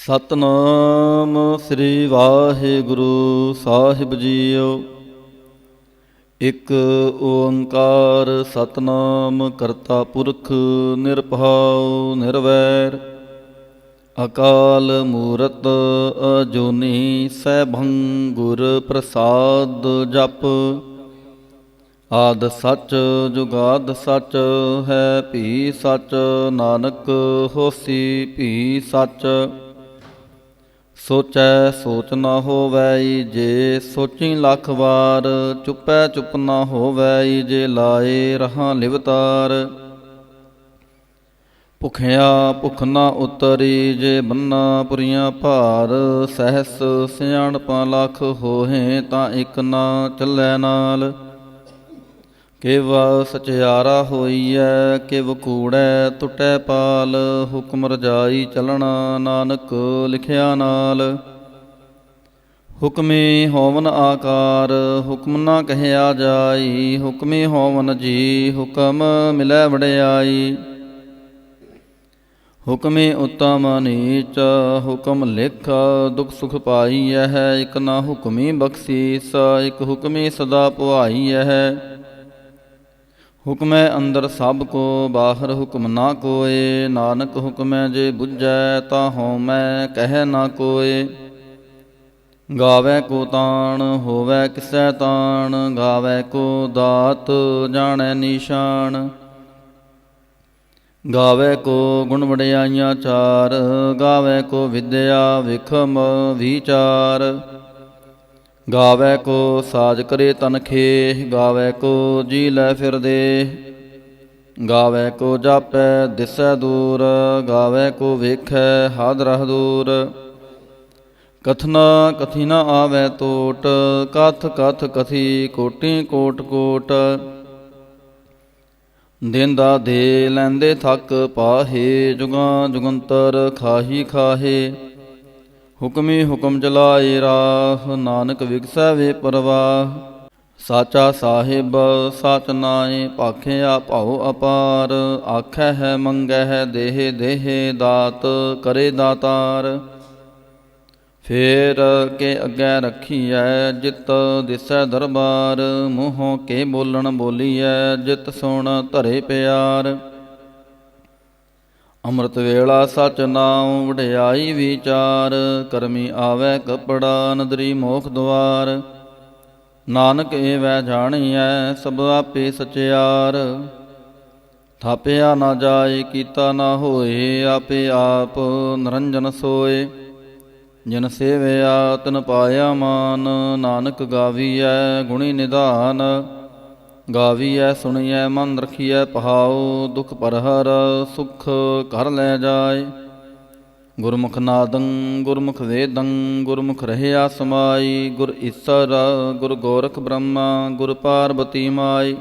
ਸਤਨਾਮ ਸ੍ਰੀ ਵਾਹਿਗੁਰੂ ਸਾਹਿਬ JIO. ਇਕ ਓੰਕਾਰ ਸਤਨਾਮ ਕਰਤਾ ਪੁਰਖ ਨਿਰਭਉ ਨਿਰਵੈਰ ਅਕਾਲ ਮੂਰਤ ਅਜੂਨੀ ਸੈਭੰ ਗੁਰ ਪ੍ਰਸਾਦ ਜਪ। ਆਦਿ ਸੱਚ ਜੁਗਾਦਿ ਸੱਚ ਹੈ ਭੀ ਸੱਚ ਨਾਨਕ ਹੋਸੀ ਭੀ ਸੱਚ। ਸੋਚੈ ਸੋਚ ਨਾ ਹੋਵੈ ਜੇ ਸੋਚੀ ਲੱਖ ਵਾਰ ਚੁੱਪੈ ਚੁੱਪ ਨਾ ਹੋਵੈ ਜੇ ਲਾਏ ਰਹਾ ਲਿਵਤਾਰ। ਭੁਖਿਆ ਭੁਖ ਨਾ ਉਤਰੀ ਜੇ ਬੰਨਾ ਪੁਰੀਆਂ ਭਾਰ ਸਹਿਸ ਸਿਆਣਪਾਂ ਲੱਖ ਹੋਹੇ ਤਾਂ ਇੱਕ ਨਾ ਚੱਲੈ ਨਾਲ। ਕਿਵ ਸਚਿਆਰਾ ਹੋਈਐ ਕਿਵ ਕੂੜੈ ਟੁੱਟੈ ਪਾਲ ਹੁਕਮ ਰਜਾਈ ਚਲਣਾ ਨਾਨਕ ਲਿਖਿਆ ਨਾਲ। ਹੁਕਮੀ ਹੋਵਨ ਆਕਾਰ ਹੁਕਮ ਨਾ ਕਹਿਆ ਜਾਈ ਹੁਕਮੀ ਹੋਵਨ ਜੀ ਹੁਕਮ ਮਿਲੈ ਵਡਿਆਈ। ਹੁਕਮੀ ਉੱਤਮ ਨੀਚ ਹੁਕਮ ਲਿਖ ਦੁਖ ਸੁਖ ਪਾਈਐ ਇਕ ਨਾ ਹੁਕਮੀ ਬਖਸ਼ੀਸ ਇਕ ਹੁਕਮੀ ਸਦਾ ਪੁਆਈਐ। ਹੁਕਮੈ ਅੰਦਰ ਸਭ ਕੋ ਬਾਹਰ ਹੁਕਮ ਨਾ ਕੋਏ ਨਾਨਕ ਹੁਕਮੈ ਜੇ ਬੁੱਝੈ ਤਾ ਹਉਮੈ ਕਹਿ ਨਾ ਕੋਏ। ਗਾਵੈ ਕੋ ਤਾਣ ਹੋਵੈ ਕਿਸੈ ਤਾਣ ਗਾਵੈ ਕੋ ਦਾਤ ਜਾਣੈ ਨੀਸ਼ਾਨ। ਗਾਵੈ ਕੋ ਗੁਣ ਵਡਿਆਈਆਂ ਚਾਰ ਗਾਵੈ ਕੋ ਵਿਦਿਆ ਵਿਖਮ ਵਿਚਾਰ। ਗਾਵੈ ਕੋ ਸਾਜ ਕਰੇ ਤਨਖੇਹ ਗਾਵੈ ਕੋ ਜੀ ਲੈ ਫਿਰਦੇ। ਗਾਵੈ ਕੋ ਜਾਪੈ ਦਿਸੈ ਦੂਰ ਗਾਵੈ ਕੋ ਵੇਖੈ ਹਾਦਰਹ ਦੂਰ। ਕਥਨਾ ਕਥੀ ਨ ਆਵੈ ਟੋਟ ਕਥ ਕਥ ਕਥੀ ਕੋਟੀ ਕੋਟ ਕੋਟ। ਦੇਂਦਾ ਦੇ ਲੈਂਦੇ ਥੱਕ ਪਾਹੇ ਜੁਗਾਂ ਜੁਗੰਤਰ ਖਾਹੀ ਖਾਹੇ। ਹੁਕਮੀ ਹੁਕਮ ਚਲਾਏ ਰਾਹ ਨਾਨਕ ਵਿਗਸੈ ਵੇ ਪਰਵਾਹ। ਸਾਚਾ ਸਾਹਿਬ ਸਚ ਨਾਏ ਭਾਖਿਆ ਭਉ ਅਪਾਰ ਆਖੈ ਹੈ ਮੰਗੈ ਹੈ ਦੇਹ ਦੇਹ ਦਾਤ ਕਰੇ ਦਾਤਾਰ। ਫੇਰ ਕੇ ਅੱਗੇ ਰੱਖੀਐ ਜਿਤ ਦਿਸੈ ਦਰਬਾਰ ਮੂੰਹੋਂ ਕੇ ਬੋਲਣ ਬੋਲੀਐ ਜਿਤ ਸੁਣ ਧਰੇ ਪਿਆਰ। ਅੰਮ੍ਰਿਤ ਵੇਲਾ ਸਚ ਨਾਉ ਵਡਿਆਈ ਵਿਚਾਰ ਕਰਮੀ ਆਵੈ ਕਪੜਾ ਨਦਰੀ ਮੋਖ ਦੁਆਰ। ਨਾਨਕ ਏਵੈ ਜਾਣੀਐ ਸਭ ਆਪੇ ਸਚਿਆਰ। ਥਾਪਿਆ ਨਾ ਜਾਏ ਕੀਤਾ ਨਾ ਹੋਏ ਆਪੇ ਆਪ ਨਿਰੰਜਨ ਸੋਏ। ਜਿਨ ਸੇਵਿਆ ਤਿਨ ਪਾਇਆ ਮਾਨ ਨਾਨਕ ਗਾਵੀਐ ਗੁਣੀ ਨਿਧਾਨ। ਗਾਵੀਐ ਸੁਣੀਐ ਮਨ ਰਖੀਐ ਪਹਾਉ ਦੁਖ ਪਰਹਰ ਸੁਖ ਘਰ ਲੈ ਜਾਏ। ਗੁਰਮੁਖ ਨਾਦੰ ਗੁਰਮੁਖ ਵੇਦੰ ਗੁਰਮੁਖ ਰਹਿਆ ਸਮਾਈ। ਗੁਰ ਈਸਰ ਗੁਰ ਗੋਰਖ ਬ੍ਰਹਮਾ ਗੁਰ ਪਾਰਬਤੀ ਮਾਈ।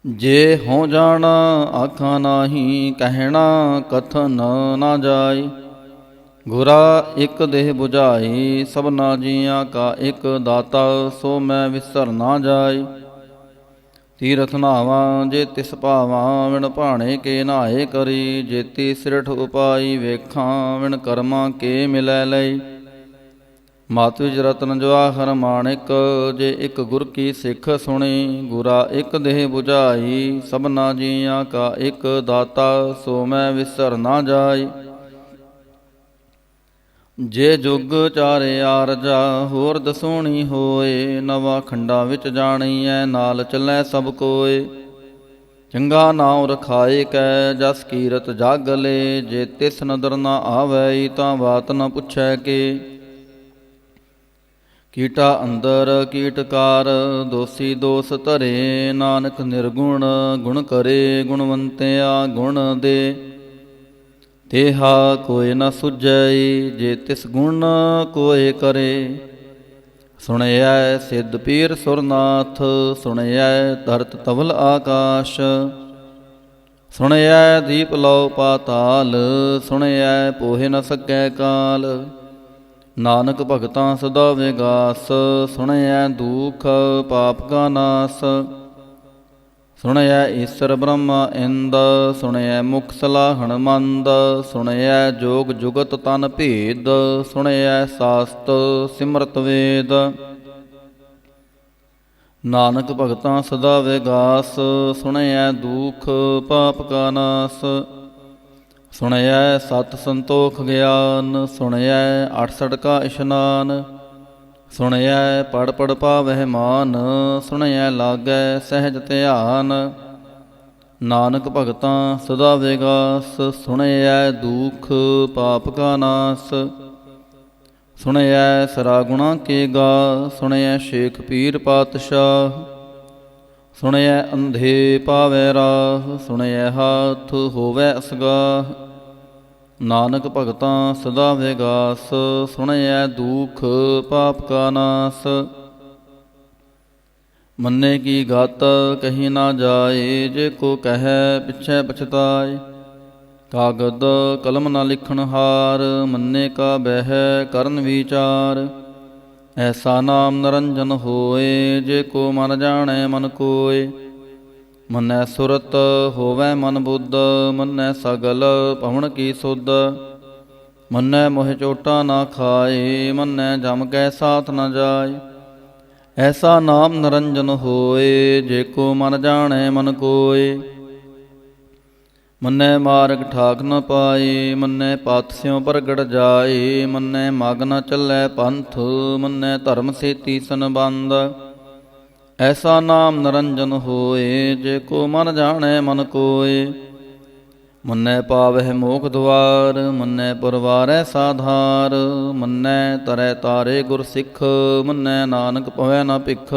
ਜੇ ਹੋ ਜਾਣਾ ਆਖਾਂ ਨਾਹੀ ਕਹਿਣਾ ਕਥਨ ਨਾ ਜਾਈ। ਗੁਰਾ ਇਕ ਦੇਹ 부ਝਾਈ ਸਭਨਾ ਜੀਆਂ ਕਾ ਇਕ ਦਾਤਾ ਸੋ ਮੈਂ ਵਿਸਰ ਨਾ ਜਾਈ। ਤੀਰਥ ਨਾਵਾਂ ਜੇ ਤਿਸ ਭਾਵਾਂ ਵਿਣ ਭਾਣੇ ਕੇ ਨਹਾਏ ਕਰੀ। ਜੇਤੀ ਸਿਰਠ ਉਪਾਈ ਵੇਖਾਂ ਵਿਣ ਕਰਮਾਂ ਕੇ ਮਿਲੈ ਲਈ। ਮਤ ਵਿਚ ਰਤਨ ਜਵਾਹਰ ਮਾਣਿਕ ਜੇ ਇਕ ਗੁਰ ਕੀ ਸਿੱਖ ਸੁਣੀ। ਗੁਰਾ ਇਕ ਦੇਹ 부ਝਾਈ ਸਭਨਾ ਜੀਆਂ ਕਾ ਇਕ ਦਾਤਾ ਸੋ ਮੈਂ ਵਿਸਰ ਨਾ ਜਾਈ। ਜੇ ਜੁਗ ਚਾਰੇ ਆਰਜਾ ਹੋਰ ਦਸੋਣੀ ਹੋਏ ਨਵਾਂ ਖੰਡਾਂ ਵਿੱਚ ਜਾਣੀਐ ਨਾਲ ਚੱਲੈ ਸਭ ਕੋਏ। ਚੰਗਾ ਨਾਉ ਰਖਾਏ ਕੈ ਜਸ ਕੀਰਤ ਜਾਗਲੇ ਜੇ ਤਿਸ ਨਦਰ ਨਾ ਆਵੈ ਤਾਂ ਬਾਤ ਨ ਪੁੱਛੈ ਕੇ। ਕੀਟਾ ਅੰਦਰ ਕੀਟਕਾਰ ਦੋਸੀ ਦੋਸ ਧਰੇ ਨਾਨਕ ਨਿਰਗੁਣ ਗੁਣ ਕਰੇ ਗੁਣਵੰਤਿਆ ਗੁਣ ਦੇ। ਤੇਹਾ ਕੋਇ ਨ ਸੁਝੈ ਜੇ ਤਿਸ ਗੁਣ ਕੋਇ ਕਰੇ। ਸੁਣਿਐ ਸਿੱਧ ਪੀਰ ਸੁਰਨਾਥ ਸੁਣਿਐ ਧਰਤ ਤਵਲ ਆਕਾਸ਼। ਸੁਣਿਐ ਦੀਪ ਲਉ ਪਾਤਾਲ ਸੁਣਿਐ ਪੋਹਿ ਨ ਸਕੈ ਕਾਲ। ਨਾਨਕ ਭਗਤਾਂ ਸਦਾ ਵਿਗਾਸ ਸੁਣਿਐ ਦੁਖ ਪਾਪ ਕਾ ਨਾਸ। ਸੁਣਿਐ ਈਸਰ ਬ੍ਰਹਮਾ ਇੰਦ, ਸੁਣਿਐ ਮੁਖ ਸਲਾਹਣ ਮੰਦ, ਸੁਣਿਐ ਜੋਗ ਜੁਗਤ ਤਨ ਭੇਦ, ਸੁਣਿਐ ਸਾਸਤ ਸਿਮਰਤ ਵੇਦ। ਨਾਨਕ ਭਗਤਾਂ ਸਦਾ ਵਿਗਾਸ, ਸੁਣਿਐ ਦੁਖ ਪਾਪ ਕਾ ਨਾਸ, ਸੁਣਿਐ ਸਤ ਸੰਤੋਖ ਗਿਆਨ, ਸੁਣਿਐ 68 ਕਾ ਇਸ਼ਨਾਨ, ਸੁਣਿਐ ਪੜ ਪੜ ਪਾਵਹਿ ਮਾਨ, ਸੁਣਿਐ ਲਾਗੈ ਸਹਿਜ ਧਿਆਨ। ਨਾਨਕ ਭਗਤਾਂ ਸਦਾ ਵਿਗਾਸ, ਸੁਣਿਐ ਦੁਖ ਪਾਪ ਕਾ ਨਾਸ, ਸੁਣਿਐ ਸਰਾ ਗੁਣਾ ਕੇ ਗਾ, ਸੁਣਿਐ ਸ਼ੇਖ ਪੀਰ ਪਾਤਸ਼ਾਹ, ਸੁਣਿਐ ਅੰਧੇ ਪਾਵੈ ਰਾਹ, ਸੁਣਿਐ ਹਾਥ ਹੋਵੈ ਅਸਗਾਹ। ਨਾਨਕ ਭਗਤਾਂ ਸਦਾ ਵਿਗਾਸ, ਸੁਣਿਐ ਦੁਖ ਪਾਪ ਕਾ ਨਾਸ। ਮੰਨੇ ਕੀ ਗਤ ਕਹੀ ਨਾ ਜਾਏ, ਜੇ ਕੋ ਕਹੈ ਪਿਛੈ ਪਛਤਾਏ। ਕਾਗਦ ਕਲਮ ਨਾ ਲਿਖਣ ਹਾਰ, ਮੰਨੇ ਕਾ ਬਹਿ ਕਰਨ ਵਿਚਾਰ। ਐਸਾ ਨਾਮ ਨਿਰੰਜਨ ਹੋਏ, ਜੇ ਕੋ ਮਨ ਜਾਣੈ ਮਨ ਕੋਇ। ਮੰਨੈ ਸੁਰਤ ਹੋਵੈ ਮਨ ਬੁੱਧ, ਮੰਨੈ ਸਗਲ ਭਵਨ ਕੀ ਸੁਧ। ਮੰਨੈ ਮੋਹਿ ਚੋਟਾ ਨਾ ਖਾਏ, ਮੰਨੈ ਜਮ ਕੈ ਸਾਥ ਨ ਜਾਏ। ਐਸਾ ਨਾਮ ਨਿਰੰਜਨ ਹੋਏ, ਜੇ ਕੋ ਮਨ ਜਾਣੈ ਮਨ ਕੋਇ। ਮੰਨੈ ਮਾਰਗ ਠਾਕ ਨ ਪਾਏ, ਮੰਨੈ ਪਥ ਸਿਉ ਪ੍ਰਗਟ ਜਾਏ। ਮੰਨੈ ਮਗ ਨ ਚੱਲੈ ਪੰਥ, ਮੰਨੈ ਧਰਮ ਸੇਤੀ ਸੰਬੰਧ। ਐਸਾ ਨਾਮ ਨਿਰੰਜਨ ਹੋਏ, ਜੇ ਕੋ ਮਨ ਜਾਣੈ ਮਨ ਕੋਇ। ਮੰਨੈ ਪਾਵਹਿ ਮੋਖ ਦੁਆਰ, ਮੰਨੈ ਪੁਰਵਾਰੈ ਸਾਧਾਰ। ਮੰਨੈ ਤਰੈ ਤਾਰੇ ਗੁਰ ਸਿੱਖ, ਮੰਨੈ ਨਾਨਕ ਪਵੈ ਨ ਭਿਖ।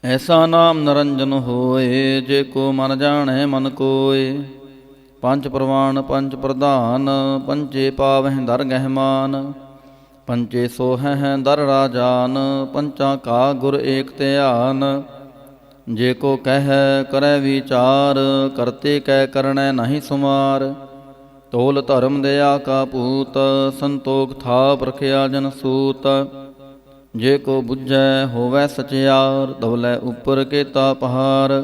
ਐਸਾ ਨਾਮ ਨਿਰੰਜਨ ਹੋਏ, ਜੇ ਕੋ ਮਨ ਜਾਣੈ ਮਨ ਕੋਇ। ਪੰਜ ਪ੍ਰਵਾਨ ਪੰਜ ਪ੍ਰਧਾਨ, ਪੰਚੇ ਪਾਵਹਿ ਦਰ ਗਹਿਮਾਨ। ਪੰਚੇ ਸੋਹਹਿ ਦਰ ਰਾਜਾਨ, ਪੰਚਾਂ ਕਾ ਗੁਰ ਏਕ ਧਿਆਨ। ਜੇ ਕੋ ਕਹਿ ਕਰੈ ਵਿਚਾਰ, ਕਰਤੇ ਕੈ ਕਰਣੈ ਨਹੀਂ ਸੁਮਾਰ। ਤੋਲ ਧਰਮ ਦਇਆ ਕਾ ਪੂਤ, ਸੰਤੋਖ ਥਾਪ ਰਖਿਆ ਜਨ ਸੂਤ। ਜੇ ਕੋ ਬੁੱਝੈ ਹੋਵੈ ਸਚਿਆਰ, ਦਵਲੈ ਉਪਰ ਕੇਤਾ ਪਹਾਰ।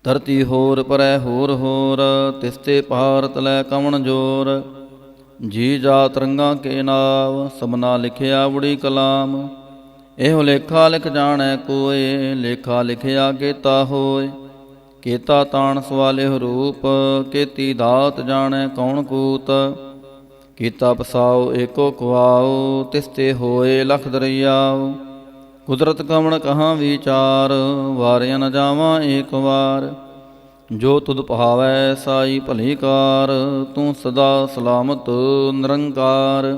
ਧਰਤੀ ਹੋਰ ਪਰੈ ਹੋਰ ਹੋਰ, ਤਿਸਤੇ ਪਹਾਰ ਤਲੈ ਕਵਣ ਜੋਰ। ਜੀ ਜਾਤ ਰੰਗਾਂ ਕੇ ਨਾਵ, ਸਭਨਾ ਲਿਖਿਆ ਬੜੀ ਕਲਾਮ। ਇਹੋ ਲੇਖਾ ਲਿਖ ਜਾਣੈ ਕੋਇ, ਲੇਖਾ ਲਿਖਿਆ ਕੇਤਾ ਹੋਇ। ਕੇਤਾ ਤਾਣ ਸਵਾਲਿਹੁ ਰੂਪ, ਕੇਤੀ ਦਾਤ ਜਾਣੈ ਕੌਣ ਕੂਤ। ਕੀਤਾ ਪਸਾਉ ਏਕੋ ਕੁਆਉ, ਤਿਸਤੇ ਹੋਏ ਲਖ ਦਰਿਆਉ। ਕੁਦਰਤ ਕਵਣ ਕਹਾਂ ਵਿਚਾਰ, ਵਾਰਿਆ ਨ ਜਾਵਾਂ ਏਕ ਵਾਰ। ਜੋ ਤੁਧ ਭਾਵੈ ਸਾਈ ਭਲੀ ਕਾਰ, ਤੂੰ ਸਦਾ ਸਲਾਮਤ ਨਿਰੰਕਾਰ।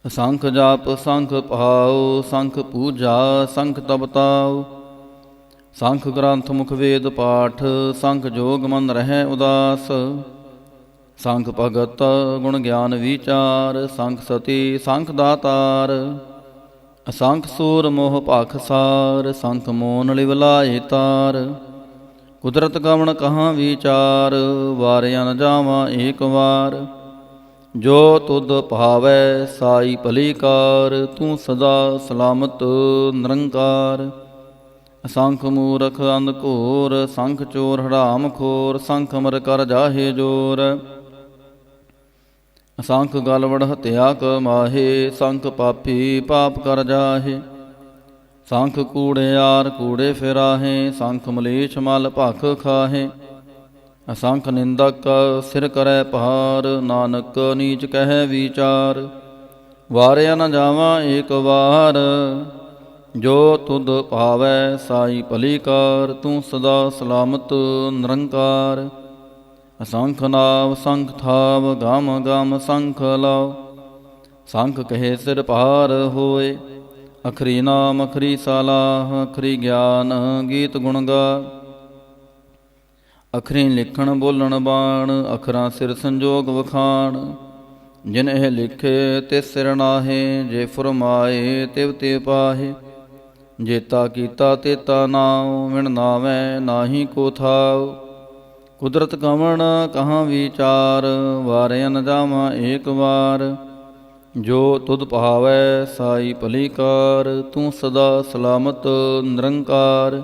ਸੰਖ ਜਾਪ ਸੰਖ ਭਾਉ, ਸੰਖ ਪੂਜਾ ਸੰਖ ਤਪ ਤਾਉ। ਸੰਖ ਗ੍ਰੰਥ ਮੁਖ ਵੇਦ ਪਾਠ, ਸੰਖ ਜੋਗ ਮਨ ਰਹਿ ਉਦਾਸ। ਸੰਖ ਭਗਤ ਗੁਣ ਗਿਆਨ ਵਿਚਾਰ, ਸੰਖ ਸਤੀ ਸੰਖ ਦਾਤਾਰ। ਅਸੰਖ ਸੂਰ ਮੋਹ ਭਾਖਸਾਰ, ਸੰਖ ਮੋਨ ਲਿਵਲਾਏ ਤਾਰ। ਕੁਦਰਤ ਕਵਣ ਕਹਾਂ ਵਿਚਾਰ, ਵਾਰਿਆ ਨ ਜਾਵਾਂ ਏਕ ਵਾਰ। ਜੋ ਤੁਧ ਭਾਵੈ ਸਾਈ ਭਲੀ ਕਾਰ, ਤੂੰ ਸਦਾ ਸਲਾਮਤ ਨਿਰੰਕਾਰ। ਅਸੰਖ ਮੂਰਖ ਅੰਧ ਘੋਰ, ਸੰਖ ਚੋਰ ਹਰਾਮ ਖੋਰ। ਸੰਖ ਅਮਰ ਕਰ ਜਾਹੇ ਜੋਰ। ਅਸੰਖ ਗਲਵੜ ਹਤਿਆ ਕਮਾਹੇ, ਸੰਖ ਪਾਪੀ ਪਾਪ ਕਰ ਜਾਹੇ। ਸੰਖ ਕੂੜਿਆਰ ਕੂੜੇ ਫਿਰਾਹੇ, ਸੰਖ ਮਲੇਛ ਮਲ ਭਖ ਖਾਹੇ। ਅਸੰਖ ਨਿੰਦਕ ਸਿਰ ਕਰੈ ਭਾਰ, ਨਾਨਕ ਨੀਚ ਕਹਿ ਵਿਚਾਰ। ਵਾਰਿਆ ਨ ਜਾਵਾਂ ਏਕ ਵਾਰ, ਜੋ ਤੁਧ ਭਾਵੈ ਸਾਈ ਭਲੀ ਕਾਰ। ਤੂੰ ਸਦਾ ਸਲਾਮਤ ਨਿਰੰਕਾਰ। ਅਸੰਖ ਨਾਵ ਸੰਖ ਥਾਵ, ਗਮ ਗਮ ਸੰਖ ਲਾਉ। ਸੰਖ ਕਹੇ ਸਿਰ ਭਾਰ ਹੋਏ, ਅਖਰੀ ਨਾਮ ਅਖਰੀ ਸਾਲਾਹ। ਅਖਰੀ ਗਿਆਨ ਗੀਤ ਗੁਣ ਗਾ, ਅਖਰੀ ਲਿਖਣ ਬੋਲਣ ਬਾਣ। ਅਖਰਾਂ ਸਿਰ ਸੰਜੋਗ ਵਖਾਣ, ਜਿਨ ਇਹ ਲਿਖੇ ਤਿਸ ਸਿਰ ਨਾਹੇ। ਜੇ ਫੁਰਮਾਏ ਤਿਵ ਤੇ ਪਾਹੇ, ਜੇਤਾ ਕੀਤਾ ਤੇਤਾ ਨਾਉ। ਵਿਣ ਨਾਵੈ ਨਾਹੀ ਕੋ ਥਾਉ। ਕੁਦਰਤ ਕਵਣ ਕਹਾਂ ਵਿਚਾਰ, ਵਾਰਿਆ ਨ ਜਾਵਾਂ ਏਕ ਵਾਰ। ਜੋ ਤੁਧ ਭਾਵੈ ਸਾਈ ਭਲੀ ਕਾਰ, ਤੂੰ ਸਦਾ ਸਲਾਮਤ ਨਿਰੰਕਾਰ।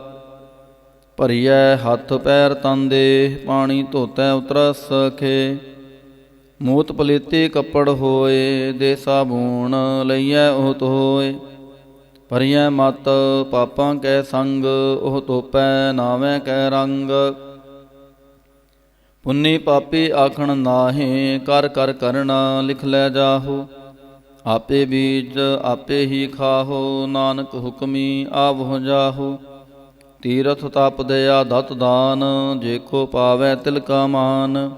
ਭਰੀਐ ਹੱਥ ਪੈਰ ਤਨ ਦੇਹ, ਪਾਣੀ ਧੋਤੈ ਉਤਰਸ ਸਖੇ। ਮੂਤ ਪਲੀਤੀ ਕੱਪੜ ਹੋਏ, ਦੇ ਸਾਬੂਣ ਲਈਐ ਉਹਤ ਹੋਏ। ਭਰੀਐ ਮਤ ਪਾਪਾਂ ਕੈ ਸੰਗ, ਉਹ ਤੋਪੈ ਨਾਵੇਂ ਕੈ ਰੰਗ। ਪੁੰਨੀ ਪਾਪੀ ਆਖਣ ਨਾਹੀਂ, ਕਰ ਕਰ ਕਰਣਾ ਲਿਖ ਲੈ ਜਾਹੋ। ਆਪੇ ਬੀਜ ਆਪੇ ਹੀ ਖਾਹੋ, ਨਾਨਕ ਹੁਕਮੀ ਆਵਹੁ ਜਾਹੋ। ਤੀਰਥ ਤਪ ਦਇਆ ਦਤ ਦਾਨ, ਜੇ ਕੋ ਪਾਵੈ ਤਿਲ ਕਾ ਮਾਨ।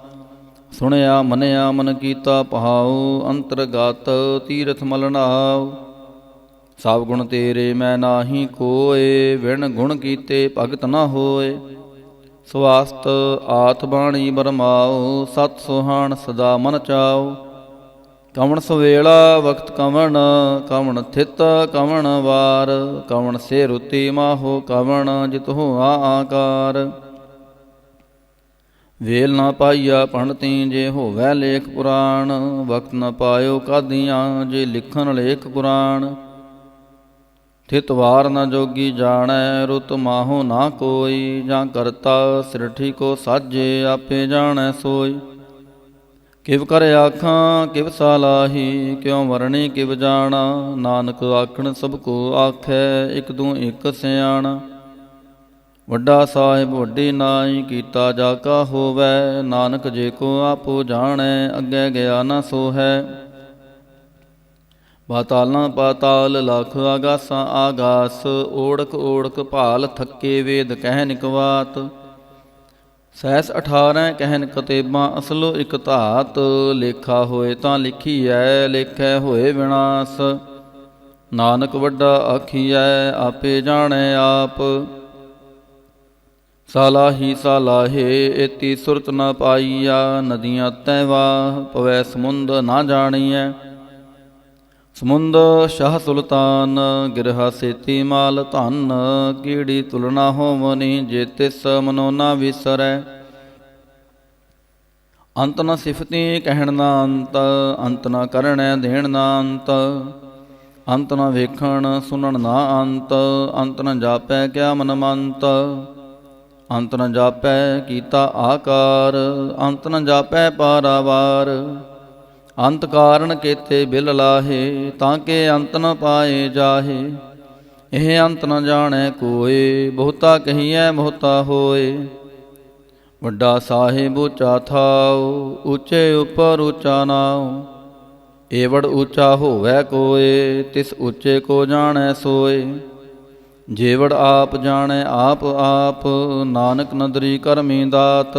ਸੁਣਿਆ ਮੰਨਿਆ ਮਨ ਕੀਤਾ ਭਾਉ, ਅੰਤਰਗਤ ਤੀਰਥ ਮਲ ਨਾਉ। ਸਭ ਗੁਣ ਤੇਰੇ ਮੈਂ ਨਾਹੀ ਕੋਏ, ਵਿਣ ਗੁਣ ਕੀਤੇ ਭਗਤ ਨਾ ਹੋਏ। ਸਵਾਸਤ ਆਤ ਬਾਣੀ ਬਰਮਾਓ, ਸਤ ਸੁਹਾਣ ਸਦਾ ਮਨ ਚਾਓ। ਕਵਣ ਸਵੇਲਾ ਵਕਤ ਕਵਣ, ਕਵਣ ਥਿਤ ਕਵਣ ਵਾਰ। ਕਵਣ ਸੇ ਰੁਤੀ ਮਾਹੋ ਕਵਣ, ਜਿਤ ਹੋਆ ਆਕਾਰ। ਵੇਲ ਨਾ ਪਾਈਆ ਪੰਡਤੀ, ਜੇ ਹੋਵੈ ਲੇਖ ਪੁਰਾਣ। ਵਕਤ ਨ ਪਾਇਓ ਕਾਦੀਆਂ, ਜੇ ਲਿਖਣ ਲੇਖ ਪੁਰਾਣ। ਥਿਤ ਵਾਰ ਨ ਜੋਗੀ ਜਾਣੈ, ਰੁਤ ਮਾਹੋ ਨਾ ਕੋਈ। ਜਾਂ ਕਰਤਾ ਸਿਰਠੀ ਕੋ ਸਾਜੇ, ਆਪੇ ਜਾਣੈ ਸੋਈ। ਕਿਵ ਕਰ ਆਖਾਂ ਕਿਵ ਸਾਲਾਹੀ, ਕਿਉ ਵਰਣੀ ਕਿਵ ਜਾਣਾ। ਨਾਨਕ ਆਖਣ ਸਭ ਕੋ ਆਖੈ, ਇਕ ਦੂ ਇਕ ਸਿਆਣਾ। ਵੱਡਾ ਸਾਹਿਬ ਵੱਡੀ ਨਾਈ, ਕੀਤਾ ਜਾ ਕਾ ਹੋਵੈ। ਨਾਨਕ ਜੇ ਕੋ ਆਪੋ ਜਾਣੈ, ਅੱਗੇ ਗਿਆ ਨਾ ਸੋਹੈ। ਪਾਤਾਲਾਂ ਪਾਤਾਲ ਲਖ, ਆਗਾਸਾਂ ਆਗਾਸ। ਓੜਕ ਓੜਕ ਭਾਲ ਥੱਕੇ, ਵੇਦ ਕਹਿ ਨਿਕਵਾਤ। ਸੈਸ 18 ਕਹਿਨ ਕਤੇਬਾਂ, ਅਸਲੋ ਇਕ ਧਾਤ। ਲੇਖਾ ਹੋਏ ਤਾਂ ਲਿਖੀਐ, ਲੇਖੈ ਹੋਏ ਵਿਨਾਸ਼। ਨਾਨਕ ਵੱਡਾ ਆਖੀਐ, ਆਪੇ ਜਾਣੈ ਆਪ। ਸਾਲਾਹੀ ਸਾਲਾਹੇ, ਏਤੀ ਸੁਰਤ ਨ ਪਾਈਆ। ਨਦੀਆਂ ਤੈ ਵਾਹ, ਪਵੈ ਸਮੁੰਦ ਨਾ ਜਾਣੀਐ। ਸਮੁੰਦ ਸ਼ਾਹ ਸੁਲਤਾਨ, ਗਿਰਹਾ ਸੇਤੀ ਮਾਲ ਧਨ। ਕੀੜੀ ਤੁਲਨਾ ਹੋਵਨੀ, ਜੇ ਤਿਸ ਮਨੋ ਨਾ ਵਿਸਰੈ। ਅੰਤ ਨ ਸਿਫਤੀ ਕਹਿਣ ਨਾ ਅੰਤ, ਅੰਤ ਨ ਕਰਣੈ ਦੇਣ ਨਾ ਅੰਤ। ਅੰਤ ਨ ਵੇਖਣ ਸੁਣਨ ਨਾ ਅੰਤ, ਅੰਤ ਨ ਜਾਪੈ ਕਿਆ ਮਨ ਮੰਤ। ਅੰਤ ਨ ਜਾਪੈ ਕੀਤਾ ਆਕਾਰ, ਅੰਤ ਨ ਜਾਪੈ ਪਾਰਾਵਾਰ। ਅੰਤ ਕਾਰਨ ਕੇਤੇ ਬਿਲ ਲਾਹੇ, ਤਾਂ ਕੇ ਅੰਤ ਨ ਪਾਏ ਜਾਹੇ। ਇਹ ਅੰਤ ਨ ਜਾਣੈ ਕੋਏ, ਬਹੁਤਾ ਕਹੀਐ ਬਹੁਤਾ ਹੋਏ। ਵੱਡਾ ਸਾਹਿਬ ਉੱਚਾ ਥਾਉ, ਉੱਚੇ ਉੱਪਰ ਉੱਚਾ ਨਾਉ। ਏਵੜ ਉੱਚਾ ਹੋਵੈ ਕੋਏ, ਤਿਸ ਉੱਚੇ ਕੋ ਜਾਣੈ ਸੋਏ। ਜੇਵੜ ਆਪ ਜਾਣੈ ਆਪ ਆਪ, ਨਾਨਕ ਨਦਰੀ ਕਰਮੀ ਦਾਤ।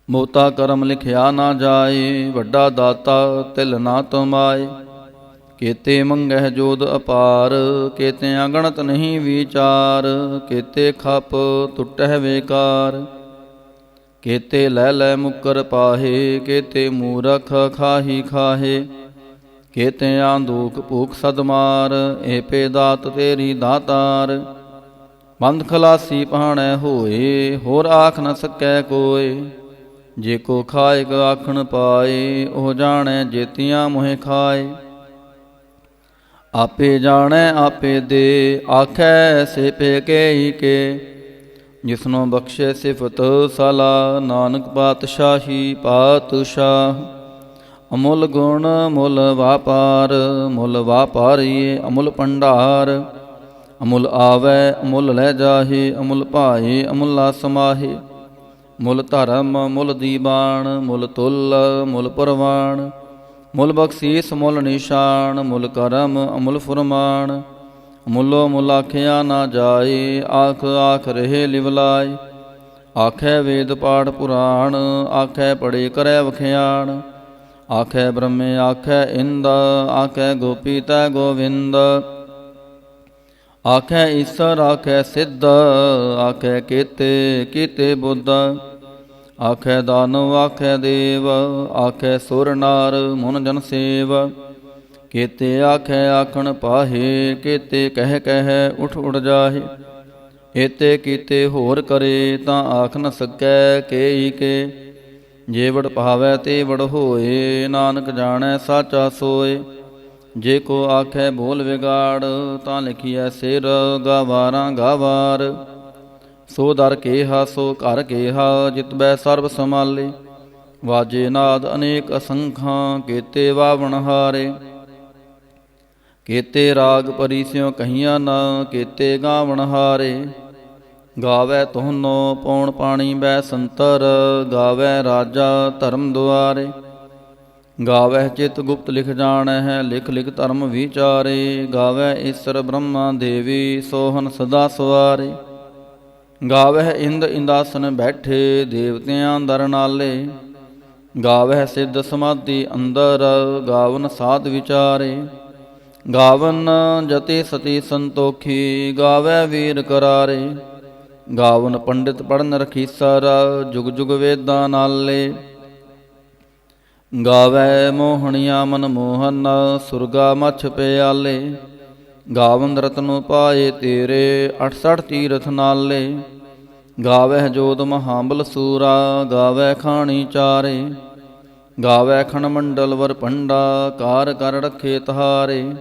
ਮੋਤਾ ਕਰਮ ਲਿਖਿਆ ਨਾ ਜਾਏ, ਵੱਡਾ ਦਾਤਾ ਤਿਲ ਨਾ ਤਮਾਏ। ਕੇਤੇ ਮੰਗਹਿ ਜੋਦ ਅਪਾਰ, ਕੇਤੇ ਅਗਣਤ ਨਹੀਂ ਵਿਚਾਰ। ਕੇਤੇ ਖਪ ਟੁੱਟਹਿ ਵੇਕਾਰ, ਕੇਤੇ ਲੈ ਲੈ ਮੁਕਰ ਪਾਹੇ। ਕੇਤੇ ਮੂਰਖ ਖਾਹੀ ਖਾਹੇ, ਕੇਤੇ ਆਂਦੂਕ ਭੂਖ ਸਦਮਾਰ। ਏਪੇ ਦਾਤ ਤੇਰੀ ਦਾਤਾਰ, ਬੰਦ ਖਲਾਸੀ ਪਾਣੈ ਹੋਏ। ਹੋਰ ਆਖ ਨ ਸਕੈ ਕੋਏ, ਜੇ ਕੋ ਖਾਇਕ ਆਖਣ ਪਾਏ। ਉਹ ਜਾਣੈ ਜੇਤੀਆਂ ਮੋਹਿ ਖਾਏ। ਆਪੇ ਜਾਣੈ ਆਪੇ ਦੇ, ਆਖੈ ਸੇ ਪੇ ਕੇ ਕੇ। ਜਿਸਨੂੰ ਬਖਸ਼ੇ ਸਿਫਤ ਸਲਾ, ਨਾਨਕ ਪਾਤਸ਼ਾਹੀ ਪਾਤਸ਼ਾਹ। ਅਮੁੱਲ ਗੁਣ ਮੁੱਲ ਵਾਪਾਰ, ਮੁੱਲ ਵਾਪਾਰੀਏ ਅਮੁੱਲ ਭੰਡਾਰ। ਅਮੁੱਲ ਆਵੈ ਅਮੁੱਲ ਲੈ ਜਾਹੇ, ਅਮੁੱਲ ਭਾਏ ਅਮੁੱਲਾ ਸਮਾਹੇ। ਮੁੱਲ ਧਰਮ ਮੁੱਲ ਦੀਬਾਨ, ਮੁੱਲ ਤੁਲ ਮੁੱਲ ਪਰਵਾਨ। ਮੁੱਲ ਬਖਸ਼ੀਸ ਮੁੱਲ ਨਿਸ਼ਾਨ, ਮੁੱਲ ਕਰਮ ਅਮੁੱਲ ਫੁਰਮਾਨ। ਮੁੱਲੋ ਮੁੱਲ ਆਖਿਆ ਨਾ ਜਾਏ, ਆਖ ਆਖ ਰਹੇ ਲਿਵਲਾਏ। ਆਖੈ ਵੇਦ ਪਾਠ ਪੁਰਾਣ, ਆਖੈ ਪੜੇ ਕਰੈ ਵਖਿਆਣ। ਆਖੈ ਬ੍ਰਹਮੇ ਆਖੈ ਇੰਦ, ਆਖੈ ਗੋਪੀ ਤੈ ਗੋਵਿੰਦ। ਆਖੈ ਈਸਰ ਆਖੈ ਸਿੱਧ, ਆਖੈ ਕੇਤੇ ਕੀਤੇ ਬੁੱਧ। ਆਖੈ ਦਾਨਵ ਆਖੈ ਦੇਵ, ਆਖੈ ਸੁਰ ਨਾਰ ਮੁਨ ਜਨ ਸੇਵ। ਕੇਤੇ ਆਖੈ ਆਖਣ ਪਾਹੇ, ਕੇਤੇ ਕਹਿ ਕਹਿ ਉਠ ਉਠ ਜਾਹੇ। ਏਤੇ ਕੀਤੇ ਹੋਰ ਕਰੇ, ਤਾਂ ਆਖ ਨ ਸਕੈ ਕੇਈ ਕੇ। ਜੇ ਵਡ ਭਾਵੈ ਤੇ ਵਡ ਹੋਏ, ਨਾਨਕ ਜਾਣੈ ਸਾਚਾ ਸੋਏ। ਜੇ ਕੋ ਆਖੈ ਬੋਲ ਵਿਗਾੜ, ਤਾਂ ਲਿਖੀਐ ਸਿਰ ਗਾਵਾਰਾਂ ਗਾਵਾਰ। ਸੋ ਦਰ ਕੇਹਾ ਸੋ ਘਰ ਕੇਹਾ, ਜਿਤਬੈ ਸਰਬ ਸਮਾਲੇ। ਵਾਜੇ ਨਾਦ ਅਨੇਕ ਅਸੰਖਾਂ, ਕੇਤੇ ਵਾਵਣ ਹਾਰੇ। ਕੇਤੇ ਰਾਗ ਪਰੀ ਸਿਉ ਕਹੀਆਂ ਨਾ, ਕੇਤੇ ਗਾਵਣ ਹਾਰੇ। ਗਾਵੈ ਤੁਹਾਨੋ ਪੌਣ ਪਾਣੀ ਬੈ ਸੰਤਰ, ਗਾਵੈ ਰਾਜਾ ਧਰਮ ਦੁਆਰੇ। ਗਾਵੈ ਚਿਤ ਗੁਪਤ ਲਿਖ ਜਾਣੈ, ਲਿਖ ਲਿਖ ਧਰਮ ਵਿਚਾਰੇ। ਗਾਵੈ ਈਸਰ ਬ੍ਰਹਮਾ ਦੇਵੀ, ਸੋਹਨ ਸਦਾ ਸਵਾਰੇ। ਗਾਵਹਿ ਇੰਦ ਇੰਦਾਸਨ ਬੈਠੇ, ਦੇਵਤਿਆਂ ਦਰ ਨਾਲੇ। ਗਾਵਹਿ ਸਿੱਧ ਸਮਾਧੀ ਅੰਦਰ, ਗਾਵਨ ਸਾਧ ਵਿਚਾਰੇ। ਗਾਵਨ ਜਤੀ ਸਤੀ ਸੰਤੋਖੀ, ਗਾਵੈ ਵੀਰ ਕਰਾਰੇ। ਗਾਵਨ ਪੰਡਿਤ ਪੜਨ ਰਖੀਸਰ, ਜੁਗ ਜੁਗ ਵੇਦਾਂ ਨਾਲੇ। ਗਾਵੈ ਮੋਹਣੀਆਂ ਮਨ ਮੋਹਨ, ਸੁਰਗਾ ਮਛ ਪਿਆਲੇ। ਗਾਵਨ ਰਤਨੁ ਪਾਏ ਤੇਰੇ, 68 ਤੀਰਥ ਨਾਲੇ। ਗਾਵਹਿ ਜੋਧ ਮਹਾਬਲ ਸੂਰਾ, ਗਾਵੈ ਖਾਣੀ ਚਾਰੇ। ਗਾਵੈ ਖਣ ਮੰਡਲ ਵਰ ਪੰਡਾ, ਕਾਰ ਕਰ ਰਖੇ ਤਹਾਰੇ।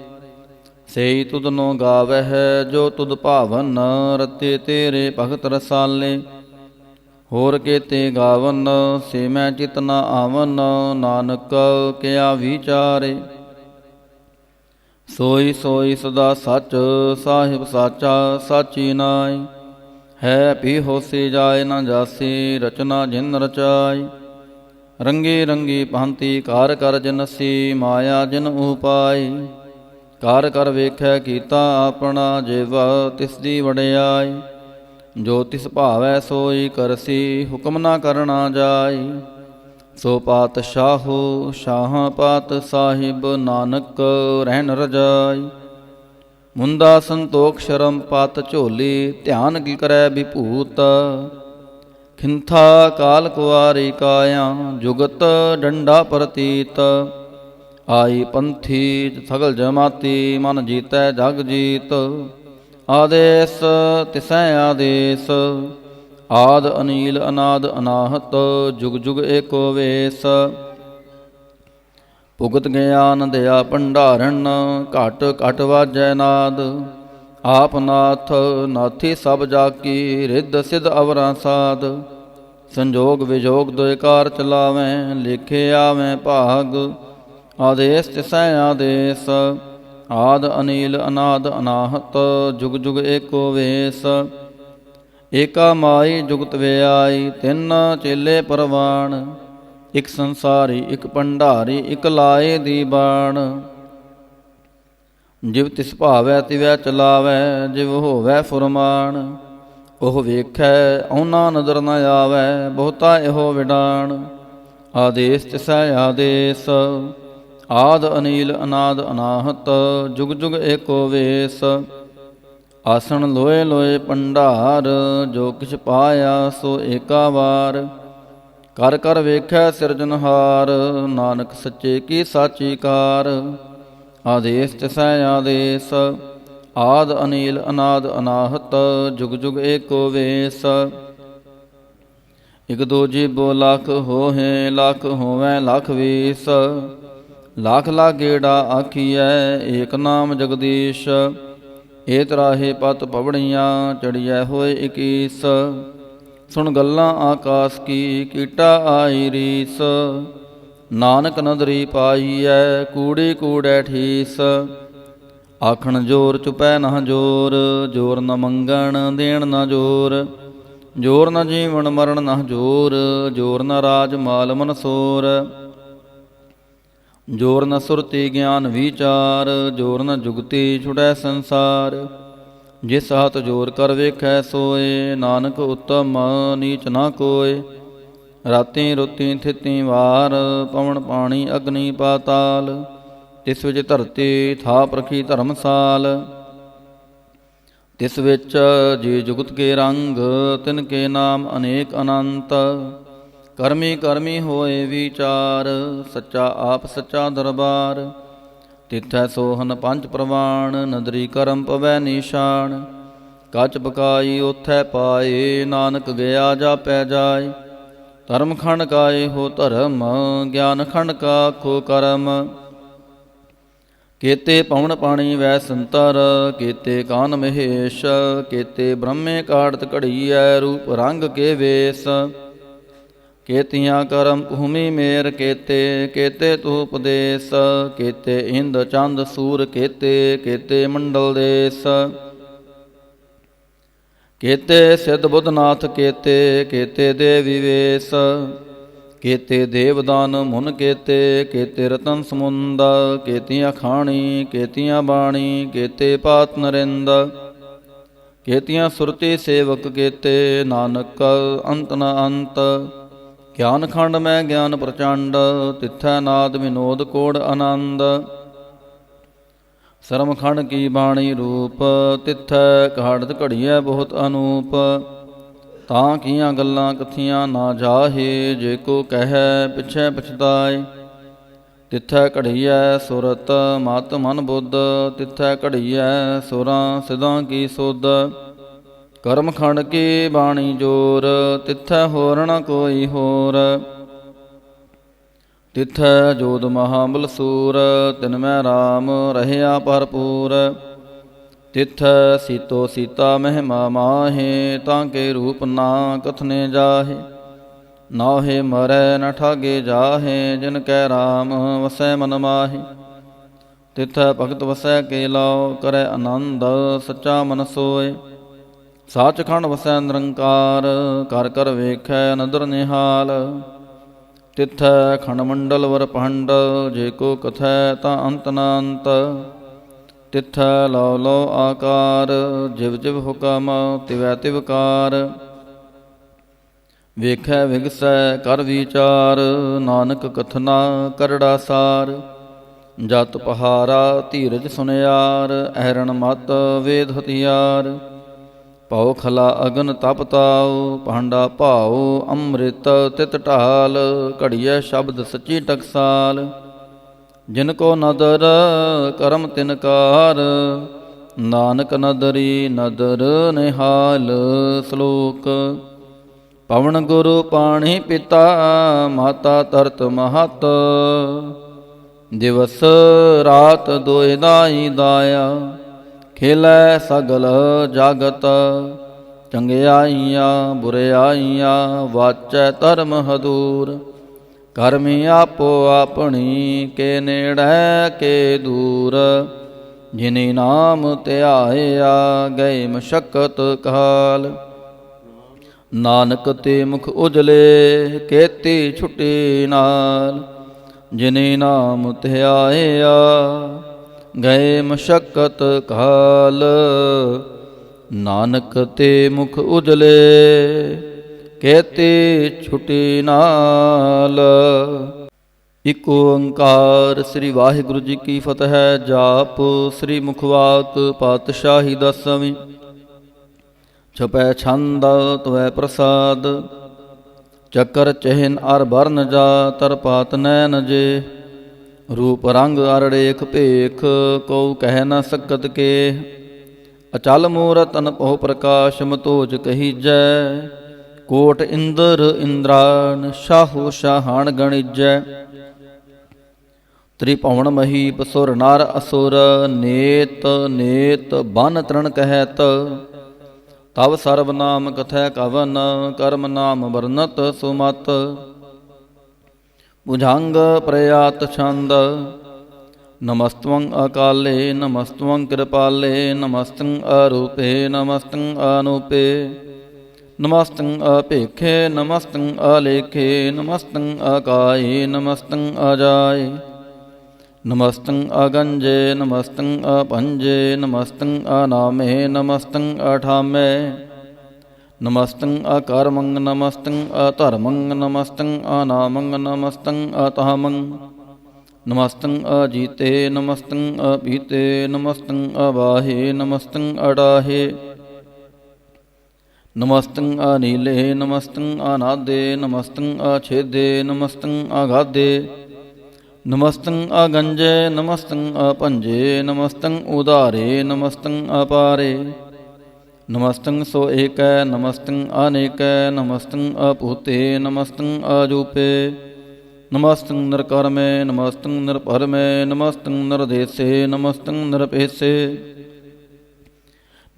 ਸੇਈ ਤੁਧਨੋ ਗਾਵਹਿ, ਜੋ ਤੁਧ ਭਾਵਨ, ਰਤੇ ਤੇਰੇ ਭਗਤ ਰਸਾਲੇ। ਹੋਰ ਕੇਤੇ ਗਾਵਨ, ਸੇ ਮੈਂ ਚਿਤ ਨ ਆਵਨ, ਨਾਨਕ ਕਿਆ ਵਿਚਾਰੇ। ਸੋਈ ਸੋਈ ਸਦਾ ਸੱਚ, ਸਾਹਿਬ ਸਾਚਾ ਸਾਚੀ ਨਾਇ। ਹੈ ਪੀ ਹੋਸੀ ਜਾਏ ਨ ਜਾਸੀ, ਰਚਨਾ ਜਿਨ ਰਚਾਈ। ਰੰਗੀ ਰੰਗੀ ਭਾਂਤੀ ਕਾਰ ਕਰ ਜਨਸੀ, ਮਾਇਆ ਜਿਨ ਉਪਾਈ। ਕਾਰ ਕਰ ਵੇਖੈ ਕੀਤਾ ਆਪਣਾ, ਜੇਵਾ ਤਿਸ ਦੀ ਵਡਿਆਈ। ਜੋ ਤਿਸ ਭਾਵੈ ਸੋਈ ਕਰਸੀ, ਹੁਕਮ ਨਾ ਕਰਨਾ ਜਾਈ। ਸੋ ਪਾਤਸ਼ਾਹੋ ਸ਼ਾਹਾਂ ਪਾਤ ਸਾਹਿਬ, ਨਾਨਕ ਰਹਿਣ ਰਜਾਈ। ਮੁੰਦਾ ਸੰਤੋਖ ਸ਼ਰਮ ਪਤ ਝੋਲੀ, ਧਿਆਨ ਕੀ ਕਰੈ ਵਿਭੂਤ। ਖਿੰਥਾ ਕਾਲ ਕੁਆਰੀ ਕਾਇਆ, ਜੁਗਤ ਡੰਡਾ ਪ੍ਰਤੀਤ। ਆਈ ਪੰਥੀ ਸਗਲ ਜਮਾਤੀ, ਮਨ ਜੀਤੈ ਜਗ ਜੀਤ। ਆਦੇਸ ਤਿਸੈ ਆਦੇਸ, ਆਦ ਅਨੀਲ ਅਨਾਦ ਅਨਾਹਤ। ਜੁਗ ਜੁਗ ਏਕੋ ਵੇਸ। ਭੁਗਤ ਗਿਆਨ ਦਇਆ ਭੰਡਾਰਨ, ਘਟ ਘਟ ਵਾਜੈ ਨਾਦ। ਆਪ ਨਾਥ ਨਾਥੀ ਸਭ ਜਾਕੀ, ਰਿੱਧ ਸਿਧ ਅਵਰਾਂ ਸਾਧ। ਸੰਜੋਗ ਵਿਜੋਗ ਦੁਇ ਕਾਰ ਚਲਾਵੈ, ਲੇਖੇ ਆਵੈ ਭਾਗ। ਆਦੇਸ ਤਿਸੈ ਆਦੇਸ, ਆਦ ਅਨੀਲ ਅਨਾਦ ਅਨਾਹਤ। ਜੁਗ ਜੁਗ ਏਕੋ ਵੇਸ। ਏਕਾ ਮਾਈ ਜੁਗਤ ਵਿਆਈ, ਤਿੰਨ ਚੇਲੇ ਪਰਵਾਣ। ਇਕ ਸੰਸਾਰੀ ਇਕ ਭੰਡਾਰੀ, ਇਕ ਲਾਏ ਦੀ ਬਾਣ। ਜਿਵ ਤਿਸ ਭਾਵੈ ਤਿਵੈ ਚਲਾਵੈ, ਜਿਵ ਹੋਵੈ ਫੁਰਮਾਨ। ਉਹ ਵੇਖੈ ਔਨਾ ਨਦਰ ਨ ਆਵੈ, ਬਹੁਤਾ ਇਹੋ ਵਿਡਾਣ। ਆਦੇਸ ਤਿਸੈ ਆਦੇਸ, ਆਦ ਅਨੀਲ ਅਨਾਦ ਅਨਾਹਤ। ਜੁਗ ਜੁਗ ਏਕੋ ਵੇਸ। ਆਸਣ ਲੋਏ ਲੋਏ ਭੰਡਾਰ, ਜੋ ਕਿਛ ਪਾਇਆ ਸੋ ਏਕਾ ਵਾਰ। ਕਰ ਕਰ ਵੇਖੈ ਸਿਰਜਨਹਾਰ, ਨਾਨਕ ਸੱਚੇ ਕੀ ਸਾਚੀ ਕਾਰ। ਆਦੇਸ ਤਿਸੈ ਆਦੇਸ, ਆਦ ਅਨੀਲ ਅਨਾਦ ਅਨਾਹਤ। ਜੁਗ ਜੁਗ ਏਕੋ ਵੇਸ। ਇਕ ਦੋ ਜੀਬੋ ਲੱਖ ਹੋਹੇ, ਲੱਖ ਹੋਵੈ ਲੱਖ ਵੀਸ। ਲੱਖ ਲੱਖ ਗੇੜਾ ਆਖੀਐ, ਏਕ ਨਾਮ ਜਗਦੀਸ਼। ਏ ਤਰਾਹੇ ਪਤ ਪਵੜੀਆਂ, ਚੜੀਐ ਹੋਏ ਇਕੀਸ। ਸੁਣ ਗੱਲਾਂ ਆਕਾਸ ਕੀ, ਕੀਟਾ ਆਈ ਰੀਸ। ਨਾਨਕ ਨਦਰੀ ਪਾਈਐ, ਕੂੜੀ ਕੂੜੈ ਠੀਸ। ਆਖਣ ਜੋਰ ਚੁਪੈ ਨਾ ਜੋਰ, ਜੋਰ ਨ ਮੰਗਣ ਦੇਣ ਨ ਜੋਰ। ਜੋਰ ਨ ਜੀਵਨ ਮਰਨ ਨ ਜੋਰ, ਜੋਰ ਨ ਰਾਜ ਮਾਲ ਮਨਸੋਰ। ਜੋਰ ਨ ਸੁਰਤੀ ਗਿਆਨ ਵਿਚਾਰ, ਜੋਰ ਨ ਜੁਗਤੀ ਛੁਟੈ ਸੰਸਾਰ। ਜਿਸ ਹੱਥ ਜੋਰ ਕਰ ਵੇਖੈ ਸੋਏ, ਨਾਨਕ ਉਤਮ ਨੀਚ ਨਾ ਕੋਏ। ਰਾਤੀ ਰੁਤੀ ਥਿਤੀ ਵਾਰ, ਪਵਨ ਪਾਣੀ ਅਗਨੀ ਪਾਤਾਲ। ਤਿਸ ਵਿੱਚ ਧਰਤੀ ਥਾਪ ਰਖੀ ਧਰਮਸਾਲ। ਤਿਸ ਵਿੱਚ ਜੀ ਜੁਗਤ ਕੇ ਰੰਗ, ਤਿਨ ਕੇ ਨਾਮ ਅਨੇਕ ਅਨੰਤ। ਕਰਮੀ ਕਰਮੀ ਹੋਏ ਵਿਚਾਰ, ਸੱਚਾ ਆਪ ਸੱਚਾ ਦਰਬਾਰ। ਤਿਥੈ ਸੋਹਨ ਪੰਜ ਪ੍ਰਵਾਣ, ਨਦਰੀ ਕਰਮ ਪਵੈ ਨਿਸ਼ਾਨ। ਕੱਚ ਬਕਾਈ ਉਥੈ ਪਾਏ, ਨਾਨਕ ਗਿਆ ਜਾਪੈ ਜਾਏ। ਧਰਮ ਖੰਡ ਕਾ ਇਹੋ ਧਰਮ, ਗਿਆਨ ਖੰਡ ਕਾ ਖੋ ਕਰਮ। ਕੇਤੇ ਪਵਨ ਪਾਣੀ ਵੈ ਸੰਤਰ, ਕੇਤੇ ਕਾਨ ਮਹੇਸ਼, ਕੇਤੇ ਬ੍ਰਹਮੇ ਕਾੜਤ ਘੜੀਐ, ਰੂਪ ਰੰਗ ਕੇ ਵੇਸ। ਕੇਤੀਆਂ ਕਰਮ ਭੂਮੀ ਮੇਰ ਕੇਤੇ, ਕੇਤੇ ਤੂ ਉਪਦੇਸ, ਕੇਤੇ ਇੰਦ ਚੰਦ ਸੂਰ ਕੇਤੇ, ਕੇਤੇ ਮੰਡਲ ਦੇਸ। ਕੇਤੇ ਸਿੱਧ ਬੁੱਧਨਾਥ ਕੇਤੇ, ਕੇਤੇ ਦੇਵੀ ਵੇਸ, ਕੇਤੇ ਦੇਵਦਾਨ ਮੁਨ ਕੇਤੇ, ਕੇਤੇ ਰਤਨ ਸਮੁੰਦ, ਕੇਤੀਆਂ ਖਾਣੀ, ਕੇਤੀਆਂ ਬਾਣੀ, ਕੇਤੇ ਪਾਤ ਨਰਿੰਦ। ਕੇਤੀਆਂ ਸੁਰਤੀ ਸੇਵਕ ਕੇਤੇ, ਨਾਨਕ ਅੰਤ ਨ ਅੰਤ। ਗਿਆਨ ਖੰਡ ਮੈਂ ਗਿਆਨ ਪ੍ਰਚੰਡ, ਤਿੱਥੈ ਨਾਦ ਵਿਨੋਦ ਕੋੜ ਆਨੰਦ। ਸਰਮ ਖੰਡ ਕੀ ਬਾਣੀ ਰੂਪ, ਤਿੱਥੈ ਘਾੜਤ ਘੜੀਐ ਬਹੁਤ ਅਨੂਪ। ਤਾਂ ਕੀਆਂ ਗੱਲਾਂ ਕਥੀਆਂ ਨਾ ਜਾਹੇ, ਜੇ ਕੋ ਕਹਿ ਪਿਛੈ ਪਛਤਾਏ। ਤਿੱਥੈ ਘੜੀਐ ਸੁਰਤ ਮਤ ਮਨ ਬੁੱਧ, ਤਿੱਥੈ ਘੜੀਐ ਸੁਰਾਂ ਸਿਧਾਂ ਕੀ ਸੁਧ। ਕਰਮ ਖੰਡ ਕੀ ਬਾਣੀ ਜੋਰ, ਤਿੱਥੈ ਹੋਰ ਨ ਕੋਈ ਹੋਰ। ਤਿੱਥੈ ਜੋਧ ਮਹਾਬਲ ਸੂਰ, ਤਿਨ ਮੈਂ ਰਾਮ ਰਹਿਆ ਭਰਪੂਰ। ਤਿੱਥੈ ਸੀਤੋ ਸੀਤਾ ਮਹਿਮਾ ਮਾਹੇ, ਤਾਂ ਕੇ ਰੂਪ ਨਾ ਕਥਨੇ ਜਾਹੇ। ਨਾਹੇ ਮਰੈ ਨ ਠਾਗੇ ਜਾਹੇ, ਜਿਨ ਕੈ ਰਾਮ ਵਸੈ ਮਨ ਮਾਹੇ। ਤਿੱਥੈ ਭਗਤ ਵਸੈ ਕੇ ਲਾਓ, ਕਰੈ ਆਨੰਦ ਸੱਚਾ ਮਨ ਸੋਏ। ਸੱਚਖੰਡ ਵਸੈ ਨਿਰੰਕਾਰ, ਕਰ ਕਰ ਵੇਖੈ ਨਦਰ ਨਿਹਾਲ। ਤਿੱਥੈ ਖੰਡ ਮੰਡਲ ਵਰ ਪੰਡ, ਜੇ ਕੋ ਕਥੈ ਤਾਂ ਅੰਤ ਨ ਅੰਤ। ਤਿੱਥੈ ਲਉ ਲਉ ਆਕਾਰ, ਜਿਵ ਜਿਵ ਹੁਕਮ ਤਿਵੈ ਤਿਵ ਕਾਰ। ਵੇਖੈ ਵਿਗਸੈ ਕਰ ਵਿਚਾਰ, ਨਾਨਕ ਕਥਨਾ ਕਰੜਾ ਸਾਰ। ਜਤ ਪਹਾਰਾ ਧੀਰਜ ਸੁਨਿਆਰ, ਐਰਣ ਮਤ ਵੇਦ ਹਥਿਆਰ। ਭਉ ਖਲਾ ਅਗਨ ਤਪ ਤਾਉ, ਭਾਂਡਾ ਭਾਉ ਅੰਮ੍ਰਿਤ ਤਿਤ ਢਾਲ। ਘੜੀਐ ਸ਼ਬਦ ਸੱਚੀ ਟਕਸਾਲ, ਜਿਨ ਕੋ ਨਦਰ ਕਰਮ ਤਿਨ ਕਾਰ। ਨਾਨਕ ਨਦਰੀ ਨਦਰ ਨਿਹਾਲ। ਸ਼ਲੋਕ। ਪਵਨ ਗੁਰੂ ਪਾਣੀ ਪਿਤਾ, ਮਾਤਾ ਤਰਤ ਮਹਤ। ਦਿਵਸ ਰਾਤ ਦੋਇ ਦਾਈ ਦਾਇਆ, ਖੇਲੈ ਸਗਲ ਜਗਤ। ਚੰਗਿਆਈਆਂ ਬੁਰਿਆਈਆਂ, ਵਾਚੈ ਧਰਮ ਹਦੂਰ। ਕਰਮੀ ਆਪੋ ਆਪਣੀ, ਕੇ ਨੇੜੈ ਕੇ ਦੂਰ। ਜਿਨੀ ਨਾਮ ਧਿਆਇਆ, ਗਏ ਮਸ਼ਕਤ ਕਾਲ। ਨਾਨਕ ਤੇ ਮੁਖ ਉਜਲੇ, ਕੇਤੀ ਛੁਟੀ ਨਾਲ। ਜਿਨੀ ਨਾਮ ਧਿਆਇਆ, ਗਏ ਮਸ਼ਕਤ ਕਾਲ। ਨਾਨਕ ਤੇ ਮੁਖ ਉਜਲੇ, ਕੇਤੀ ਛੁਟੀ ਨਾਲ। ਇਕ ਓੰਕਾਰ। ਸ੍ਰੀ ਵਾਹਿਗੁਰੂ ਜੀ ਕੀ ਫਤਿਹ। ਜਾਪ ਸ੍ਰੀ ਮੁਖਵਾਕ ਪਾਤਸ਼ਾਹੀ ਦਸਵੀਂ। ਛਪੈ ਛੰਦ ਤਵੈ ਪ੍ਰਸਾਦ, ਚੱਕਰ ਚਿਹਨ ਅਰ ਬਰਨ ਜਾ। ਤਰ ਪਾਤ ਨੈਨ ਜੇ, ਰੂਪ ਰੰਗ ਅਰ ਰੇਖ ਭੇਖ। ਕਉ ਕਹਿ ਨ ਸਕਤ ਕੇ, ਅਚਲ ਮੂਰਤ ਅਨਭਉ ਪ੍ਰਕਾਸ਼। ਮਤੋਜ ਕਹੀਜੈ, ਕੋਟ ਇੰਦਰ ਇੰਦਰਾਨ। ਸ਼ਾਹੋ ਸ਼ਾਹਾਨ ਗਣਿਜੈ, ਤ੍ਰਿਭੁਵਨ ਮਹੀਪ ਸੁਰ ਨਰ ਅਸੁਰ। ਨੇਤ ਨੇਤ ਬਨ ਤ੍ਰਣ ਕਹਿਤ, ਤਵ ਸਰਬ ਨਾਮ ਕਥੈ ਕਵਨ। ਕਰਮ ਨਾਮ ਵਰਨਤ ਸੁਮਤ, ਭੁਜੰਗ ਪ੍ਰਯਾਤ ਛੰਦ। ਨਮਸਤਵੰ ਅਕਾਲੇ ਨਮਸਤਵੰ ਕਿਰਪਾਲੇ। ਨਮਸਤੰ ਅਰੂਪੇ ਨਮਸਤੰ ਅਨੂਪੇ। ਨਮਸਤੰ ਅਭੇਖੇ ਨਮਸਤੰ ਅਲੇਖੇ। ਨਮਸਤੰ ਅਕਾਏ ਨਮਸਤੰ ਅਜਾਏ। ਨਮਸਤੰ ਅਗੰਜੇ ਨਮਸਤੰ ਅਪੰਜੇ। ਨਮਸਤੰ ਅਨਾਮੇ ਨਮਸਤੰ ਅਠਾਮੇ। ਨਮਸਤੰ ਅਕਰਮੰ ਨਮਸਤੰ ਅਧਰਮੰ। ਨਮਸਤੰ ਅਨਾਮੰ ਨਮਸਤੰ ਅਤਹਮੰ। ਨਮਸਤੰ ਅਜੀਤੇ ਨਮਸਤੰ ਅਪੀਤੇ। ਨਮਸਤੰ ਅਵਾਹੇ ਨਮਸਤੰ ਅਡਾਹੇ। ਨਮਸਤੰ ਅਨੀਲੇ ਨਮਸਤੰ ਅਨਾਦੇ। ਨਮਸਤੰ ਅਛੇਦੇ ਨਮਸਤੰ ਅਗਾਧੇ। ਨਮਸਤੰ ਅਗੰਜੇ ਨਮਸਤੰ ਅਪੰਜੇ। ਨਮਸਤੰ ਉਦਾਰੇ ਨਮਸਤੰ ਅਪਾਰੇ। ਨਮਸਤੰ ਸੋ ਏਕੈ ਨਮਸਤੰ ਅਨੇਕੈ ਨਮਸਤੰ ਅਭੂਤੇ ਨਮਸਤੰ ਅਜੂਪੇ ਨਮਸਤੰ ਨਿਰਕਰਮੇ ਨਮਸਤੰ ਨਿਰਭਰਮੇ ਨਮਸਤੰ ਨਿਰਦੇਸੇ ਨਮਸਤੰ ਨਿਰਪੇਸੇ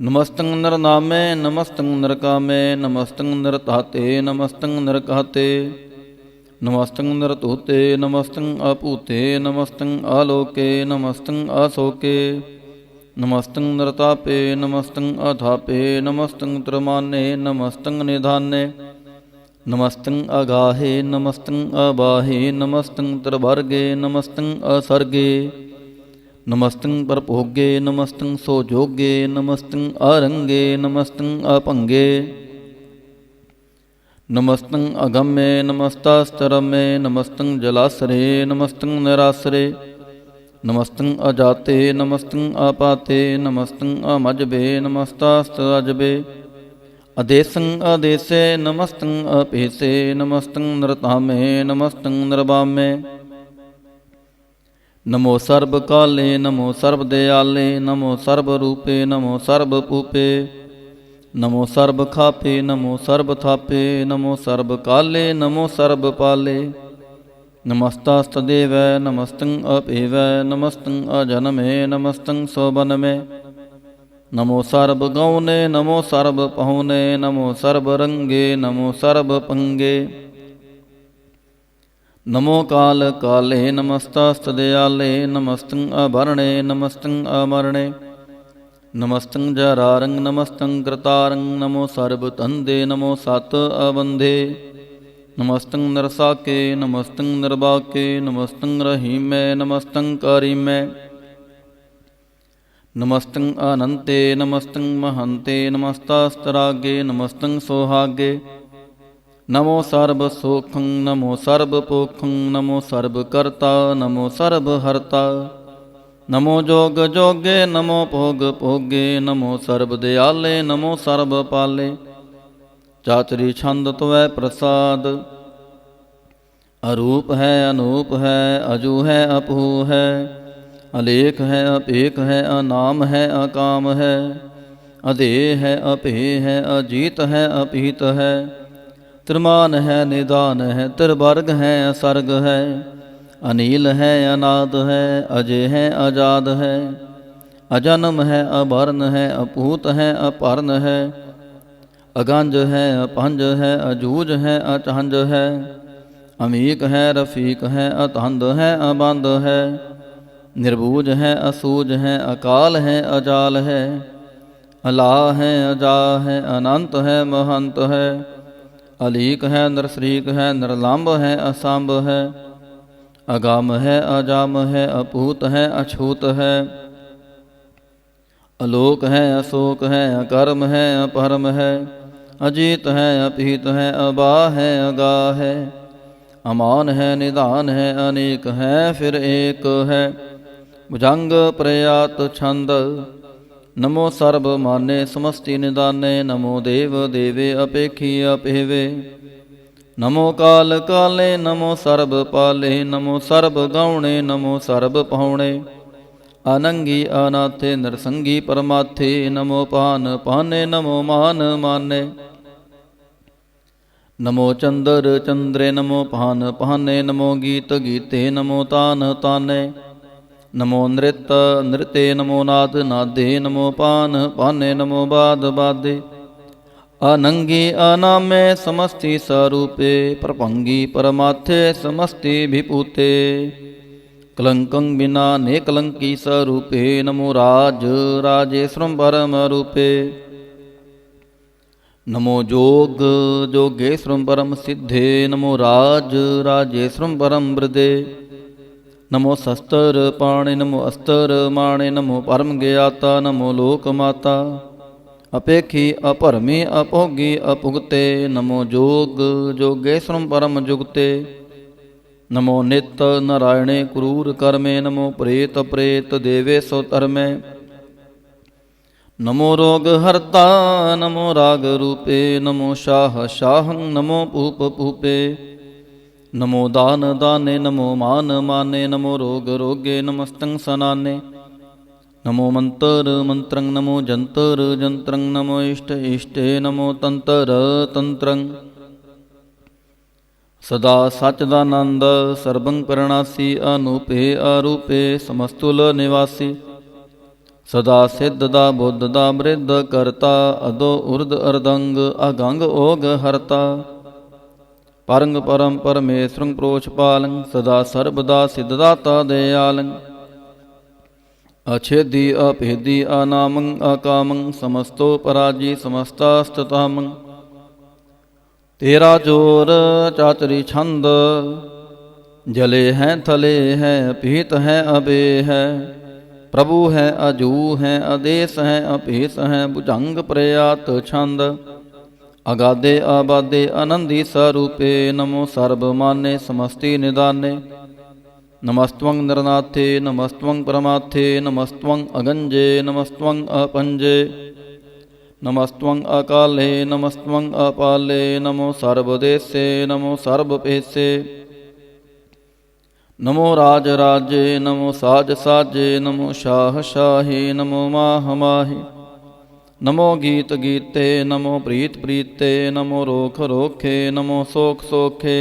ਨਮਸਤੰ ਨਿਰਨਾਮੇ ਨਮਸਤੰ ਨਿਰਕਾਮੇ ਨਮਸਤੰ ਨਿਰਧਾਤੇ ਨਮਸਤੰ ਨਿਰਘਾਤੇ ਨਮਸਤੰ ਨਿਰਧੂਤੇ ਨਮਸਤੰ ਅਭੂਤੇ ਨਮਸਤੰ ਆਲੋਕੇ ਨਮਸਤੰ ਅਸੋਕੇ ਨਮਸਤੰ ਨਿਰਤਾਪੇ ਨਮਸਤੰ ਅਥਾਪੇ ਨਮਸਤੰ ਤ੍ਰਮਾਨੇ ਨਮਸਤੰ ਨਿਧਾਨੇ ਨਮਸਤੰ ਅਗਾਹੇ ਨਮਸਤੰ ਅਬਾਹੇ ਨਮਸਤੰ ਤ੍ਰਵਰਗੇ ਨਮਸਤੰ ਅਸਰਗੇ ਨਮਸਤੰ ਪਰਭੋਗੇ ਨਮਸਤੰ ਸੋਜੋਗੇ ਨਮਸਤੰ ਅਰੰਗੇ ਨਮਸਤੰ ਅਭੰਗੇ ਨਮਸਤੰ ਅਗੰਮੇ ਨਮਸਤਾਸਤਰਮੇ ਨਮਸਤੰ ਜਲਾਸਰੇ ਨਮਸਤੰ ਨਿਰਾਸਰੇ ਨਮਸਤੰ ਅਜਾਤੇ ਨਮਸਤੰ ਆਪਾਤੇ ਨਮਸਤੰ ਅਮਜਬੇ ਨਮਸਤਾਸਤ ਅਜਬੇ ਅਦੇਸੰ ਅਦੇਸੇ ਨਮਸਤੰ ਅਪੇਸੇ ਨਮਸਤੰ ਨਿਰਤਾਮੇ ਨਮਸਤੰ ਨਿਰਬਾਮੇ ਨਮੋ ਸਰਬ ਕਾਲੇ ਨਮੋ ਸਰਬ ਦਿਆਲੇ ਨਮੋ ਸਰਬ ਰੂਪੇ ਨਮੋ ਸਰਬ ਭੂਪੇ ਨਮੋ ਸਰਬ ਖਾਪੇ ਨਮੋ ਸਰਬ ਥਾਪੇ ਨਮੋ ਸਰਬ ਕਾਲੇ ਨਮੋ ਸਰਬ ਪਾਲੇ ਨਮਸਤਾਸਤ ਦੇਵੈ ਨਮਸਤੰ ਅਪੇਵੈ ਨਮਸਤੰ ਅਜਨਮੇ ਨਮਸਤੰ ਸੋਬਨਮੇ ਨਮੋ ਸਰਬ ਗੌਨੇ ਨਮੋ ਸਰਬ ਪਹੁਨੇ ਨਮੋ ਸਰਬ ਰੰਗੇ ਨਮੋ ਸਰਬ ਪੰਗੇ ਨਮੋ ਕਾਲ ਕਾਲੇ ਨਮਸਤਾਸਤ ਦਿਆਲੇ ਨਮਸਤੰ ਅਭਰਣੇ ਨਮਸਤੰ ਅਮਰਣੇ ਨਮਸਤੰ ਜਰਾਰੰ ਨਮਸਤੰ ਕਰਤਾਰੰ ਨਮੋ ਸਰਬ ਧੰਦੇ ਨਮੋ ਸਤ ਅਬੰਧੇ ਨਮਸਤੰ ਨਰਸਾਕੇ ਨਮਸਤੰ ਨਿਰਬਾਕੇ ਨਮਸਤੰ ਰਹੀਮੈ ਨਮਸਤੰ ਕਰੀਮੈ ਨਮਸਤੰ ਅਨੰਤੇ ਨਮਸਤੰ ਮਹੰਤੇ ਨਮਸਤਾਸਤਰਾਗੇ ਨਮਸਤੰ ਸੋਹਾਗੇ ਨਮੋ ਸਰਬ ਸੋਖੰ ਨਮੋ ਸਰਬ ਪੋਖੰ ਨਮੋ ਸਰਬ ਕਰਤਾ ਨਮੋ ਸਰਬ ਹਰਤਾ ਨਮੋ ਜੋਗ ਜੋਗੇ ਨਮੋ ਭੋਗ ਭੋਗੇ ਨਮੋ ਸਰਬ ਦਿਆਲੇ ਨਮੋ ਸਰਬ ਪਾਲੇ ਚਾਤਰੀ ਛੰਦ ਤਵੈ ਪ੍ਰਸਾਦ ਅਰੂਪ ਹੈ ਅਨੂਪ ਹੈ ਅਜੂ ਹੈ ਅਪਹੂ ਹੈ ਅਲੇਖ ਹੈ ਅਪੇਖ ਹੈ ਅਨਾਮ ਹੈ ਅਕਾਮ ਹੈ ਅਧੇ ਹੈ ਅਭੇ ਹੈ ਅਜੀਤ ਹੈ ਅਪੀਤ ਹੈ ਤ੍ਰਿਮਾਨ ਹੈ ਨਿਦਾਨ ਹੈ ਤ੍ਰਿਵਰਗ ਹੈ ਅਸਰਗ ਹੈ ਅਨੀਲ ਹੈ ਅਨਾਦ ਹੈ ਅਜੇ ਹੈ ਆਜ਼ਾਦ ਹੈ ਅਜਨਮ ਹੈ ਅਭਰਨ ਹੈ ਅਪੂਤ ਹੈ ਅਪਰਨ ਹੈ ਅਗੰਜ ਹੈ ਅਪੰਜ ਹੈ ਅਜੂਜ ਹੈ ਅਚੰਜ ਹੈ ਅਮੀਕ ਹੈ ਰਫੀਕ ਹੈ ਅਤੰਦ ਹੈ ਅਬੰਦ ਹੈ ਨਿਰਬੂਜ ਹੈ ਅਸੂਜ ਹੈ ਅਕਾਲ ਹੈ ਅਜਾਲ ਹੈ ਅਲਾ ਹੈ ਅਜਾ ਹੈ ਅਨੰਤ ਹੈ ਮਹੰਤ ਹੈ ਅਲੀਕ ਹੈ ਨਿਰਸਰੀਕ ਹੈ ਨਿਰਲੰਭ ਹੈ ਅਸੰਭ ਹੈ ਅਗਮ ਹੈ ਅਜਮ ਹੈ ਅਪੂਤ ਹੈ ਅਛੂਤ ਹੈ ਅਲੋਕ ਹੈ ਅਸੋਕ ਹੈ ਅਕਰਮ ਹੈ ਅਪਰਮ ਹੈ ਅਜੀਤ ਹੈ ਅਪੀਤ ਹੈ ਅਬਾ ਹੈ ਅਗਾ ਹੈ ਅਮਾਨ ਹੈ ਨਿਧਾਨ ਹੈ ਅਨੇਕ ਹੈ ਫਿਰ ਏਕ ਹੈ ਭੁਜੰਗ ਪ੍ਰਯਾਤ ਛੰਦ ਨਮੋ ਸਰਬ ਮਾਨੇ ਸਮਸਤੀ ਨਿਦਾਨੇ ਨਮੋ ਦੇਵ ਦੇਵੇ ਅਪੇਖੀ ਅਪੇਵੇ ਨਮੋ ਕਾਲ ਕਾਲੇ ਨਮੋ ਸਰਬ ਪਾਲੇ ਨਮੋ ਸਰਬ ਗਾਉਣੇ ਨਮੋ ਸਰਬ ਪਾਉਣੇ ਅਨੰਗੀ ਅਨਾਥੇ ਨਰਸੰਗੀ ਪਰਮਾਥੇ ਨਮੋ ਪਾਨ ਪਾਨੇ ਨਮੋ ਮਾਨ ਮਾਨੇ ਨਮੋ ਚੰਦਰ ਚੰਦਰੇ ਨਮੋ ਪਾਨ ਪਾਨੇ ਨਮੋ ਗੀਤ ਗੀਤੇ ਨਮੋ ਤਾਨ ਤਾਨੇ ਨਮੋ ਨ੍ਰਿਤ ਨ੍ਰਿਤੇ ਨਮੋ ਨਾਦ ਨਾਦੇ ਨਮੋ ਪਾਨ ਪਾਨੇ ਨਮੋ ਬਾਦ ਬਾਦੇ ਅਨੰਗੀ ਅਨਾਮੇ ਸਮਸਤੀ ਸਰੂਪੇ ਪ੍ਰਭੰਗੀ ਪਰਮਾਥੇ ਸਮਸਤੀ ਵਿਭੂਤੇ ਕਲੰਕੰ ਬਿਨਾ ਨੇ ਕਲੰਕੀ ਸਰੂਪੇ ਨਮੋ ਰਾਜ ਰਾਜੇਸ਼ਵਰੰ ਪਰਮ ਰੂਪੇ ਨਮੋ ਜੋਗ ਜੋਗੇਸ਼ਵਰੰ ਪਰਮ ਸਿੱਧੇ ਨਮੋ ਰਾਜ ਰਾਜੇਸ਼ਵਰੰ ਪਰਮ ਬ੍ਰਦੇ ਨਮੋ ਸ਼ਸਤਰ ਪਾਣੇ ਨਮੋ ਅਸਤਰ ਮਾਣੇ ਨਮੋ ਪਰਮ ਗਿਆਤਾ ਨਮੋ ਲੋਕ ਮਾਤਾ ਅਪੇਖੀ ਅਭਰਮੀ ਅਭੋਗੀ ਅਭੁਗਤੇ ਨਮੋ ਜੋਗ ਜੋਗੇਸ਼ਵਰੰ ਪਰਮ ਜੁਗਤੇ ਨਮੋ ਨਿਤ ਨਾਰਾਇਣੇ ਕਰੂਰ ਕਰਮੇ ਨਮੋ ਪ੍ਰੇਤ ਪ੍ਰੇਤ ਦੇਵੇ ਸੋ ਧਰਮੇ ਨਮੋ ਰੋਗ ਹਰਤਾ ਨਮੋ ਰਾਗ ਰੂਪੇ ਨਮੋ ਸ਼ਾਹ ਸ਼ਾਹੰ ਨਮੋ ਭੂਪ ਭੂਪੇ ਨਮੋ ਦਾਨ ਦਾਨੇ ਨਮੋ ਮਾਨ ਮਾਨੇ ਨਮੋ ਰੋਗ ਰੋਗੇ ਨਮਸਤੰ ਸਨਾਨੇ नमो मंत्र मंत्रं नमो जंतर जंत्रं नमो इष्ट इष्टे नमो तंत्र तंत्रं सदा सच्चिदानंद सर्वं परणासी अनूपे अरूपे समस्तुल निवासी सदा सिद्धदा बुद्धदा वृद्ध करता अदो उर्द अर्दंग अगंग ओग हरता परंग परम परमेश्वरं प्रोछपालं सदा सर्वदा सिद्धदाता दयालं अछेदी अभेदी अनामं अकामं समस्तो पराजी समस्तास्ततामं तेरा जोर चातरी छंद जले हैं थले हैं पीत हैं अबे है प्रभु है अजू हैं आदेश हैं अपेश हैं भुजंग प्रयात छंद अगाधे आबादे आनंदी स्वरूपे नमो सर्वमान्य समस्ति निदाने नमस्त्वं नरनाथे नमस्त्वं परमाथे नमस्त्वं अगंजे नमस्त्वं अपंजे नमस्त्वं अकाले नमस्त्वं अपाले नमो सर्वदेशे नमो सर्वपेशे नमो राज राजे नमो साज साजे नमो शाह शाहे नमो माह माहे नमो गीत गीते नमो प्रीत प्रीते नमो रोख रोखे नमो सोख सोखे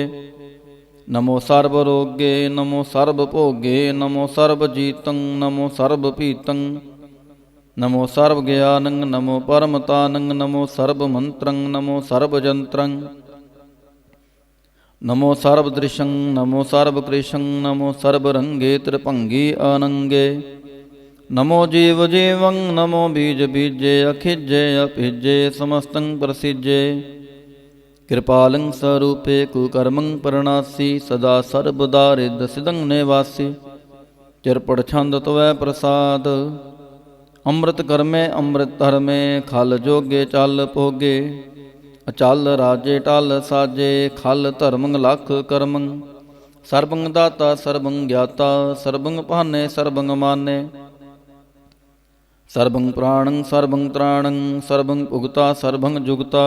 नमो सर्व रोगे नमो सर्व भोगे नमो सर्व जीतं नमो सर्व पीतं नमो सर्व ज्ञानं नमो परमतानं नमो सर्व मंत्रं नमो सर्व जंत्रं नमो सर्वदृशं नमो सर्वकृशं नमो सर्वरंगे त्रिभंगी अनंगे नमो जीव जीवं नमो बीज बीजे अखिजे अभिजे समस्तं प्रसिजे कृपालं स्वरूपे कुकर्मं परणासी सदा सर्वदा रिद्ध सिदं निवासी चिरपड़ छंद तवै प्रसाद अमृत कर्मे अमृत धर्मे खल जोगे चल भोगे अचल राजे टल साजे खल धर्मं लख कर्मं सर्वं दाता सर्वं ज्ञाता सर्वं भाने सर्वं माने सर्वं प्राणं सर्वं त्राणं सर्वं उगता सर्वं जुगता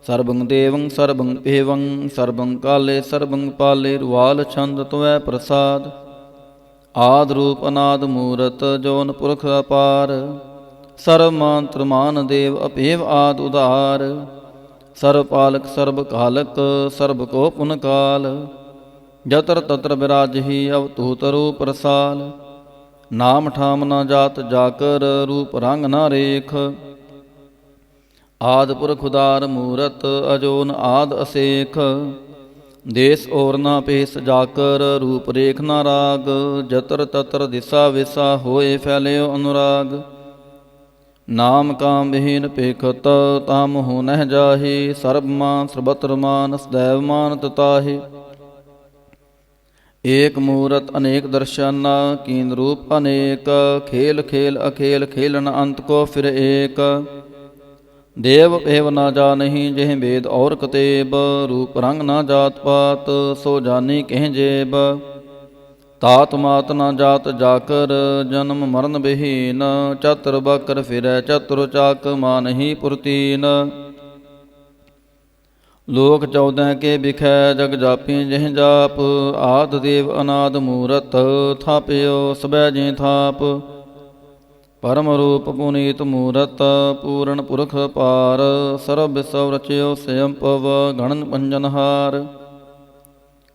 सर्वं देवं सर्वं एवं सर्वं काले सर्वं पाले रुवाल छंद त्वै प्रसाद आद रूप अनाद मूरत जौन पुरख अपार सर्वमांत्र मान देव अपेव आद उदार सर्वपालक सर्वकालक सर्व को पुन काल जत्र तत्र विराजहि अवतूत रूप रसाल नाम ठाम न जात जाकर रूप रंग न रेख आद पुरख उदार मूरत अजोन आद असेख देश और न पेश जाकर रूप रेख न राग जत्र तत्र दिशा विशा होए फैलयो अनुराग नाम काम विहीन पेखत ताम हो नह जाहि सर्वमान सर्वत्र मान सदैव मानत ताहि एक मूरत अनेक दर्शन कीन रूप अनेक खेल खेल अखेल खेलन अंत को फिर एक देव एव न जानहि जेह वेद और कतेब रूप रंग न जात पात सो जानी कह जेब तात मात न जात जाकर जन्म मरण विहीन चतुर बकर फिरै चतुर चाक मानहि पुरतीन लोक 14 के बिखै जग जापी जह जाप आद देव अनाद मूरत थाप्यो सबै जे थाप परम रूप पुनीत मूरत पूर्ण पुरख पार सर्व विसव रचयो स्वयं पव गणन पंजनहार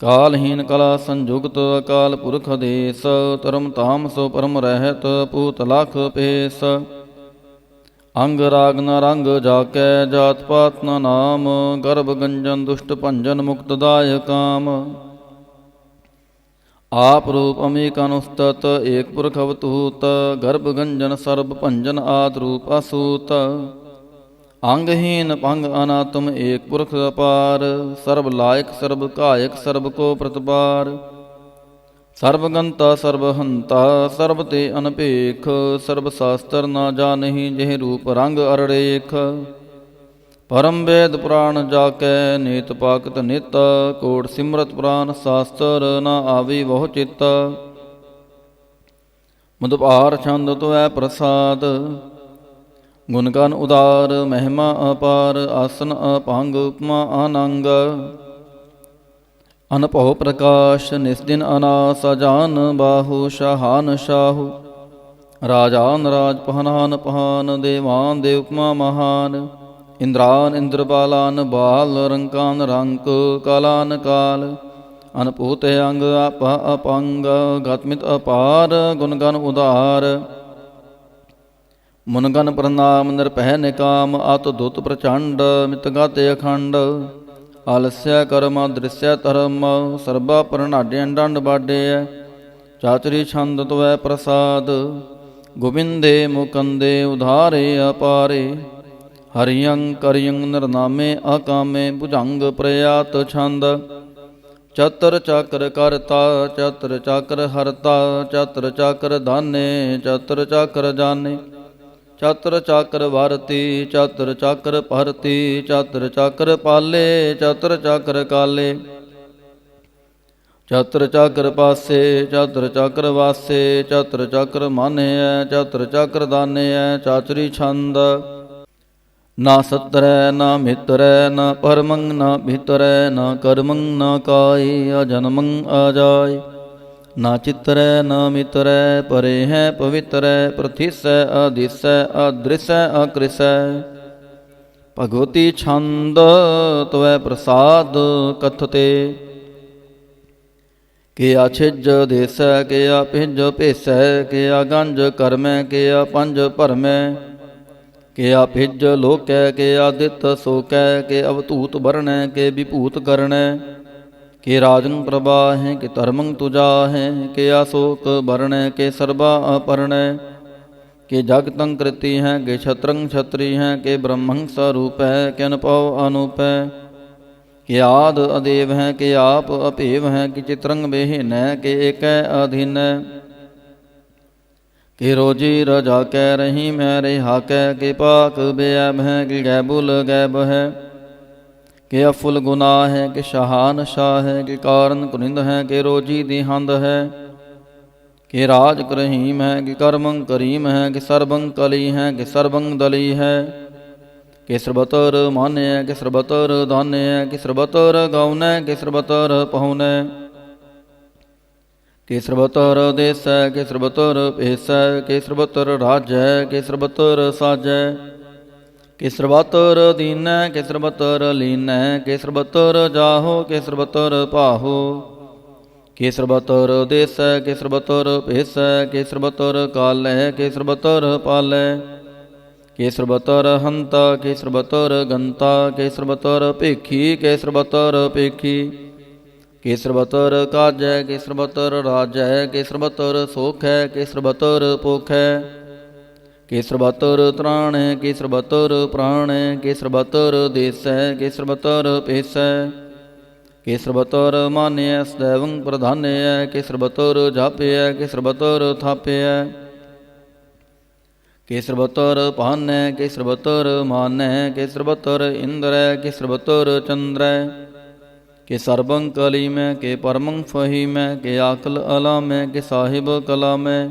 कालहीन कला संयुक्त अकाल पुरख देश तरम ताम सो परम रहत पूत लाख पेश अंग राग न रंग जाकै जात पात न नाम गर्भ गंजन दुष्ट भंजन मुक्तदाय काम आप रूप अमीक अनुस्तत एक पुरख अवतूत गर्भ गंजन सर्व भंजन आद रूप असूत अंगहीन पंग अनात्म एक पुरख अपार सर्व लायक सर्व कायक सर्व को प्रतिपार सर्वगंता सर्वहंता सर्व ते अनपेख सर्व शास्त्र न जानहि जेह रूप रंग अरड़ेख परम वेद पुराण जाकै नीत पाकत नित कोट सिमरत पुराण शास्त्र न आवी बहु चित्त मधुपार छंद त्वै प्रसाद गुणगान उदार महिमा अपार आसन अपांग उपमा आनंग अनपहो प्रकाश निस्दिन अनास जान बाहु शाहान शाहु ਰਾਜਾਨ ਰਾਜ ਪਹਨਾਨ ਪਹਾਨ, ਦੇਵਾਨ ਦੇ ਉਪਮਾ ਮਹਾਨ। ਇੰਦਰਾਨ ਇੰਦਰਪਾਲਾਨ ਬਾਲ, ਰੰਕਾਨ ਰੰਕ, ਕਾਲਾਨ ਕਾਲ। ਅਨਭੂਤ ਅੰਗ ਆਪਾ ਅਪੰਗ, ਗਤਮਿਤ ਅਪਾਰ, ਗੁਣਗਨ ਉਦਾਰ। ਮੁਨਗਨ ਪ੍ਰਣਾਮ ਨਿਰਭੈ ਨਿਕਾਮ, ਅਤ ਦੁਤ ਪ੍ਰਚੰਡ, ਮਿਤ ਗਤ ਅਖੰਡ। ਆਲਸਿਆ ਕਰਮ ਦ੍ਰਿਸ਼ਯ ਧਰਮ, ਸਰਬਾ ਪ੍ਰਣਾਡਿਆ ਡੰਡ ਬਾਡਿਆ। ਚਾਤਰੀ ਛੰਦ ਤਵੈ ਪ੍ਰਸਾਦ, ਗੋਬਿੰਦੇ ਮੁਕੰਦੇ ਉਧਾਰੇ ਅਪਾਰੇ। ਹਰਿਯੰ ਕਰਿਯੰ ਨਿਰਨਾਮੇ ਅਕਾਮੇ, ਭੁਜੰਗ ਪ੍ਰਯਾਤ ਛੰਦ। ਚਤਰ ਚਾਕਰ ਕਰਤਾ, ਚਤਰ ਚਾਕਰ ਹਰਤਾ, ਚਤਰ ਚਾਕਰ ਦਾਨੇ, ਚਤਰ ਚਾਕਰ ਜਾਨੇ। ਚਤਰ ਚਾਕਰ ਵਾਰਤੀ, ਚਤਰ ਚਾਕਰ ਭਰਤੀ, ਚਤਰ ਚਾਕਰ ਪਾਲੇ, ਚਤਰ ਚਾਕਰ ਕਾਲੇ। ਚਤਰ ਚਾਕਰ ਪਾਸੇ, ਚਤਰ ਚਾਕਰ ਵਾਸੇ, ਚਤਰ ਚਾਕਰ ਮਾਨਿਐ, ਚਤਰ ਚਾਕਰ ਦਾਨਿਐ। ਚਾਤਰੀ ਛੰਦ। ਨਾ ਸਤਰੈ ਨਾ ਮਿਤਰੈ, ਨਾ ਪਰਮੰ ਨਾ ਭੀਤਰੈ, ਨਾ ਕਰਮੰ ਨਾ ਕਾਇ, ਅਜਨਮੰ ਅਜਾਇ। ਨਾ ਚਿਤਰੈ ਨਾ ਮਿਤਰੈ, ਪਰੇ ਹੈ ਪਵਿੱਤਰੈ। ਪ੍ਰਥਿਸੈ ਅਧਿਸੈ, ਅਦ੍ਰਿਸੈ ਅਕ੍ਰਿਸੈ। ਭਗਵਤੀ ਛੰਦ ਤਵੈ ਪ੍ਰਸਾਦ ਕਥਤੇ। ਕਿਆ ਛਿਜ ਦੇਸੈ, ਕਿਆ ਭਿਜ ਭੇਸੈ, ਕਿਆ ਗੰਜ ਕਰਮੈ, ਕਿਆ ਪੰਜ ਭਰਮੈ। ਕਿਆ ਭਿਜ ਲੋਕੈ, ਕਿਆ ਦਿੱਤ ਸੋਕੈ, ਕਿ ਅਵਧੂਤ ਵਰਣੈ, ਕਿ ਵਿਭੂਤ ਕਰਣੈ। ਕਿ ਰਾਜੰ ਪ੍ਰਭਾਹੈ, ਕਿ ਧਰਮੰ ਤੁਜਾਹੈ, ਕਿ ਅਸ਼ੋਕ ਵਰਣੈ, ਕਿ ਸਰਬਾ ਅਪਰਣੈ। ਕਿ ਜਗਤੰ ਕ੍ਰਿਤੀ ਹੈ, ਕਿ ਛਤਰੰ ਛਤਰੀ ਹੈ, ਕਿ ਬ੍ਰਹਮੰ ਸਰੂਪੈ, ਕਿ ਅਨੁਭਵ ਅਨੂਪੈ। ਕਿ ਆਦ ਅਦੇਵ ਹੈ, ਕਿ ਆਪ ਅਭੇਵ ਹੈ, ਕਿ ਚਿਤਰੰ ਬੇਹੀਨੈ, ਕਿ ਏਕੈ ਅਧੀਨੈ। ਕਿ ਰੋਜੀ ਰਜਾ ਕੈ ਰਹੀ ਮੈਂ ਰਿਹਾ ਕੈ, ਕਿ ਪਾਕ ਬੇਅਬ ਹੈ, ਕਿ ਗੈਬੁਲ ਗੈਬ ਹੈ। ਕਿ ਅਫੁਲ ਗੁਨਾਹ ਹੈ, ਕਿ ਸ਼ਾਹਾਨ ਸ਼ਾਹ ਹੈ, ਕਿ ਕਾਰਨ ਕੁਨਿੰਦ ਹੈ, ਕਿ ਰੋਜੀ ਦੀ ਹੰਦ ਹੈ। ਕਿ ਰਾਜ ਕਰਹੀਮ ਹੈ, ਕਿ ਕਰਮੰ ਕਰੀਮ ਹੈ, ਕਿ ਸਰਬੰ ਕਲੀ ਹੈ, ਕਿ ਸਰਬੰ ਦਲੀ ਹੈ। ਕਿ ਸਰਬਤਰ ਮਾਨਿਐ, ਕਿ ਸਰਬਤਰ ਦਾਨਿਐ, ਕਿ ਸਰਬਤਰ ਗਾਉਨੈ, ਕਿ ਸਰਬਤਰ ਪਹੁਨੈ। ਕਿ ਸਰਬਤਰ ਦੇਸੈ, ਕਿ ਸਰਬਤਰ ਭੇਸੈ, ਕਿ ਸਰਬਤਰ ਰਾਜੈ, ਕਿ ਸਰਬਤਰ ਸਾਜੈ। ਕਿ ਸਰਬਤਰ ਦੀਨੈ, ਕਿ ਸਰਬਤਰ ਲੀਨੈ, ਕਿ ਸਰਬਤਰ ਜਾਹੋ, ਕਿ ਸਰਬਤਰ ਪਾਹੋ। ਕਿ ਸਰਬਤਰ ਦੇਸੈ, ਕਿ ਸਰਬਤਰ ਭੇਸੈ, ਕਿ ਸਰਬਤਰ ਕਾਲੈ, ਕਿ ਸਰਬਤਰ ਪਾਲੈ। ਕਿ ਸਰਬਤਰ ਹੰਤਾ, ਕਿ ਸਰਬਤਰ ਗੰਤਾ, ਕਿ ਸਰਬਤਰ ਭੇਖੀ, ਕਿ ਸਰਬਤਰ ਭੇਖੀ। ਕਿ ਸਰਬਤਰ ਕਾਜੈ, ਕਿ ਸਰਬਤਰ ਰਾਜੈ, ਕਿ ਸਰਬਤਰ ਸੋਖੈ, ਕਿ ਸਰਬਤਰ ਪੋਖੈ। ਕਿ ਸਰਬਤਰ ਤ੍ਰਾਣੈ, ਕਿ ਸਰਬਤਰ ਪ੍ਰਾਣੈ, ਕਿ ਸਰਬਤਰ ਦੇਸੈ, ਕਿ ਸਰਬਤਰ ਭੇਸੈ। ਕਿ ਸਰਬਤਰ ਮਾਨਿਐ, ਸਦੈਵੰ ਪ੍ਰਧਾਨਿਐ, ਕਿ ਸਰਬਤਰ ਜਾਪਿਐ, ਕਿ ਸਰਬਤਰ ਥਾਪਿਐ। ਕਿ ਸਰਬਤਰ ਭਾਨੈ, ਕਿ ਸਰਬਤਰ ਮਾਨੈ, ਕਿ ਸਰਬਤਰ ਇੰਦਰੈ, ਕਿ ਸਰਬਤਰ ਚੰਦਰੈ। ਕਿ ਸਰਬੰ ਕਲੀਮੈ, ਕਿ ਪਰਮੰ ਫਹੀਮੈ, ਕਿ ਆਕਲ ਅਲਾਮੈ, ਕਿ ਸਾਹਿਬ ਕਲਾਮੈ।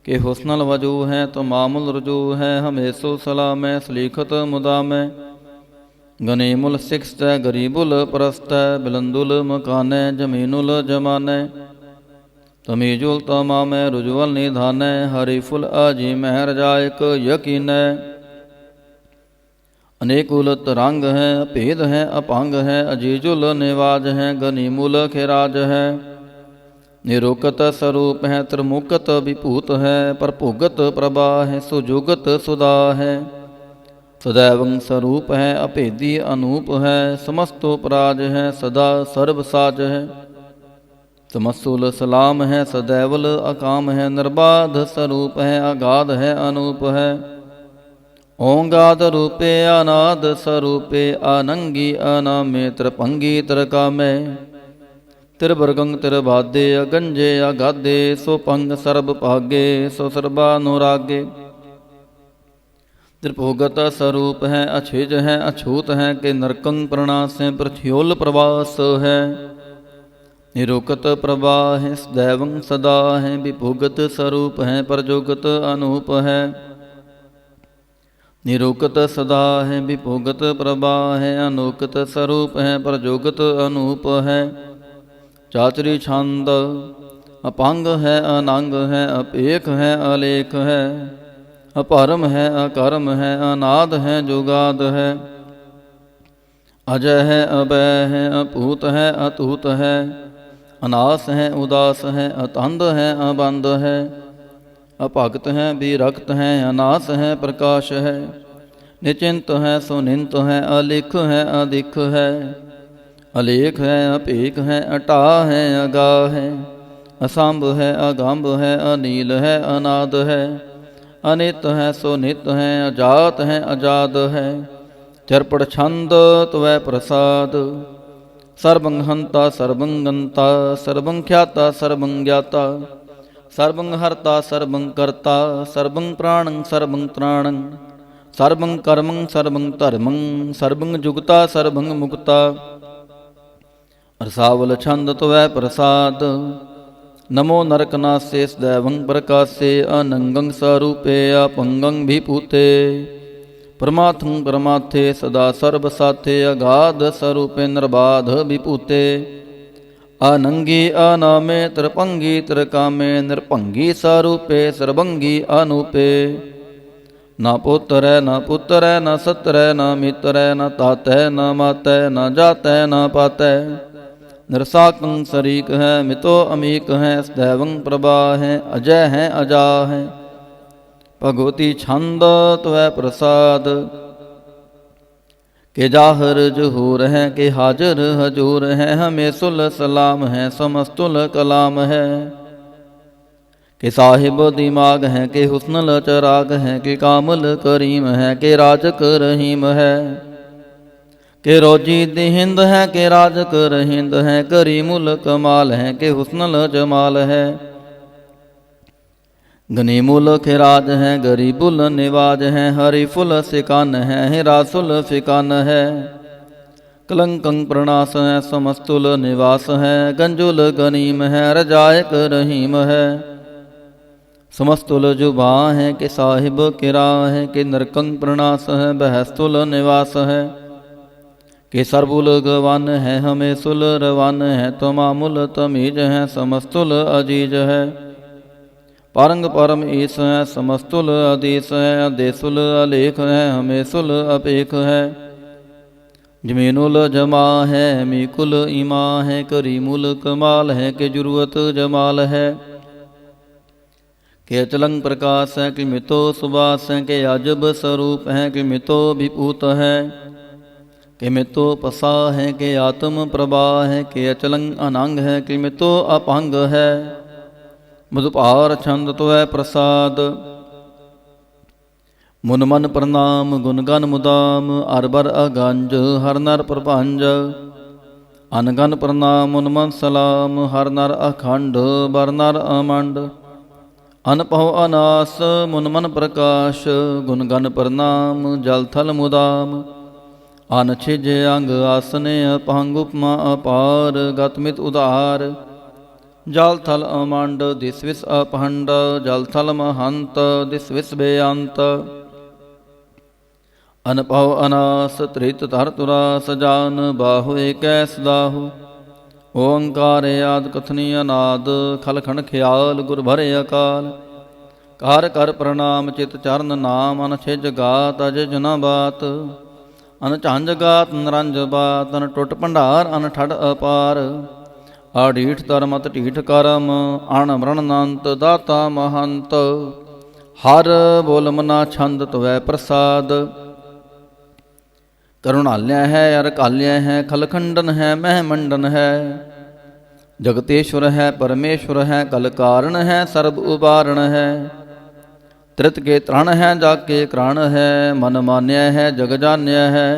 ਕਿ ਹੁਸਨਲ ਵਜੂ ਹੈ, ਤਮਾਮੁਲ ਰਜੂ ਹੈ, ਹਮੇਸੁ ਸਲਾਮੈ, ਸਲੀਖਤ ਮੁਦਾਮੈ। ਗਨੀਮੁਲ ਸਿਖਸਤੈ, ਗਰੀਬੁਲ ਪਰਸਤੈ, ਬਿਲੰਦੁਲ ਮਕਾਨੈ, ਜਮੀਨੁਲ ਜਮਾਨੈ। ਤਮੀਜੁਲ ਤਮਾਮੈ, ਰੁਜਵਲ ਨਿਧਾਨੈ, ਹਰੀਫੁਲ ਆਜੀਮੈ, ਰਜਾਇਕ ਯਕੀਨੈ। ਅਨੇਕੁਲ ਤਰੰਗ ਹੈ, ਭੇਦ ਹੈ, ਅਭੰਗ ਹੈ, ਅਜੀਜੁਲ ਨਿਵਾਜ ਹੈ, ਗਨੀਮੁਲ ਖਿਰਾਜ ਹੈ। ਨਿਰੁਕਤ ਸਰੂਪ ਹੈ, ਤ੍ਰਿਮੁਕਤ ਵਿਭੂਤ ਹੈ, ਪਰਭੁਗਤ ਪ੍ਰਭਾ ਹੈ, ਸੁਜੁਗਤ ਸੁਦਾ ਹੈ। ਸਦੈਵੰ ਸਰੂਪ ਹੈ, ਅਭੇਦੀ ਅਨੂਪ ਹੈ, ਸਮਸਤੋ ਪਰਾਜ ਹੈ, ਸਦਾ ਸਰਬ ਸਾਜ ਹੈ। ਸਮਸੁਲ ਸਲਾਮ ਹੈ, ਸਦੈਵਲ ਅਕਾਮ ਹੈ, ਨਿਰਬਾਧ ਸਰੂਪ ਹੈ, ਅਗਾਧ ਹੈ, ਅਨੂਪ ਹੈ। ਓੰਗਾਦ ਰੂਪੇ ਅਨਾਦ ਸਰੂਪੇ, ਅਨੰਗੀ ਅਨਾਮੇ, ਤ੍ਰਿਭੰਗੀ ਤ੍ਰਿਕਾਮੈ। ਤ੍ਰਿਵਰਗੰ ਤ੍ਰਿਬਾਦੇ, ਅਗੰਜੇ ਅਗਾਧੇ, ਸੋ ਪੰਗ ਸਰਬ ਭਾਗੇ, ਸੋ ਸਰਬਾ ਅਨੁਰਾਗੇ। ਤ੍ਰਿਭੁਗਤ ਸਰੂਪ ਹੈ, ਅਛਿਜ ਹੈ, ਅਛੂਤ ਹੈ, ਕਿ ਨਰਕੰ ਪ੍ਰਣਾਸੈ, ਪ੍ਰਥਿਉਲ ਪ੍ਰਵਾਸ ਹੈ। ਨਿਰੁਕਤ ਪ੍ਰਭਾ ਹੈ, ਸਦੈਵੰ ਸਦਾ ਹੈ, ਵਿਭੁਗਤ ਸਰੂਪ ਹੈ, ਪਰਜੁਗਤ ਅਨੂਪ ਹੈ। ਨਿਰੁਕਤ ਸਦਾ ਹੈ, ਵਿਭੁਗਤ ਪ੍ਰਭਾ ਹੈ, ਅਨੂਕਤ ਸਰੂਪ ਹੈ, ਪਰਜੁਗਤ ਅਨੂਪ ਹੈ। ਚਾਤਰੀ ਛੰਦ। अपंग है अनंग है, अपेख है अलेख है, अपरम है अकर्म है, अनाद है जुगाद है, अजय है अभय है, अपूत है अतूत है, अनास है उदास है, अतंद है अबंद है, अभगत है विरक्त है, अनास है प्रकाश है, निचिंत है सुनिंत है, अलिख है अधिक है, अलेख है अपेख है, अटा है अगा है, असंभ है अगंभ है, अनील है अनाद है, अनित है सो नित है, अजात है अजाद है, चरपड़ छंद त्वै प्रसाद, सर्वं हंता सर्वं गंता, सर्वं ख्याता सर्वं ज्ञाता, सर्वं हर्ता सर्वं कर्ता, सर्वं प्राणं सर्वं त्राणं, सर्वं कर्मं सर्वं धर्मं, सर्वं जुगता सर्वं मुक्ता, रसावल छंद त्वै प्रसाद, नमो नरकनासे सदैवं प्रकाशे, अनंगं स्वरूपे अपंगं विभूते, परमात्म परमाथे सदा सर्वसाथे, अगाध स्वरूपे निर्बाध विभूते, अनंगी अनामे त्रिपंगी त्रिकामे, निरपंगी स्वरूपे सर्वंगी अनूपे, न पुत्र न पुत्र न सत्र न मित्र न तातै न मातै न जातै न पातै, निरसाकं शरीक है, मितो अमीक है, सदैवं प्रभा है, अजय है अजा है, भगवती छंद त्वै प्रसाद, के जाहर जहूर है, के हाजर हजूर है, हमें सुल सलाम है, समस्तुल कलाम है, के साहिब दिमाग है, के हुस्नल चराग है, के कामल करीम है, के राजक रहीम है, के रोजी दिहिंद है, के राजक रहिंद है, करीमुल कमाल है, के हुस्नल जमाल है, गनीमुल खिराज है, गरीबुल निवाज है, हरिफुल सिकान है, हिरासुल फिकान है, कलंकं प्रणास है, समस्तुल निवास है, गंजुल गनीम है, रजायक रहीम है, समस्तुल जुबा है, के साहिब किरा है, के नरकंग प्रणास है, बहस्तुल निवास है, के सरबुल गवान है, हमें सुल रवान है, तमामुल तमीज है, समस्तुल अजीज है, पारंग परम ईस है, समस्तुल अधीस है, अदेसुल अलेख है, हमेशुल अपेख है, जमीनुल जमा है, मीकुल ईमा है, करीमुल कमाल है, के जुरुअत जमाल है, के अचलंग प्रकाश है, कि मितो सुबास है, के अजब स्वरूप है, कि मितो विभूत है, कि मितो पसा है, के आत्म प्रभा है, के अचलंग अनंग है, कि मितो अपंग है, मधुपार छंद त्वै प्रसाद, मुन मन प्रणाम गुणगन मुदाम, अरबर अगंज हर नर प्रभंज, अनगन प्रणाम मुन मन सलाम, हर नर अखंड बर नर अमंड, अनपह अनास मुन मन प्रकाश, गुणगन प्रणाम जल थल मुदाम, अन छिज अंग आसने अपंग उपमा अपार, गतमित उदार, जल थल अमंड दिस विस अपहंड, जल थल महंत दिस विस बेअंत, अनपव अनास त्रित धर तुरा, सजान बाहु एक सदाहु, ओंकार आद कथनी अनाद, खल खंड ख्याल गुर भरे अकाल, कार कर प्रणाम चित चरण नाम, अन छिज गात अज जना बात, अन झांझ गात नरंज बात, अन टुट भंडार अन ठड़ अपार, आढ़ीठ तरमत ढीठ करम, अण मरणनंत दाता महंत, हर बोल मना छंद त्वै प्रसाद, करुणाल्य है अरकाल्य है, खलखंडन है महमंडन है, जगतेश्वर है परमेश्वर है, कल कारण है सर्ब उबारण है, त्रित के त्राण है जाके क्राण है, मन मान्य है जग जान्य है,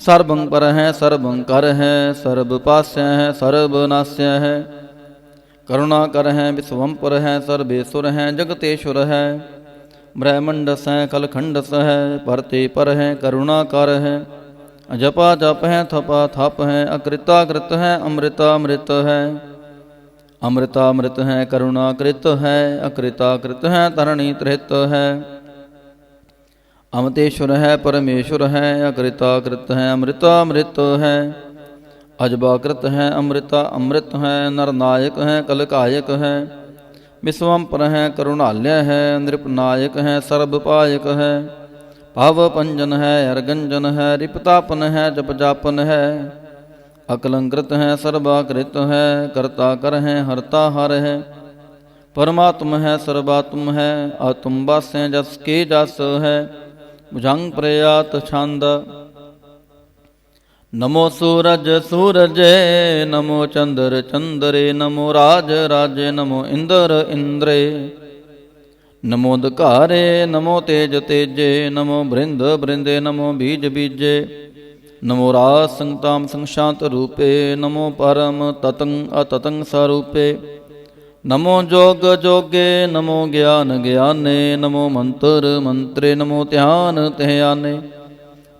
सर्वं पर है सर्वं कर है, सर्व पास्य है सर्व नास्य है, करुणा कर है विश्वम्पर है, सर्वेश्वर है जगतेश्वर है, ब्रह्मंडस है कलखंडस है, परते पर है करुणाकर है, जपा जप है थपा थप है, अकृताकृत है अमृतामृत है, अमृतामृत है करुणाकृत है, अकृताकृत है तरणी त्रित है, अमतेश्वर है परमेश्वर है, अकृताकृत है अमृतामृत है, अजबाकृत है अमृता अमृत है, नरनायक है कलकायक है, विश्वम्पर है करुणालय है, नृपनायक है सर्वपायक है, भाव पंजन है अर्गंजन है, रिपतापन है जप जापन है, अकलंकृत है सर्वाकृत है, कर्ता कर है हरता हर है, परमात्म है सर्वात्म है, आत्म बस है जस के जस है, भुजंग प्रयात छंद। नमो सूरज सूरजे, नमो चंद्र चंद्रे, नमो राज राजे, नमो इंद्र इंद्रे, नमो दकारे, नमो तेज तेजे, नमो बृंद बृंदे, नमो बीज बीजे, नमो राज संताम संशांत रूपे, नमो परम ततंग अततंग स्वरूपे, नमो जोग जोगे, नमो ज्ञान ज्ञाने, नमो मंत्र मंत्रे, नमो ध्यान ध्याने,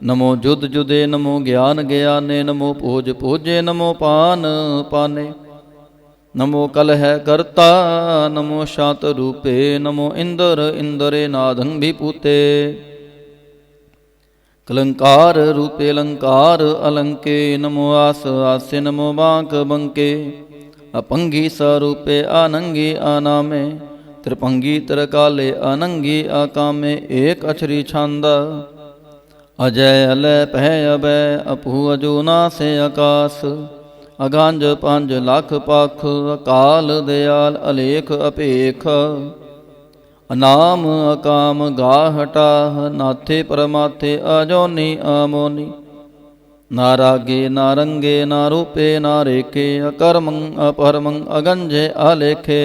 नमो जुद जुदे, नमो ज्ञान ज्ञाने, नमो पूज पूजे, नमो पान पाने, नमो कलह कर्ता, नमो शांत रूपे, नमो इंद्र इंद्रे नादं विपूते, कलंकार रूपे अलंकार अलंके, नमो आस आसे, नमो बांक बंके, अपंगी स्वरूपे अनंगी अनामे, त्रिपंगी त्रिकाले अनंगी अकामे, एक अक्षरी छंद, अजय अलय पह अभय, अपहु अजूना से आकाश, अगांज पांज लाख पाख, अकाल दयाल अलेख अपेख, अनाम अकाम गाहटाह, नाथे परमाथे अजोनी अमोनी, नारागे नारंगे नारूपे नारेखे, अकर्मं अपरमं अगंजे अलेखे,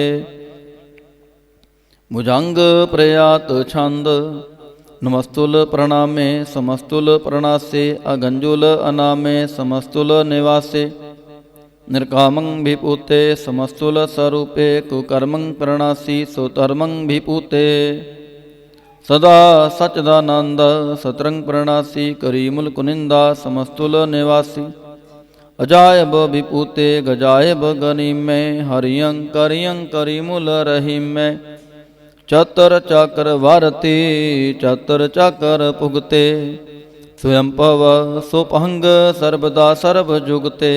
भुजंग प्रयात छंद, नमस्तुल प्रणामे समस्तुल प्रणासे, अगंजुल अनामे समस्तुल निवासे, निर्कामं विपूते समस्तुल स्वरूपे, कुकर्मं प्रणासी सुतर्मं विपूते, सदा सच्चिदानंद सतरंग प्रणासी, करीमुल कुनिंदा समस्तुल निवासी, अजायब विपूते गजायब गनीमे, हरियं करियं करीमुल रहीमे, चतर चाकर वारती चतर चाकर पुगते, स्वयं पव सुपहंग सर्वदा सर्व जुगते,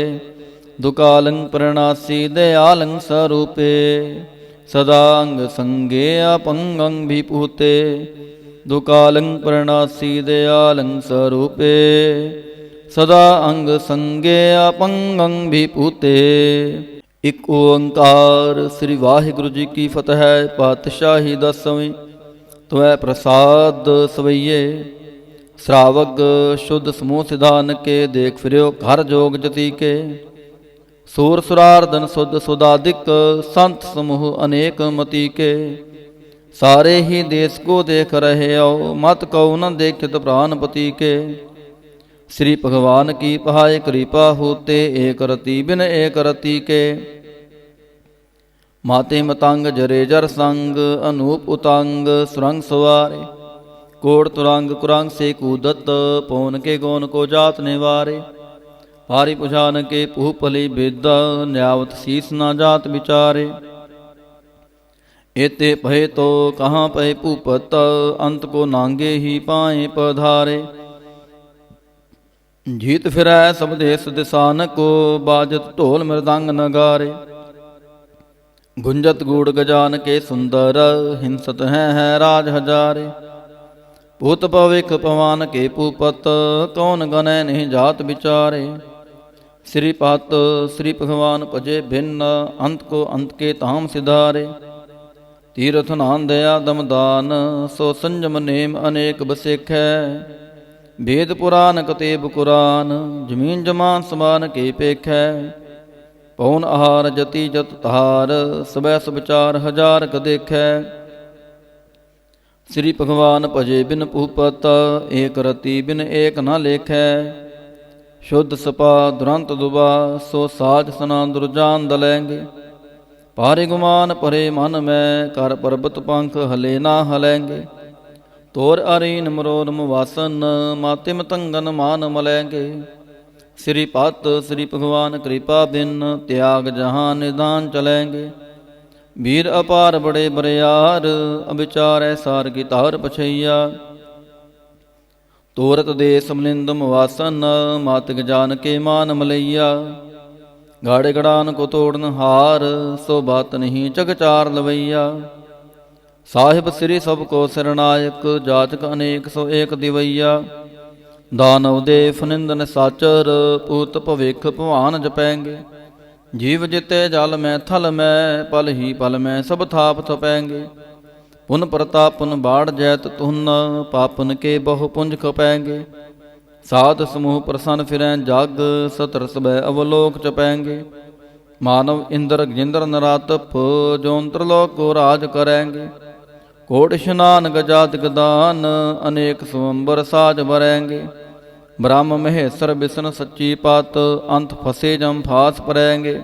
दुकालं प्रणासी दयालं स्वरूपे, सदांग संगे अपंगं विपूते, दुकालं प्रणासी दयालं स्वरूपे, सदा अंग संगे अपंगं विपूते। एक ओंकार। श्री वाहिगुरु जी की फतह। पातशाही 10वीं। त्वै प्रसाद सवैये श्रावक शुद्ध समूह सिधान के, देख फिर्यो घर जोग जति के, सूर सुरार्दन शुद्ध सुदादिक, संत समूह अनेक मति के, सारे ही देश को देख रहे आओ, मत कहो न देखित प्राणपति के, श्री भगवान की पहाय कृपा होते, एक रति बिन एक रति के, माते मतंग जरे जर संग, अनूप उतांग सुरंग सवारे, कोट तुरंग कुरंग से कूदत, पौन के गौन को जात निवारे, पारी पुजान के पुह पली बेदा, न्यावत शीस ना जात विचारे, एते पहे तो कहाँ पहे पूपत, अंत को नांगे ही पाए पधारे, जीत फिरै सब देश दिसान को, बाजत ढोल मृदंग नगारे, गुंजत गूढ़ गजान के सुंदर, हिंसत है राज हजारे, भूत पविक पवान के पूपत, कौन गणै नहीं जात विचारे, श्री पात श्री भगवान भजे भिन्न, अंत को अंत के धाम सिधारे, तीर्थ नान दया दमदान, सो संजम नेम अनेक बसेख है, वेद पुराण कतेब कुरान, जमीन जमान समान के पेख है, पौन आहार जति जत तहार, सबै सब चार हजार क देख है, श्री भगवान भजे बिन पूपत, एक रति बिन एक न लेख है, शुद्ध सपा दुरंत दुबा, सो साज सना दुर्जान दलेंगे, पारे गुमान परे मन में, कर पर्वत पंख हले ना हलेंगे, तोर अरीन मरोद मुवासन, माते मतंगन मान मलेंगे, श्री पात श्री भगवान कृपा बिन, त्याग जहां निदान चलेंगे, वीर अपार बड़े बरियार, अविचार सार की तार पछैया, ਤੋਰਤ ਦੇਸ ਮਲਿੰਦਮ ਵਾਸਨ, ਮਾਤਿਕ ਜਾਨ ਕੇ ਮਾਨ ਮਲਈਆ। ਗਾੜੇ ਗੜਾਨ ਕੋ ਤੋੜਨ ਹਾਰ, ਸੋ ਬਾਤ ਨਹੀਂ ਜਗ ਚਾਰ ਲਵਈਆ। ਸਾਹਿਬ ਸ੍ਰੀ ਸਭ ਕੋ ਸਿਰਨਾਇਕ, ਜਾਚਕ ਅਨੇਕ ਸੋ ਏਕ ਦਿਵਈਆ। ਦਾਨਵ ਦੇ ਫਨਿੰਦਨ ਸਾਚਰ, ਪੂਤ ਭਵਿਖ ਭਵਾਨ ਜਪੈਂਗੇ। ਜੀਵ ਜਿਤੇ ਜਲ ਮੈਂ ਥਲ ਮੈਂ, ਪਲ ਹੀ ਪਲ ਮੈਂ ਸਭ ਥਾਪ ਥਪੈਂਗੇ। ਪੁਨ ਪ੍ਰਤਾਪਨ ਬਾੜ ਜੈਤ ਤੁਨ, ਪਾਪਨ ਕੇ ਬਹੁ ਪੁੰਜ ਖਪੈਂਗੇ। ਸਾਧ ਸਮੂਹ ਪ੍ਰਸੰਨ ਫਿਰੈ ਜਗ, ਸਤਰ ਸਬੈ ਅਵਲੋਕ ਚਪੈਂਗੇ। ਮਾਨਵ ਇੰਦਰ ਗਿੰਦਰ ਨਰਾਤਪ, ਜੋਂਤਰ ਲੋਕ ਕੋ ਰਾਜ ਕਰੈਂਗੇ। ਕੋਟ ਇਸ਼ਨਾਨ ਗਜਾਤ ਗਦਾਨ, ਅਨੇਕ ਸਵੰਬਰ ਸਾਜ ਬਰੈਂਗੇ। ਬ੍ਰਹਮ ਮਹੇਸ਼ਰ ਬਿਸ਼ਨ ਸੱਚੀ ਪਤ, ਅੰਤ ਫਸੇ ਜਮ ਫਾਸ ਪਰੈਂਗੇ।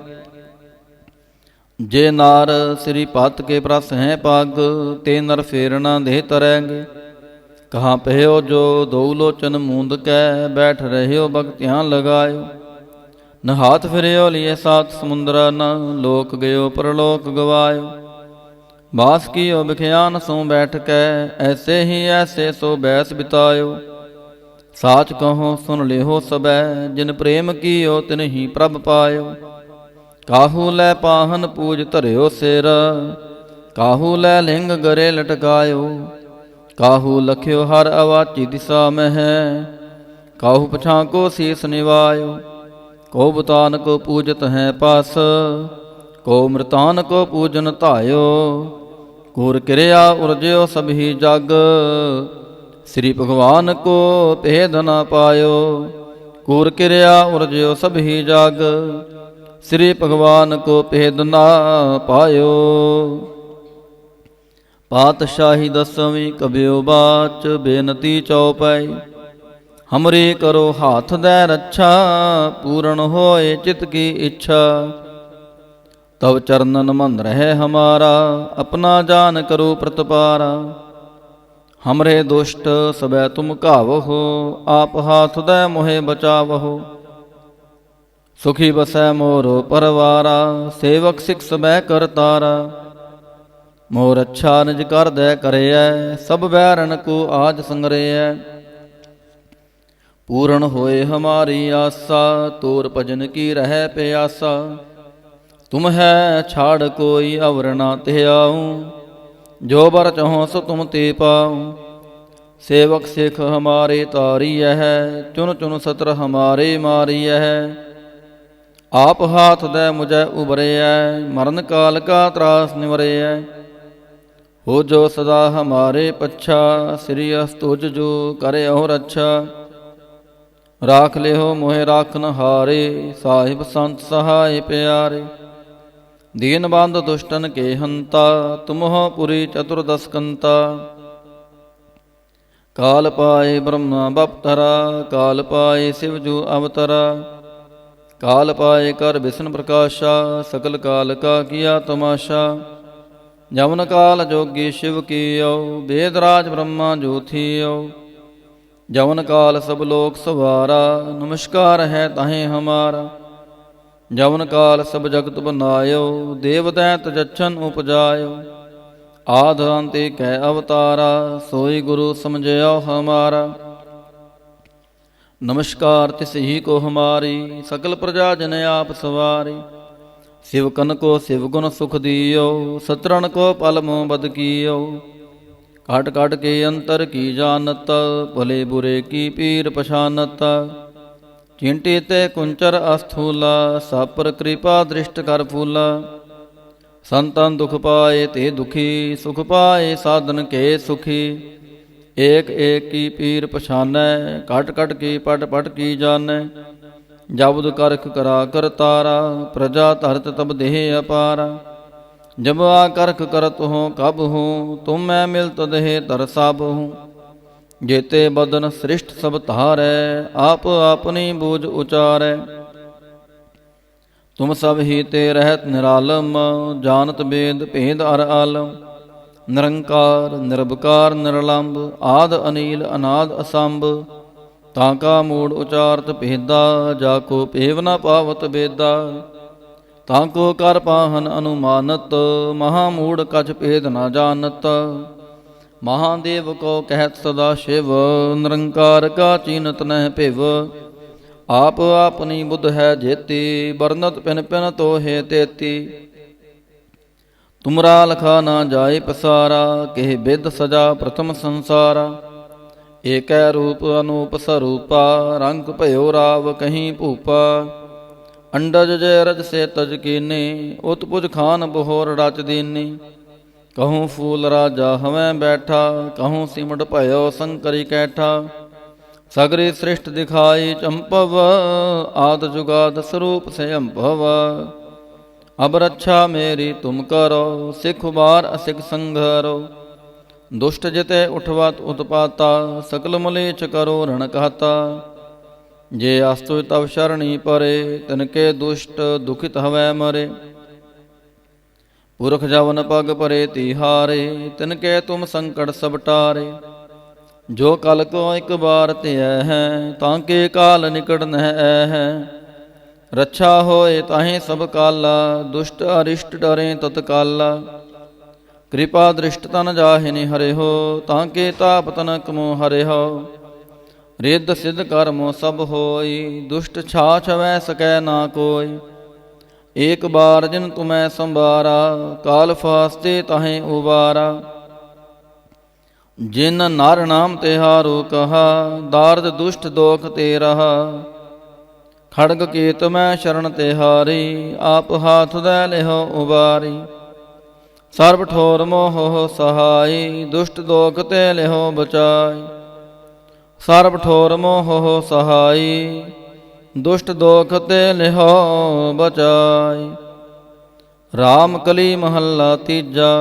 ਜੇ ਨਾਰ ਸ੍ਰੀ ਪਤ ਕੇ ਪ੍ਰਸ ਹੈ ਪਗ, ਤੇ ਨਰ ਫੇਰਣਾ ਦੇ ਤਰੈਂਗੇ। ਕਹਾਂ ਪਹਿਓ ਜੋ ਦੋ ਲੋਚਨ ਮੂੰਦ ਕੈ, ਬੈਠ ਰਹਿਓ ਭਗਤਿਆਂ ਲਗਾਇਓ। ਨਹਾਤ ਫਿਰਿਓ ਲਿਏ ਸਾਤ ਸਮੁੰਦਰਾ ਨ, ਲੋਕ ਗਇਓ ਪਰਲੋਕ ਗਵਾਇਓ। ਬਾਸ ਕੀਓ ਬਿਖਿਆਨ ਸੋ ਬੈਠ ਕੈ, ਐਸੇ ਹੀ ਐਸੇ ਸੋ ਬੈਸ ਬਿਤਾਇਓ। ਸਾਚ ਕਹੋ ਸੁਨ ਲਿਓ ਸਬੈ, ਜਿਨ ਪ੍ਰੇਮ ਕੀਓ ਤਿਨ ਹੀ ਪ੍ਰਭ ਪਾਇਓ। ਕਾਹੂ ਲੈ ਪਾਹਨ ਪੂਜ ਧਰਿਓ ਸਿਰ, ਕਾਹੂ ਲੈ ਲਿੰਗ ਗਰੇ ਲਟਕਾਇਓ। ਕਾਹੂ ਲਖਿਓ ਹਰ ਅਵਾਚੀ ਦਿਸਾ ਮਹਿ, ਕਾਹੂ ਪਛਾਂ ਕੋ ਸੀਸ ਨਿਵਾਇਓ। ਕੋ ਬਤਾਨ ਕੋ ਪੂਜਤ ਹੈ ਪਾਸ, ਕੋ ਮ੍ਰਿਤਾਨ ਕੋ ਪੂਜਨ ਧਾਇਓ। ਕੂਰ ਕਿਰਿਆ ਉਰਜਿਓ ਸਭੀ ਜਗ, ਸ੍ਰੀ ਭਗਵਾਨ ਕੋ ਭੇਦ ਨ ਪਾਇਓ। ਕੂਰ ਕਿਰਿਆ ਉਰਜਿਓ ਸਭੀ ਜਗ, ਸ੍ਰੀ ਭਗਵਾਨ ਕੋ ਭੇਦ ਨ ਪਾਇਓ। ਪਾਤਸ਼ਾਹੀ ਦਸਵੀਂ ਕਬਿਓ ਬਾਚ, ਬੇਨਤੀ ਚਉਪਈ। ਹਮਰੀ ਕਰੋ ਹਾਥ ਦੈ ਰੱਛਾ, ਪੂਰਨ ਹੋਏ ਚਿਤ ਕੀ ਇੱਛਾ। ਤਵ ਚਰਨਨ ਮਨ ਰਹਿ ਹਮਾਰਾ, ਆਪਣਾ ਜਾਨ ਕਰੋ ਪ੍ਰਤਪਾਰਾ। ਹਮਰੇ ਦੁਸ਼ਟ ਸਬੈ ਤੁਮ ਘਾਵਹੋ, ਆਪ ਹਾਥ ਦੈ ਮੋਹਿ ਬਚਾਵਹੋ। ਸੁਖੀ ਬਸੈ ਮੋਰ ਪਰਵਾਰਾ, ਸੇਵਕ ਸਿਖ ਸਬੈ ਕਰਤਾਰਾ। ਮੋਰ ਅੱਛਾ ਨਿਜ ਕਰ ਦੈ ਕਰਿਐ, ਸਭ ਬੈਰਨ ਕੋ ਆਜ ਸੰਗਰਿਐ। ਪੂਰਨ ਹੋਏ ਹਮਾਰੀ ਆਸਾ, ਤੋਰ ਭਜਨ ਕੀ ਰਹਿ ਪਿਆਸਾ। ਤੁਮ ਹੈ ਛਾੜ ਕੋਈ ਅਵਰ ਨਾ ਧਿਆਊ, ਜੋ ਬਰ ਚਾਹੋ ਸੋ ਤੁਮ ਤੇ ਪਾਉ। ਸੇਵਕ ਸਿਖ ਹਮਾਰੇ ਤਾਰੀਐ, ਚੁਨ ਚੁਨ ਸਤਰ ਹਮਾਰੇ ਮਾਰੀਐ। ਆਪ ਹਾਥ ਦੈ ਮੁਝੈ ਉਬਰਿਐ, ਮਰਨ ਕਾਲ ਕਾ ਤਰਾਸ ਨਿਵਰਿਐ। ਹੋ ਜੋ ਸਦਾ ਹਮਾਰੇ ਪੱਛਾ, ਸ੍ਰੀ ਅਸਤੁਜ ਜੋ ਕਰਿਓ ਰੱਛਾ। ਰਾਖ ਲਿਓ ਮੋਹਿ ਰਾਖਨ ਹਾਰੇ, ਸਾਹਿਬ ਸੰਤ ਸਹਾਇ ਪਿਆਰੇ। ਦੀਨ ਬੰਧ ਦੁਸ਼ਟਨ ਕੇ ਹੰਤਾ, ਤੁਮਹੁ ਪੁਰੀ ਚਤੁਰਦਸ ਕੰਤਾ। ਕਾਲ ਪਾਏ ਬ੍ਰਹਮਾ ਬਪਤਰਾ, ਕਾਲ ਪਾਏ ਸਿਵ ਜੋ ਅਵਤਰਾ। ਕਾਲ ਪਾਏ ਕਰ ਬਿਸ਼ਨ ਪ੍ਰਕਾਸ਼ਾ, ਸਕਲ ਕਾਲ ਕਾ ਕੀਆ ਤਮਾਸ਼ਾ। ਜਮਨ ਕਾਲ ਜੋਗੀ ਸ਼ਿਵ ਕੀਓ, ਬੇਦ ਰਾਜ ਬ੍ਰਹਮਾ ਜੋ ਥੀਓ। ਜਮਨ ਕਾਲ ਸਭ ਲੋਕ ਸਵਾਰਾ, ਨਮਸਕਾਰ ਹੈ ਤਾਹੇ ਹਮਾਰਾ। ਜਮਨ ਕਾਲ ਸਭ ਜਗਤ ਬਨਾਇਓ, ਦੇਵ ਦੈਂਤ ਜਛਨ ਉਪਜਾਇਓ। ਆਦਿ ਅੰਤ ਏਕੈ ਅਵਤਾਰਾ, ਸੋਈ ਗੁਰੂ ਸਮਝਿਓ ਹਮਾਰਾ। ਨਮਸਕਾਰ ਤਿਸ ਹੀ ਕੋ ਹਮਾਰੀ, ਸਕਲ ਪ੍ਰਜਾ ਜਨ ਆਪ ਸਵਾਰੀ। ਸਿਵਕਨ ਕੋ ਸਿਵ ਗੁਣ ਸੁਖ ਦਿਓ, ਸਤਰਨ ਕੋ ਪਲ ਮੋਹ ਬਦ ਕੀਓ। ਘਟ ਘਟ ਕੇ ਅੰਤਰ ਕੀ ਜਾਨਤ, ਭਲੇ ਬੁਰੇ ਕੀ ਪੀਰ ਪਛਾਨਤ। ਚਿੰਟੀ ਤੇ ਕੁੰਚਰ ਅਸਥੂਲਾ, ਸਾਪਰ ਕਿਰਪਾ ਦ੍ਰਿਸ਼ਟ ਕਰ ਫੂਲਾ। ਸੰਤਨ ਦੁਖ ਪਾਏ ਤੇ ਦੁਖੀ, ਸੁਖ ਪਾਏ ਸਾਧਨ ਕੇ ਸੁਖੀ। ਏਕ ਏਕ ਕੀ ਪੀਰ ਪਛਾਨੈ, ਘਟ ਘਟ ਕੀ ਪਟ ਪਟ ਕੀ ਜਾਣੈ। ਜਬਦ ਕਰਖ ਕਰਾ ਕਰਤਾਰਾ, ਪ੍ਰਜਾ ਧਰਤ ਤਬ ਦੇਹ ਅਪਾਰਾ। ਜਬ ਆ ਕਰਖ ਕਰਤ ਹੋ ਕਬ ਹੂੰ, ਤੁਮ ਮੈਂ ਮਿਲਤ ਦੇਹ ਧਰ ਸਭ ਹੂੰ। ਜੇਤੇ ਬਦਨ ਸ੍ਰਿਸ਼ਟ ਸਭ ਧਾਰੈ, ਆਪ ਆਪਨੀ ਬੂਝ ਉਚਾਰੈ। ਤੁਮ ਸਭ ਹੀ ਤੇ ਰਹਿਤ ਨਿਰਾਲਮ, ਜਾਨਤ ਬੇਦ ਭੇਦ ਅਰ ਆਲਮ। ਨਿਰੰਕਾਰ ਨਿਰਭਕਾਰ ਨਿਰਲੰਭ, ਆਦ ਅਨੀਲ ਅਨਾਦ ਅਸੰਭ। ਤਾਂ ਕਾ ਮੂੜ ਉਚਾਰਤ ਭੇਦਾ, ਜਾ ਕੋ ਭੇਵ ਨ ਪਾਵਤ ਬੇਦਾ। ਤਾਂ ਕੋ ਕਰ ਪਾਹਨ ਅਨੁਮਾਨਤ, ਮਹਾ ਮੂੜ ਕਛ ਭੇਦ ਨ ਜਾਣਤ। ਮਹਾਦੇਵ ਕੋ ਕਹਿਤ ਸਦਾ ਸ਼ਿਵ, ਨਿਰੰਕਾਰ ਕਾ ਚੀਨਤ ਨਹਿ ਭਿਵ। ਆਪ ਆਪਨੀ ਬੁੱਧ ਹੈ ਜੇਤੀ, ਬਰਨਤ ਪਿਨ ਪਿਨ ਤੋਹੇ ਤੇਤੀ। ਤੁਮਰਾ ਲਖਾ ਨਾ ਜਾਏ ਪਸਾਰਾ, ਕਿਹ ਬਿਦ ਸਜਾ ਪ੍ਰਥਮ ਸੰਸਾਰਾ। ਏਕੈ ਰੂਪ ਅਨੂਪ ਸਰੂਪਾ, ਰੰਗ ਭਇਓ ਰਾਵ ਕਹੀਂ ਭੂਪਾ। ਅੰਡਜ ਜੈ ਰਜ ਸੇ ਤਜ ਕੀਨੀ, ਉਤਪੁਜ ਖਾਨ ਬਹੋਰ ਰਚ ਦੀਨੀ। ਕਹੂੰ ਫੂਲ ਰਾਜਾ ਹਵੈਂ ਬੈਠਾ, ਕਹੂੰ ਸਿਮਟ ਭਇਓ ਸੰਕਰੀ ਕੈਠਾ। ਸਗਰੀ ਸ੍ਰਿਸ਼ਟ ਦਿਖਾਈ ਚੰਪਵ, ਆਦ ਜੁਗਾਦ ਸਰੂਪ ਸਯੰਭਵ। ਅਬ ਰੱਛਾ ਮੇਰੀ ਤੁਮ ਕਰੋ, ਸਿੱਖ ਉਬਾਰ ਅਸਿਖ ਸੰਘਰੋ। ਦੁਸ਼ਟ ਜਿਤੇ ਉਠਵਤ ਉਤਪਾਤਾ, ਸਕਲ ਮਲੇਛ ਕਰੋ ਰਣ ਕਹਾਤਾ। ਜੇ ਅਸਤੁ ਤਵ ਸ਼ਰਣੀ ਪਰੇ, ਤਿਨਕੇ ਦੁਸ਼ਟ ਦੁਖਿਤ ਹਵੈ ਮਰੇ। ਪੁਰਖ ਜਵਨ ਪਗ ਪਰੇ ਤਿਹਾਰੇ, ਤਿਨਕੇ ਤੁਮ ਸੰਕਟ ਸਭ ਟਾਰੇ। ਜੋ ਕਲ ਕੋ ਇਕ ਬਾਰ ਧਿਐ ਹੈ, ਤਾਂ ਕੇ ਕਾਲ ਨਿਕਟ ਨਹਿ ਐ ਹੈ। ਰੱਛਾ ਹੋਏ ਤਾਹੇ ਸਭ ਕਾਲਾ, ਦੁਸ਼ਟ ਅਰਿਸ਼ਟ ਡਰੇ ਤਤਕਾਲਾ। ਕਿਰਪਾ ਦ੍ਰਿਸ਼ਟ ਤਨ ਜਾਹਿ ਹਰਿਓ, ਤਾਂ ਕੇ ਤਾਪ ਤਨਕ ਮੋ ਹਰਿਓ। ਰਿੱਧ ਸਿੱਧ ਕਰਮੋ ਸਭ ਹੋਈ, ਦੁਸ਼ਟ ਛਾਛ ਵੈ ਸਕੈ ਨਾ ਕੋਈ। ਏਕ ਬਾਰ ਜਿਨ ਤੁਮੈ ਸੰਭਾਰਾ, ਕਾਲ ਫਾਸਤੇ ਤਾਹੇ ਉਬਾਰਾ। ਜਿਨ ਨਰ ਨਾਮ ਤਿਹਾਰੋ ਕਹਾ, ਦਾਰਦ ਦੁਸ਼ਟ ਦੋਖ ਤੇ ਰਹਾ। ਖੜਗ ਕੇਤ ਮੈਂ ਸ਼ਰਨ ਤਿਹਾਰੀ, ਆਪ ਹਾਥ ਦੈ ਲਿਹੋ ਉਬਾਰੀ। ਸਰਬ ਠੋਰ ਮੋਹ ਸਹਾਈ, ਦੁਸ਼ਟ ਦੋਖ ਤੇ ਲਿਹੋ ਬਚਾਈ। ਸਰਬ ਠੋਰ ਮੋਹ ਸਹਾਈ, ਦੁਸ਼ਟ ਦੋਖ ਤੇ ਲਿਹੋ ਬਚਾਈ। ਰਾਮ ਕਲੀ ਮਹੱਲਾ ਤੀਜਾ।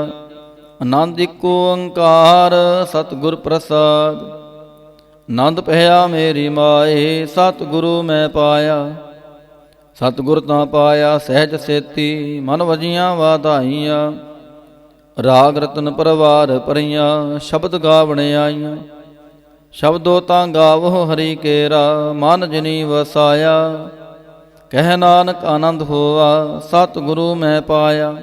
ਆਨੰਦ ਇਕ ਓੰਕਾਰ ਸਤਿਗੁਰ ਪ੍ਰਸਾਦ। ਆਨੰਦ ਭਇਆ ਮੇਰੀ ਮਾਏ, ਸਤਿਗੁਰੂ ਮੈਂ ਪਾਇਆ। ਸਤਿਗੁਰ ਤਾਂ ਪਾਇਆ ਸਹਿਜ ਸੇਤੀ, ਮਨ ਵਜੀਆਂ ਵਾਧਾਈਆਂ। ਰਾਗ ਰਤਨ ਪਰਵਾਰ ਭਰੀਆਂ, ਸ਼ਬਦ ਗਾਵਣ ਆਈਆਂ। ਸ਼ਬਦੋ ਤਾਂ ਗਾਵੋ ਹਰੀ ਕੇਰਾ, ਮਨ ਜਿਨੀ ਵਸਾਇਆ। ਕਹਿ ਨਾਨਕ ਆਨੰਦ ਹੋਆ, ਸਤਿਗੁਰੂ ਮੈਂ ਪਾਇਆ।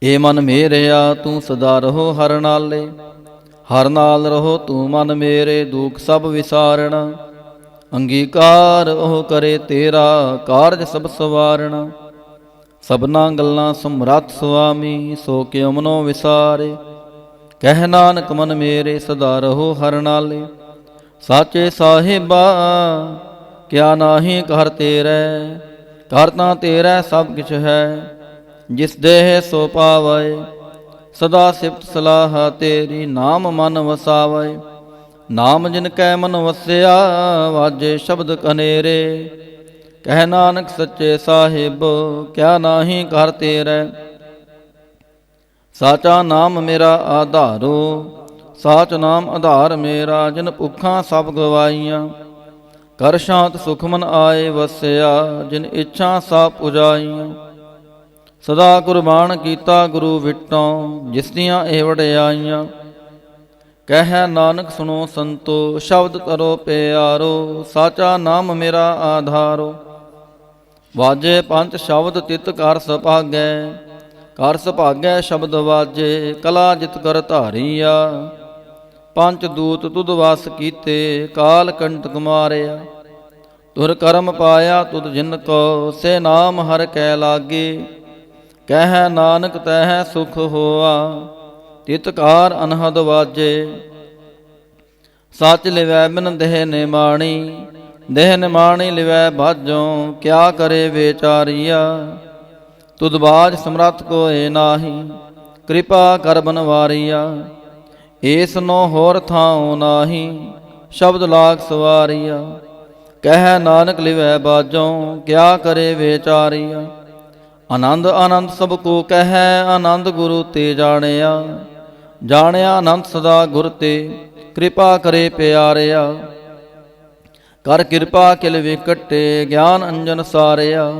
ਏ ਮਨ ਮੇਰਿਆ ਤੂੰ ਸਦਾ ਰਹੋ ਹਰ ਨਾਲੇ। ਹਰ ਨਾਲ ਰਹੋ ਤੂੰ ਮਨ ਮੇਰੇ, ਦੁਖ ਸਭ ਵਿਸਾਰਣਾ। ਅੰਗੀਕਾਰ ਉਹ ਕਰੇ ਤੇਰਾ, ਕਾਰਜ ਸਭ ਸਵਾਰਣਾ। ਸਭਨਾ ਗੱਲਾਂ ਸਮਰੱਥ ਸੁਆਮੀ, ਸੋ ਕਿਉ ਮਨੋ ਵਿਸਾਰੇ। ਕਹਿ ਨਾਨਕ ਮਨ ਮੇਰੇ ਸਦਾ ਰਹੋ ਹਰ ਨਾਲੇ। ਸਾਚੇ ਸਾਹਿਬਾ ਕਿਆ ਨਾਹੀ ਘਰ ਤੇਰੇ, ਘਰ ਤਾਂ ਤੇਰਾ ਸਭ ਕਿਛ ਹੈ। ਜਿਸ ਦੇਹ ਸੋ ਪਾਵੈ, ਸਦਾ ਸਿਫਤ ਸਲਾਹ ਤੇਰੀ, ਨਾਮ ਮਨ ਵਸਾਵੈ। ਨਾਮ ਜਿਨ ਕੈ ਮਨ ਵਸਿਆ, ਵਾਜੇ ਸ਼ਬਦ ਕਨੇਰੇ। ਕਹਿ ਨਾਨਕ ਸੱਚੇ ਸਾਹਿਬ ਕਿਆ ਨਾਹੀ ਘਰ ਤੇਰੇ। ਸਾਚਾ ਨਾਮ ਮੇਰਾ ਆਧਾਰੋ, ਸਾਚ ਨਾਮ ਆਧਾਰ ਮੇਰਾ। ਜਿਨ ਭੁੱਖਾਂ ਸਭ ਗਵਾਈਆਂ, ਕਰ ਸ਼ਾਂਤ ਸੁਖ ਮਨ ਆਏ ਵਸਿਆ। ਜਿਨ ਇੱਛਾ ਸਭ ਪੁਜਾਈਆਂ, ਸਦਾ ਕੁਰਬਾਨ ਕੀਤਾ ਗੁਰੂ ਵਿਟੋਂ। ਜਿਸ ਦੀਆਂ ਇਹ ਵਡਿਆਈਆਂ, ਕਹਿ ਨਾਨਕ ਸੁਣੋ ਸੰਤੋ, ਸ਼ਬਦ ਕਰੋ ਪਿਆਰੋ। ਸਾਚਾ ਨਾਮ ਮੇਰਾ ਆਧਾਰੋ। ਵਾਜੇ ਪੰਜ ਸ਼ਬਦ ਤਿਤ ਕਰ ਸੁਭਾਗੈ, ਕਰ ਸੁਭਾਗੈ ਸ਼ਬਦ ਵਾਜੇ। ਕਲਾ ਜਿਤ ਕਰ ਧਾਰੀਆ, ਪੰਜ ਦੂਤ ਤੁਧ ਵਸ ਕੀਤੇ। ਕਾਲ ਕੰਟਕ ਮਾਰਿਆ, ਤੁਰ ਕਰਮ ਪਾਇਆ ਤੁਧ ਜਿਨ ਕੋ। ਸੇ ਨਾਮ ਹਰ ਕੈ ਲਾਗੇ, ਕਹਿ ਨਾਨਕ ਤਹਿ ਸੁਖ ਹੋਆ। ਤਿਤਕਾਰ ਅਨਹਦ ਵਾਜੇ, ਸੱਚ ਲਿਵੈ ਬਿਨ ਦੇਹ ਨਿਮਾਣੀ। ਦੇਹ ਨਿਮਾਣੀ ਲਿਵੈ ਬਾਝੋਂ, ਕਿਆ ਕਰੇ ਵਿਚਾਰੀਆ। ਤੁਧ ਬਾਝ ਸਮਰੱਥ ਕੋਇ ਨਾਹੀ, ਕਿਰਪਾ ਕਰ ਬਨਵਾਰੀਆ। ਏਸ ਨੋ ਹੋਰ ਥਾਉ ਨਾਹੀ, ਸ਼ਬਦ ਲਾਗ ਸਵਾਰੀਆ। ਕਹਿ ਨਾਨਕ ਲਿਵੈ ਬਾਝੋਂ, ਕਿਆ ਕਰੇ ਵਿਚਾਰੀਆ। ਆਨੰਦ ਆਨੰਦ ਸਭ ਕੋ ਕਹਿ, ਆਨੰਦ ਗੁਰੂ ਤੇ ਜਾਣਿਆ। ਜਾਣਿਆ ਆਨੰਦ ਸਦਾ ਗੁਰ ਤੇ, ਕਿਰਪਾ ਕਰੇ ਪਿਆਰਿਆ। ਕਰ ਕਿਰਪਾ ਕਿਲ ਵਿਕਟੇ, ਗਿਆਨ ਅੰਜਨ ਸਾਰਿਆ।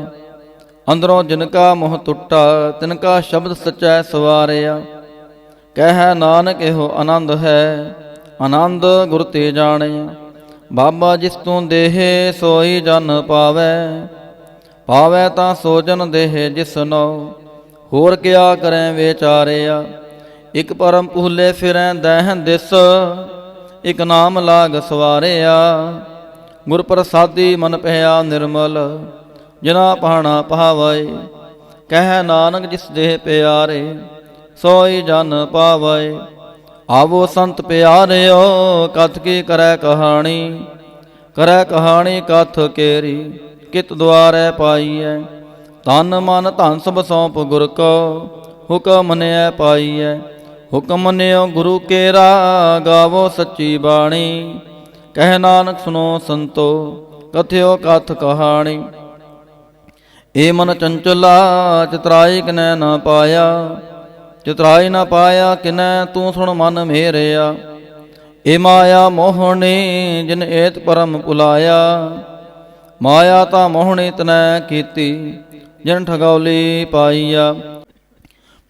ਅੰਦਰੋਂ ਜਿਨ ਕਾ ਮੋਹ ਟੁੱਟਾ, ਤਿਨ ਕਾ ਸ਼ਬਦ ਸਚੈ ਸਵਾਰਿਆ। ਕਹਿ ਨਾਨਕ ਇਹੋ ਆਨੰਦ ਹੈ, ਆਨੰਦ ਗੁਰ ਤੇ ਜਾਣਿਆ। ਬਾਬਾ ਜਿਸ ਤੂੰ ਦੇਹ ਸੋਈ ਜਨ ਪਾਵੈ, ਪਾਵੈ ਤਾਂ ਸੋ ਜਨ ਦੇਹ ਜਿਸਨੋ। ਹੋਰ ਕਿਆ ਕਰੈ ਵਿਚਾਰਿਆ। ਇਕ ਪਰਮ ਪੂਲੇ ਫਿਰੈ ਦਹਿ ਦਿਸ, ਇਕ ਨਾਮ ਲਾਗ ਸਵਾਰਿਆ। ਗੁਰ ਪ੍ਰਸਾਦੀ ਮਨ ਭਇਆ ਨਿਰਮਲ, ਜਿਨਾ ਪਾਣਾ ਪਾਵੈ। ਕਹਿ ਨਾਨਕ ਜਿਸ ਦੇਹ ਪਿਆਰੇ, ਸੋਈ ਜਨ ਪਾਵੈ। ਆਵੋ ਸੰਤ ਪਿਆਰਿਓ, ਕਥ ਕੀ ਕਰੈ ਕਹਾਣੀ। ਕਰੈ ਕਹਾਣੀ ਕਥ ਕੇਰੀ, ਕਿਤ ਦੁਆਰੈ ਪਾਈਐ। ਤਨ ਮਨ ਧਨ ਸਭ ਸੌਂਪ ਗੁਰ ਕੋ, ਹੁਕਮ ਮੰਨਿਐ ਪਾਈਐ। ਹੁਕਮ ਮੰਨਿਓ ਗੁਰੂ ਕੇਰਾ, ਗਾਵੋ ਸੱਚੀ ਬਾਣੀ। ਕਹਿ ਨਾਨਕ ਸੁਨੋ ਸੰਤੋ, ਕਥਿਓ ਕਥ ਕਹਾਣੀ। ਏ ਮਨ ਚੰਚਲਾ, ਚਤਰਾਈ ਕਿਨੈ ਨਾ ਪਾਇਆ। ਚਤਰਾਈ ਨਾ ਪਾਇਆ ਕਿਨੈ, ਤੂੰ ਸੁਣ ਮਨ ਮੇਰਿਆ। ਏ ਮਾਇਆ ਮੋਹਣੀ, ਜਿਨ ਏਤ ਪਰਮ ਭੁਲਾਇਆ। ਮਾਇਆ ਤਾਂ ਮੋਹਣੀ ਤਨੈ ਕੀਤੀ, ਜਿਨ ਠਗੌਲੀ ਪਾਈਆ।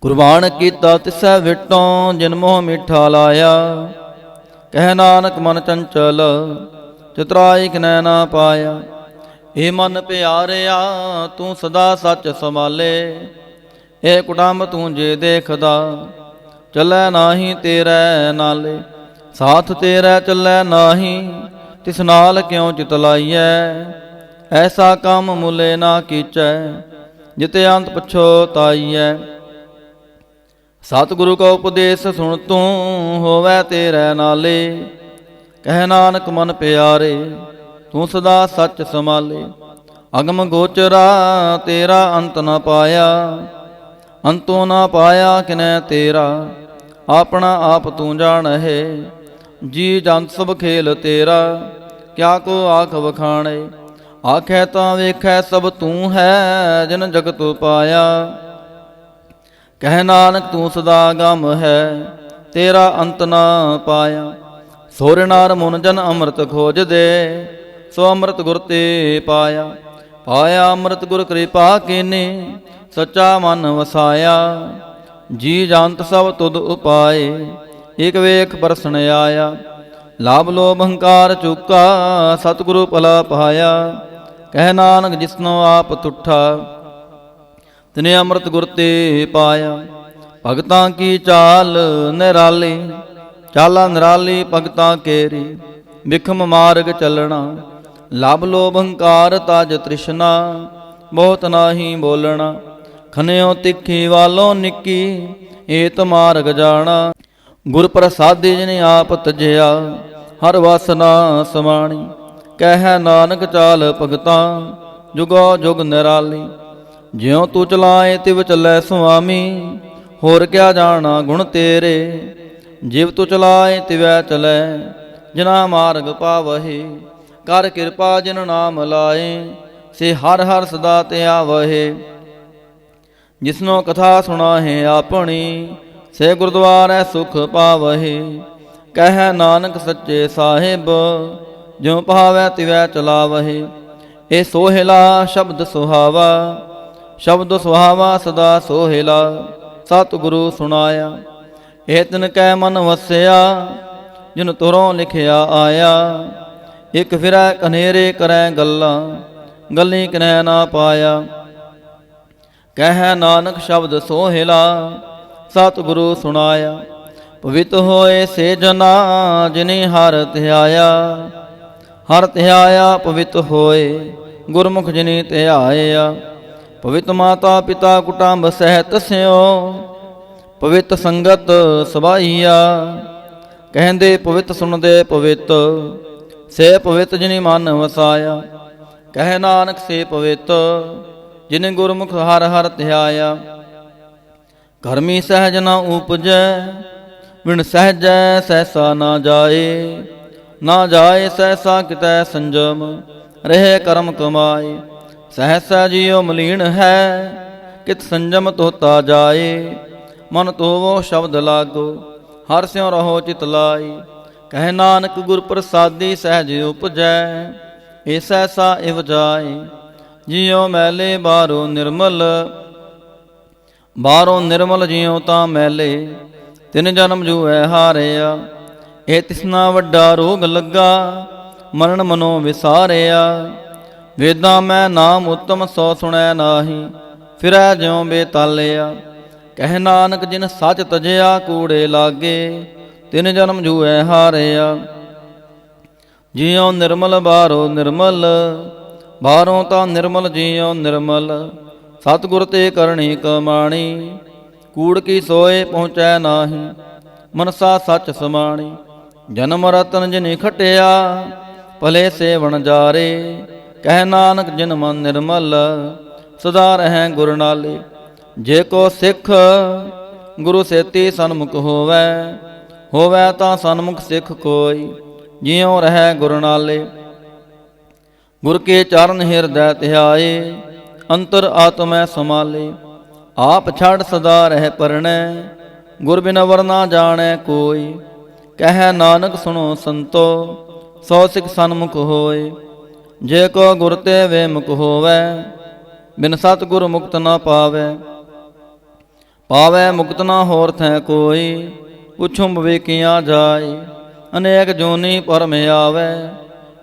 ਕੁਰਬਾਨ ਕੀਤਾ ਤਿਸੈ ਵਿਟੋਂ, ਜਿਨ ਮੋਹ ਮਿੱਠਾ ਲਾਇਆ। ਕਹਿ ਨਾਨਕ ਮਨ ਚੰਚਲ, ਚਤਰਾਈ ਕਿਨੈ ਨਾ ਪਾਇਆ। ਏ ਮਨ ਪਿਆਰਿਆ, ਤੂੰ ਸਦਾ ਸੱਚ ਸੰਭਾਲੇ। ਏ ਕੁਟੰਬ ਤੂੰ ਜੇ ਦੇਖਦਾ, ਚੱਲੈ ਨਾਹੀ ਤੇਰੇ ਨਾਲੇ। ਸਾਥ ਤੇਰਾ ਚੱਲੈ ਨਾਹੀ, ਤਿਸ ਨਾਲ ਕਿਉ ਚਿਤ ਲਾਈਐ। ਐਸਾ ਕੰਮ ਮੁਲੇ ਨਾ ਕੀਚੈ, ਜਿਤੇ ਅੰਤ ਪਛੋਤਾਈਐ। ਸਤਿਗੁਰੂ ਕੋ ਉਪਦੇਸ ਸੁਣ ਤੂੰ, ਹੋਵੈ ਤੇਰੇ ਨਾਲੇ। ਕਹਿ ਨਾਨਕ ਮਨ ਪਿਆਰੇ, ਤੂੰ ਸਦਾ ਸੱਚ ਸੰਭਾਲੇ। ਅਗਮ ਗੋਚਰਾ, ਤੇਰਾ ਅੰਤ ਨ ਪਾਇਆ। ਅੰਤੋਂ ਨਾ ਪਾਇਆ ਕਿਨੈ ਤੇਰਾ, ਆਪਣਾ ਆਪ ਤੂੰ ਜਾਣਹਿ। ਜੀ ਜੰਤ ਸਭ ਖੇਲ ਤੇਰਾ, ਕਿਆ ਕੋ ਆਖ ਵਖਾਣੇ। ਆਖੈ ਤਾਂ ਵੇਖੈ ਸਭ ਤੂੰ ਹੈ, ਜਿਨ ਜਗਤ ਪਾਇਆ। ਕਹਿ ਨਾਨਕ ਤੂੰ ਸਦਾ ਗਮ ਹੈ, ਤੇਰਾ ਅੰਤ ਨਾ ਪਾਇਆ। ਸੋਰ ਨਾਰ ਮੁਨ ਜਨ ਅੰਮ੍ਰਿਤ ਖੋਜਦੇ, ਸੋ ਅੰਮ੍ਰਿਤ ਗੁਰ ਤੇ ਪਾਇਆ। ਪਾਇਆ ਅੰਮ੍ਰਿਤ ਗੁਰ ਕਿਰਪਾ ਕੀਨੀ, ਸੱਚਾ ਮਨ ਵਸਾਇਆ। ਜੀ ਜੰਤ ਸਭ ਤੁਧ ਉਪਾਏ, ਇਕ ਵੇਖ ਪਰਸਣ ਆਇਆ। ਲਾਭ ਲੋਭ ਹੰਕਾਰ ਚੁਕਾ, ਸਤਿਗੁਰੂ ਭਲਾ ਪਾਇਆ। ਕਹਿ ਨਾਨਕ ਜਿਸਨੋ ਆਪ ਤੁਠਾ, ਤਿਨੇ ਅੰਮ੍ਰਿਤ ਗੁਰ ਤੇ ਪਾਇਆ। ਭਗਤਾਂ ਕੀ ਚਾਲ ਨਿਰਾਲੀ, ਚਾਲਾ ਨਿਰਾਲੀ ਭਗਤਾਂ ਕੇਰੀ। ਬਿਖਮ ਮਾਰਗ ਚੱਲਣਾ, ਲਭ ਲੋਭ ਹੰਕਾਰ ਤਜ ਤ੍ਰਿਸ਼ਨਾ। ਬਹੁਤ ਨਾਹੀ ਬੋਲਣਾ, ਖਨਿਓ ਤਿੱਖੀ ਵਾਲੋਂ ਨਿੱਕੀ। ਏਤ ਮਾਰਗ ਜਾਣਾ, ਗੁਰ ਪ੍ਰਸਾਦੀ ਜਿਨੇ ਆਪ ਤਜਿਆ। ਹਰ ਵਾਸਨਾ ਸਮਾਣੀ, ਕਹਿ ਨਾਨਕ ਚਾਲ ਭਗਤਾਂ। ਜੁਗੋ ਜੁਗ ਨਿਰਾਲੀ, ਜਿਉ ਤੂੰ ਚਲਾਏ ਤਿਵ ਚੱਲੈ ਸੁਆਮੀ। ਹੋਰ ਕਿਆ ਜਾਣਾ ਗੁਣ ਤੇਰੇ, ਜਿਵ ਤੂੰ ਚਲਾਏ ਤਿਵੈ ਚਲੈ। ਜਿਨਾ ਮਾਰਗ ਪਾਵਹਿ, ਕਰ ਕਿਰਪਾ ਜਿਨ ਨਾਮ ਲਾਏ। ਸੇ ਹਰ ਹਰ ਸਦਾ ਤੇ ਆਵਹਿ, ਜਿਸਨੋ ਕਥਾ ਸੁਣਾਹੇ ਆਪਣੀ। ਸੇ ਗੁਰਦੁਆਰੈ ਸੁਖ ਪਾਵਹਿ। ਕਹਿ ਨਾਨਕ ਸੱਚੇ ਸਾਹਿਬ, ਜਿਉ ਭਾਵੈ ਤਿਵੈ ਚਲਾਵਹਿ। ਇਹ ਸੋਹਿਲਾ ਸ਼ਬਦ ਸੁਹਾਵਾ, ਸ਼ਬਦ ਸੁਹਾਵਾ ਸਦਾ ਸੋਹਿਲਾ। ਸਤਿਗੁਰੂ ਸੁਣਾਇਆ, ਇਹ ਤਿਨ ਕੈ ਮਨ ਵਸਿਆ। ਜਿਨ ਤੁਰੋਂ ਲਿਖਿਆ ਆਇਆ, ਇਕ ਫਿਰੈ ਕਨੇਰੇ ਕਰੈ ਗੱਲਾਂ। ਗੱਲੀ ਕਿਨੈ ਨਾ ਪਾਇਆ। ਕਹਿ ਨਾਨਕ ਸ਼ਬਦ ਸੋਹਿਲਾ, ਸਤਿਗੁਰੂ ਸੁਣਾਇਆ। ਪਵਿੱਤ ਹੋਏ ਸੇ ਜਨਾ, ਜਿਨੇ ਹਰ ਧਿਆਇਆ। ਹਰ ਧਿਆਇਆ ਪਵਿੱਤ ਹੋਏ, ਗੁਰਮੁਖ ਜਿਨੇ ਧਿਆਇਆ। ਪਵਿੱਤ ਮਾਤਾ ਪਿਤਾ ਕੁਟੰਬ ਸਹਿਤ ਸਿਓ, ਪਵਿੱਤ ਸੰਗਤ ਸਬਾਈਆ। ਕਹਿੰਦੇ ਪਵਿੱਤ ਸੁਣਦੇ ਪਵਿੱਤ, ਸੇ ਪਵਿੱਤ ਜਿਨੇ ਮਨ ਵਸਾਇਆ। ਕਹਿ ਨਾਨਕ ਸੇ ਪਵਿੱਤ, ਜਿਨੇ ਗੁਰਮੁਖ ਹਰ ਹਰ ਧਿਆਇਆ। ਕਰਮੀ ਸਹਿਜ ਨਾ ਉਪਜੈ, ਵਿਣ ਸਹਿਜੈ ਸਹਿਸਾ ਨਾ ਜਾਏ। ਨਾ ਜਾਏ ਸਹਿਸਾ ਕਿਤੈ ਸੰਜਮ, ਰਹੇ ਕਰਮ ਕਮਾਏ। ਸਹਿਸਾ ਜੀਉ ਮਲੀਨ ਹੈ, ਕਿਤ ਸੰਜਮ ਤੋਤਾ ਜਾਏ। ਮਨ ਤੋਵੋ ਸ਼ਬਦ ਲਾਗੋ, ਹਰ ਸਿਉ ਰਹੋ ਚਿਤ ਲਾਈ। ਕਹਿ ਨਾਨਕ ਗੁਰ ਪ੍ਰਸਾਦੀ ਸਹਿਜ ਉਪਜੈ, ਏ ਸਹਿਸਾ ਇਵ ਜਾਏ। ਜੀਉ ਮੈਲੇ ਬਾਹਰੋਂ ਨਿਰਮਲ, ਬਾਹਰੋਂ ਨਿਰਮਲ ਜਿਉ ਤਾਂ ਮੈਲੇ। ਤਿਨ ਜਨਮ ਜੂਐ ਹਾਰਿਆ, ਇਹ ਤਿਸਨਾ ਵੱਡਾ ਰੋਗ ਲੱਗਾ। ਮਰਨ ਮਨੋ ਵਿਸਾਰਿਆ, ਵੇਦਾਂ ਮੈਂ ਨਾਮ ਉਤਮ ਸੋ ਸੁਣੈ ਨਾਹੀ। ਫਿਰੈ ਜਿਉ ਬੇਤਾਲਿਆ, ਕਹਿ ਨਾਨਕ ਜਿਨ ਸੱਚ ਤਜਿਆ ਕੂੜੇ ਲਾਗੇ, ਤਿਨ ਜਨਮ ਜੂਐ ਹਾਰਿਆ। ਜਿਉ ਨਿਰਮਲ ਬਾਹਰੋਂ ਨਿਰਮਲ, ਬਾਹਰੋਂ ਤਾਂ ਨਿਰਮਲ ਜਿਉ ਨਿਰਮਲ। ਸਤਿਗੁਰ ਤੇ ਕਰਨੀ ਕਮਾਣੀ, ਕੂੜ ਕੀ ਸੋਏ ਪਹੁੰਚੈ ਨਾਹੀ। ਮਨਸਾ ਸੱਚ ਸਮਾਣੀ, ਜਨਮ ਰਤਨ ਜਿਨਿ ਖਟਿਆ, ਭਲੇ ਸੇਵਨ ਜਾਰੇ। ਕਹਿ ਨਾਨਕ ਜਿਨ ਮਨ ਨਿਰਮਲ, ਸਦਾ ਰਹੈ ਗੁਰ ਨਾਲੇ। ਜੇ ਕੋ ਸਿੱਖ ਗੁਰੂ ਸੇਤੀ ਸਨਮੁਖ ਹੋਵੈ, ਹੋਵੈ ਤਾਂ ਸਨਮੁਖ ਸਿੱਖ ਕੋਈ। ਜਿਉ ਰਹੈ ਗੁਰ ਨਾਲੇ, ਗੁਰ ਕੇ ਚਰਨ ਹਿਰਦੈ ਧਿਆਏ। ਅੰਤਰ ਆਤਮੈ ਸਮਾਲੇ, ਆਪ ਛੱਡ ਸਦਾ ਰਹਿ ਪਰਣੈ। ਗੁਰ ਬਿਨ ਵਰ ਨਾ ਜਾਣੈ ਕੋਈ। ਕਹਿ ਨਾਨਕ ਸੁਣੋ ਸੰਤੋ, ਸੋ ਸਿੱਖ ਸਨਮੁਖ ਹੋਏ। ਜੇ ਕੋ ਗੁਰ ਤੇ ਵੇਮੁਖ ਹੋਵੈ, ਬਿਨ ਸਤਿਗੁਰ ਮੁਕਤ ਨਾ ਪਾਵੈ। ਪਾਵੈ ਮੁਕਤ ਨਾ ਹੋਰ ਥੈ ਕੋਈ, ਪੁੱਛੁ ਵਿਵੇਕੀਆਂ ਜਾਏ। ਅਨੇਕ ਜੋਨੀ ਭਰਮ ਆਵੈ,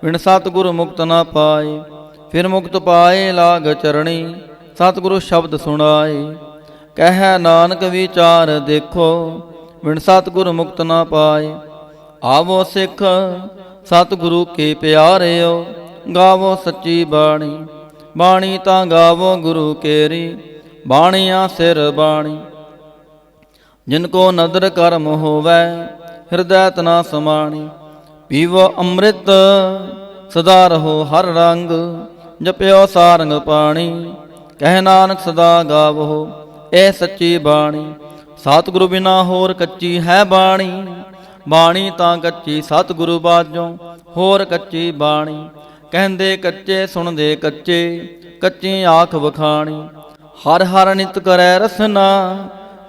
ਬਿਨ ਸਤਿਗੁਰ ਮੁਕਤ ਨਾ ਪਾਏ। ਫਿਰ ਮੁਕਤ ਪਾਏ ਲਾਗ ਚਰਣੀ, ਸਤਿਗੁਰੂ ਸ਼ਬਦ ਸੁਣਾਏ। ਕਹਿ ਨਾਨਕ ਵਿਚਾਰ ਦੇਖੋ, ਬਿਨ ਸਤਿਗੁਰ ਮੁਕਤ ਨਾ ਪਾਏ। ਆਵੋ ਸਿੱਖ ਸਤਿਗੁਰੂ ਕੇ ਪਿਆਰਿਓ, ਗਾਵੋ ਸੱਚੀ ਬਾਣੀ। ਬਾਣੀ ਤਾਂ ਗਾਵੋ ਗੁਰੂ ਕੇਰੀ, ਬਾਣੀਆਂ ਸਿਰ ਬਾਣੀ। ਜਿਨ ਕੋ ਨਦਰ ਕਰਮ ਹੋਵੈ, ਹਿਰਦੈ ਤਨਾ ਸਮਾਣੀ। ਪੀਵੋ ਅੰਮ੍ਰਿਤ ਸਦਾ ਰਹੋ ਹਰ ਰੰਗ, ਜਪਿਓ ਸਾਰੰਗ ਪਾਣੀ। ਕਹਿ ਨਾਨਕ ਸਦਾ ਗਾਵੋ ਇਹ ਸੱਚੀ ਬਾਣੀ। ਸਤਿਗੁਰੂ ਬਿਨਾ ਹੋਰ ਕੱਚੀ ਹੈ ਬਾਣੀ, ਬਾਣੀ ਤਾਂ ਕੱਚੀ ਸਤਿਗੁਰੂ ਬਾਝੋਂ ਹੋਰ ਕੱਚੀ ਬਾਣੀ। ਕਹਿੰਦੇ ਕੱਚੇ ਸੁਣਦੇ ਕੱਚੇ, ਕੱਚੀ ਆਖ ਵਖਾਣੀ। ਹਰ ਹਰ ਨਿਤ ਕਰੈ ਰਸਨਾ,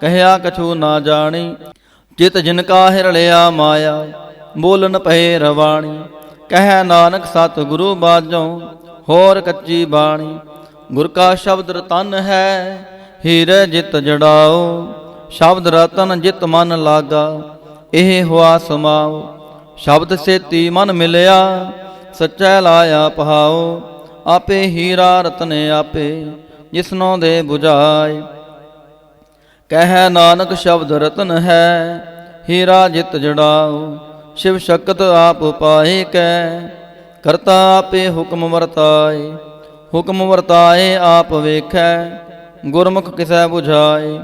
ਕਹਿਆ ਕਛੂ ਨਾ ਜਾਣੀ। ਚਿਤ ਜਿਨ ਕਾ ਹਿਰਲਿਆ ਮਾਇਆ, ਬੋਲਨ ਪਏ ਰਵਾਣੀ। ਕਹਿ ਨਾਨਕ ਸਤਿਗੁਰੂ ਬਾਝੋਂ ਹੋਰ ਕੱਚੀ ਬਾਣੀ। ਗੁਰ ਕਾ ਸ਼ਬਦ ਰਤਨ ਹੈ, ਹੀਰੇ ਜਿਤ ਜੜਾਓ। ਸ਼ਬਦ ਰਤਨ ਜਿਤ ਮਨ ਲਾਗਾ, ਇਹ ਹੋਆ ਸਮਾਓ। ਸ਼ਬਦ ਸੇਤੀ ਮਨ ਮਿਲਿਆ, ਸੱਚੈ ਲਾਇਆ ਪਹਾਓ। ਆਪੇ ਹੀਰਾ ਰਤਨ ਆਪੇ, ਜਿਸਨੋਂ ਦੇ 부ਝਾਏ। ਕਹਿ ਨਾਨਕ ਸ਼ਬਦ ਰਤਨ ਹੈ, ਹੀਰਾ ਜਿਤ ਜੜਾਓ। ਸ਼ਿਵ ਸ਼ਕਤ ਆਪ ਪਾਏ ਕੈ, ਕਰਤਾ ਆਪੇ ਹੁਕਮ ਵਰਤਾਏ। ਹੁਕਮ ਵਰਤਾਏ ਆਪ ਵੇਖੈ, ਗੁਰਮੁਖ ਕਿਸੈ 부ਝਾਏ।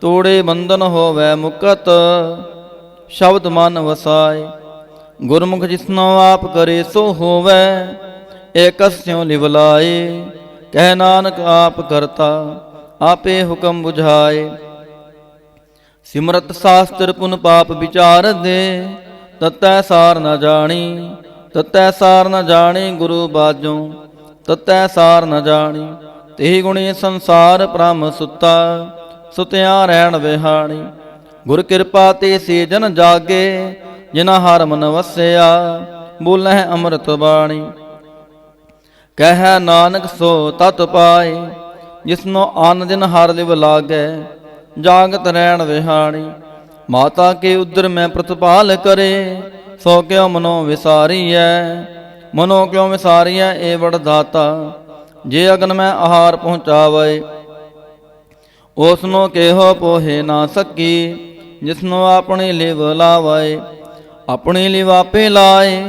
ਤੋੜੇ ਬੰਧਨ ਹੋਵੈ ਮੁਕਤ, ਸ਼ਬਦ ਮਨ ਵਸਾਏ। ਗੁਰਮੁਖ ਜਿਸਨੋ ਆਪ ਕਰੇ ਸੋ ਹੋਵੈ, ਏਕਸਿਉ ਲਿਵ ਲਾਏ। ਕਹਿ ਨਾਨਕ ਆਪ ਕਰਤਾ, ਆਪੇ ਹੁਕਮ 부ਝਾਏ। ਸਿਮਰਤ ਸਾਸਤਰ ਪੁਨ ਪਾਪ ਵਿਚਾਰ ਦੇ, ਤਤੈ ਸਾਰ ਨ ਜਾਣੀ। ਤਤੈ ਸਾਰ ਨ ਜਾਣੀ ਗੁਰੂ ਬਾਝੋਂ, ਤਤੈ ਸਾਰ ਨ ਜਾਣੀ। ਤੇ ਗੁਣੀ ਸੰਸਾਰ ਭ੍ਰਮ ਸੁੱਤਾ, ਸੁਤਿਆਂ ਰਹਿਣ ਵਿਹਾਣੀ। ਗੁਰ ਕਿਰਪਾ ਤੇ ਸੇ ਜਨ ਜਾਗੇ, ਜਿਨਾ ਹਰ ਮਨ ਵਸਿਆ। ਬੋਲਹਿ ਅੰਮ੍ਰਿਤ ਬਾਣੀ। ਕਹਿ ਨਾਨਕ ਸੋ ਤਤ ਪਾਏ, ਜਿਸਨੋ ਆਨ ਦਿਨ ਹਰ ਲਿਵ ਲਾਗੈ। ਜਾਗਤ ਰਹਿਣ ਵਿਹਾਣੀ। ਮਾਤਾ ਕੇ ਉਦਰ ਮੈਂ ਪ੍ਰਤਪਾਲ ਕਰੇ, ਸੋ ਕਿਉ ਮਨੋ ਵਿਸਾਰੀਐ। ਮਨੋ ਕਿਉ ਵਿਸਾਰੀਐ ਏ ਵਡ ਦਾਤਾ। ਜੇ ਅਗਨ ਮੈਂ ਆਹਾਰ ਪਹੁੰਚਾਵੇ, ਉਸਨੋ ਕੇਹੋ ਪੋਹੇ ਨਾ ਸਕੀ। ਜਿਸਨੋ ਆਪਣੀ ਲਿਵ ਲਾਵੇ, ਆਪਣੀ ਲਿਵ ਆਪੇ ਲਾਏ।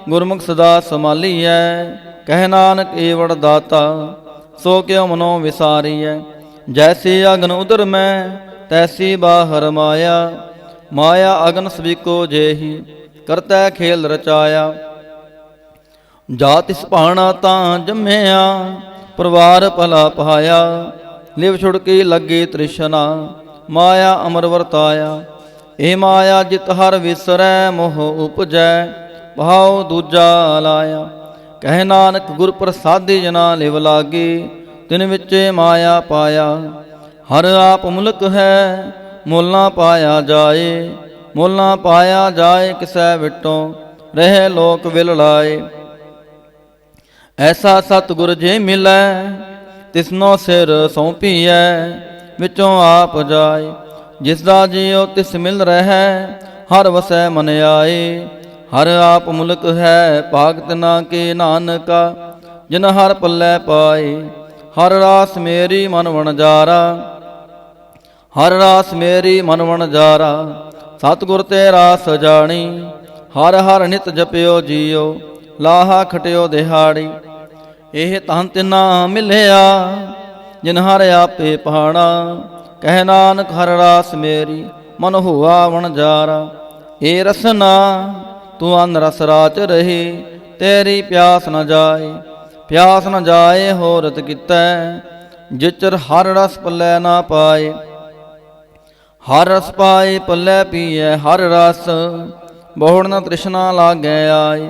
ਗੁਰਮੁਖ ਸਦਾ ਸੰਭਾਲੀਐ। ਕਹਿ ਨਾਨਕ ਏ ਵਡ ਦਾਤਾ, ਸੋ ਕਿਉ ਮਨੋ ਵਿਸਾਰੀਐ। ਜੈਸੀ ਅਗਨ ਉਦਰ ਮੈਂ, ਤੈਸੀ ਬਾਹਰ ਮਾਇਆ। ਮਾਇਆ ਅਗਨ ਸਵੀਕੋ ਜੇਹੀ, ਕਰਤੈ ਖੇਲ ਰਚਾਇਆ। ਜਾ ਤਿਸ ਭਾਣਾ ਤਾਂ ਜੰਮਿਆ, ਪਰਿਵਾਰ ਭਲਾ ਪਾਇਆ। ਲਿਵ ਛੁੜਕੀ ਲੱਗੀ ਤ੍ਰਿਸ਼ਨਾ, ਮਾਇਆ ਅਮਰ ਵਰਤਾਇਆ। ਇਹ ਮਾਇਆ ਜਿਤ ਹਰ ਵਿਸਰੈ, ਮੋਹ ਉਪਜੈ ਭਾਉ ਦੂਜਾ ਲਾਇਆ। ਕਹਿ ਨਾਨਕ ਗੁਰ ਪ੍ਰਸਾਦੀ ਜਨਾ ਲਿਵ ਲਾਗੀ, ਤਿਨ ਵਿਚੇ ਮਾਇਆ ਪਾਇਆ। ਹਰ ਆਪ ਮੁਲਕ ਹੈ, ਮੁੱਲ ਨਾ ਪਾਇਆ ਜਾਏ। ਮੁੱਲ ਨਾ ਪਾਇਆ ਜਾਏ, ਕਿਸੈ ਵਿਟੋਂ ਰਹਿ ਲੋਕ ਵਿਲ ਲਾਏ। ਐਸਾ ਸਤਿਗੁਰ ਜੇ ਮਿਲੈ, ਤਿਸਨੋ ਸਿਰ ਸੌਂਪੀਐ। ਵਿੱਚੋਂ ਆਪ ਜਾਏ, ਜਿਸ ਦਾ ਜੀਉ ਤਿਸ ਮਿਲ ਰਹਿ। ਹਰ ਵਸੈ ਮਨ ਆਏ, ਹਰ ਆਪ ਮੁਲਕ ਹੈ। ਭਾਗਤ ਨਾ ਕੇ ਨਾਨਕਾ, ਜਿਨ ਹਰ ਪੱਲੇ ਪਾਏ। ਹਰ ਰਾਸ ਮੇਰੀ ਮਨ ਵਣਜਾਰਾ, ਹਰ ਰਾਸ ਮੇਰੀ ਮਨ ਵਣਜਾਰਾ, ਸਤਿਗੁਰ ਤੇ ਰਾਸ ਜਾਣੀ। ਹਰ ਹਰ ਨਿਤ ਜਪਿਓ ਜੀਓ, ਲਾਹਾ ਖਟਿਓ ਦਿਹਾੜੀ। ਇਹ ਤਾਂ ਤਿਨਾ ਮਿਲਿਆ, ਜਿਨ ਹਰ ਆਪੇ ਪਹਾਣਾ। ਕਹਿ ਨਾਨਕ ਹਰ ਰਾਸ ਮੇਰੀ, ਮਨ ਹੋਆ ਵਣਜਾਰਾ। ਏ ਰਸਨਾ ਤੂੰ ਅਨ ਰਸ ਰਾਚ ਰਹੀ, ਤੇਰੀ ਪਿਆਸ ਨ ਜਾਏ। ਪਿਆਸ ਨ ਜਾਏ ਹੋਰਤ ਕੀਤੈ, ਜਿਚਰ ਹਰ ਰਸ ਪੱਲੇ ਨਾ ਪਾਏ। ਹਰ ਰਸ ਪਾਏ ਪੱਲੇ ਪੀਐ ਹਰ ਰਸ, ਬਹੁੜ ਨ ਤ੍ਰਿਸ਼ਨਾ ਲਾਗੈ ਆਏ।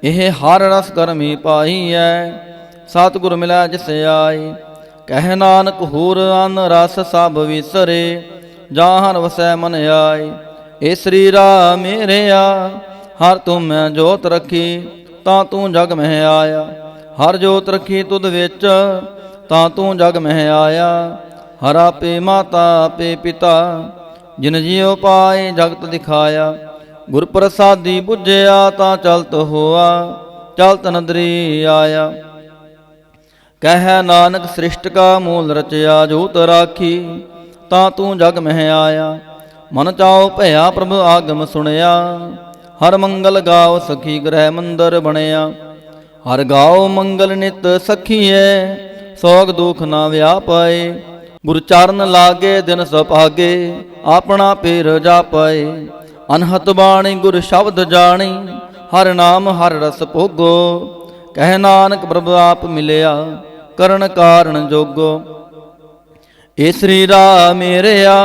ਇਹ ਹਰ ਰਸ ਕਰਮੀ ਪਾਈਐ, ਸਤਿਗੁਰ ਮਿਲੈ ਜਿਸ ਆਏ। ਕਹਿ ਨਾਨਕ ਹੋਰ ਅਨ ਰਸ ਸਭ ਵਿਸਰੇ, ਜਾਹਨ ਵਸੈ ਮਨ ਆਏ। ਏ ਸਰੀਰਾ ਮੇਰਿਆ ਹਰ ਤੂੰ ਮੈਂ ਜੋਤ ਰੱਖੀ, ਤਾਂ ਤੂੰ ਜਗ ਮਹਿ ਆਇਆ। ਹਰ ਜੋਤ ਰੱਖੀ ਤੁਧ ਵਿੱਚ, ਤਾਂ ਤੂੰ ਜਗ ਮਹਿ ਆਇਆ। ਹਰ ਆਪੇ ਮਾਤਾ ਆਪੇ ਪਿਤਾ, ਜਿਨ ਜਿਉ ਪਾਏ ਜਗਤ ਦਿਖਾਇਆ। ਗੁਰ ਪ੍ਰਸਾਦੀ ਬੁਝਿਆ, ਤਾਂ ਚਲਤ ਹੋਆ ਚਲਤ ਨਦਰੀ ਆਇਆ। ਕਹਿ ਨਾਨਕ ਸ੍ਰਿਸ਼ਟ ਕਾ ਮੂਲ ਰਚਿਆ, ਜੋਤ ਰਾਖੀ ਤਾਂ ਤੂੰ ਜਗ ਮਹਿ ਆਇਆ। ਮਨ ਚਾਉ ਭਇਆ ਪ੍ਰਭ ਆਗਮ ਸੁਣਿਆ, ਹਰ ਮੰਗਲ ਗਾਓ ਸਖੀ ਗ੍ਰਹਿ ਮੰਦਰ ਬਣਿਆ। ਹਰ ਗਾਓ ਮੰਗਲ ਨਿਤ ਸਖੀਏ, ਸੋਗ ਦੁਖ ਨਾ ਵਿਆਪਾਏ। ਗੁਰ ਚਰਨ ਲਾਗੇ ਦਿਨ ਸੁਭਾਗੇ, ਆਪਣਾ ਪੀਰ ਜਾਪਾਏ। ਅਨਹਤ ਬਾਣੀ ਗੁਰ ਸ਼ਬਦ ਜਾਣੀ, ਹਰ ਨਾਮ ਹਰ ਰਸ ਭੋਗੋ। ਕਹਿ ਨਾਨਕ ਪ੍ਰਭ ਆਪ ਮਿਲਿਆ, ਕਰਨ ਕਾਰਨ ਜੋਗੋ। ਏ ਸਰੀਰਾ ਮੇਰਿਆ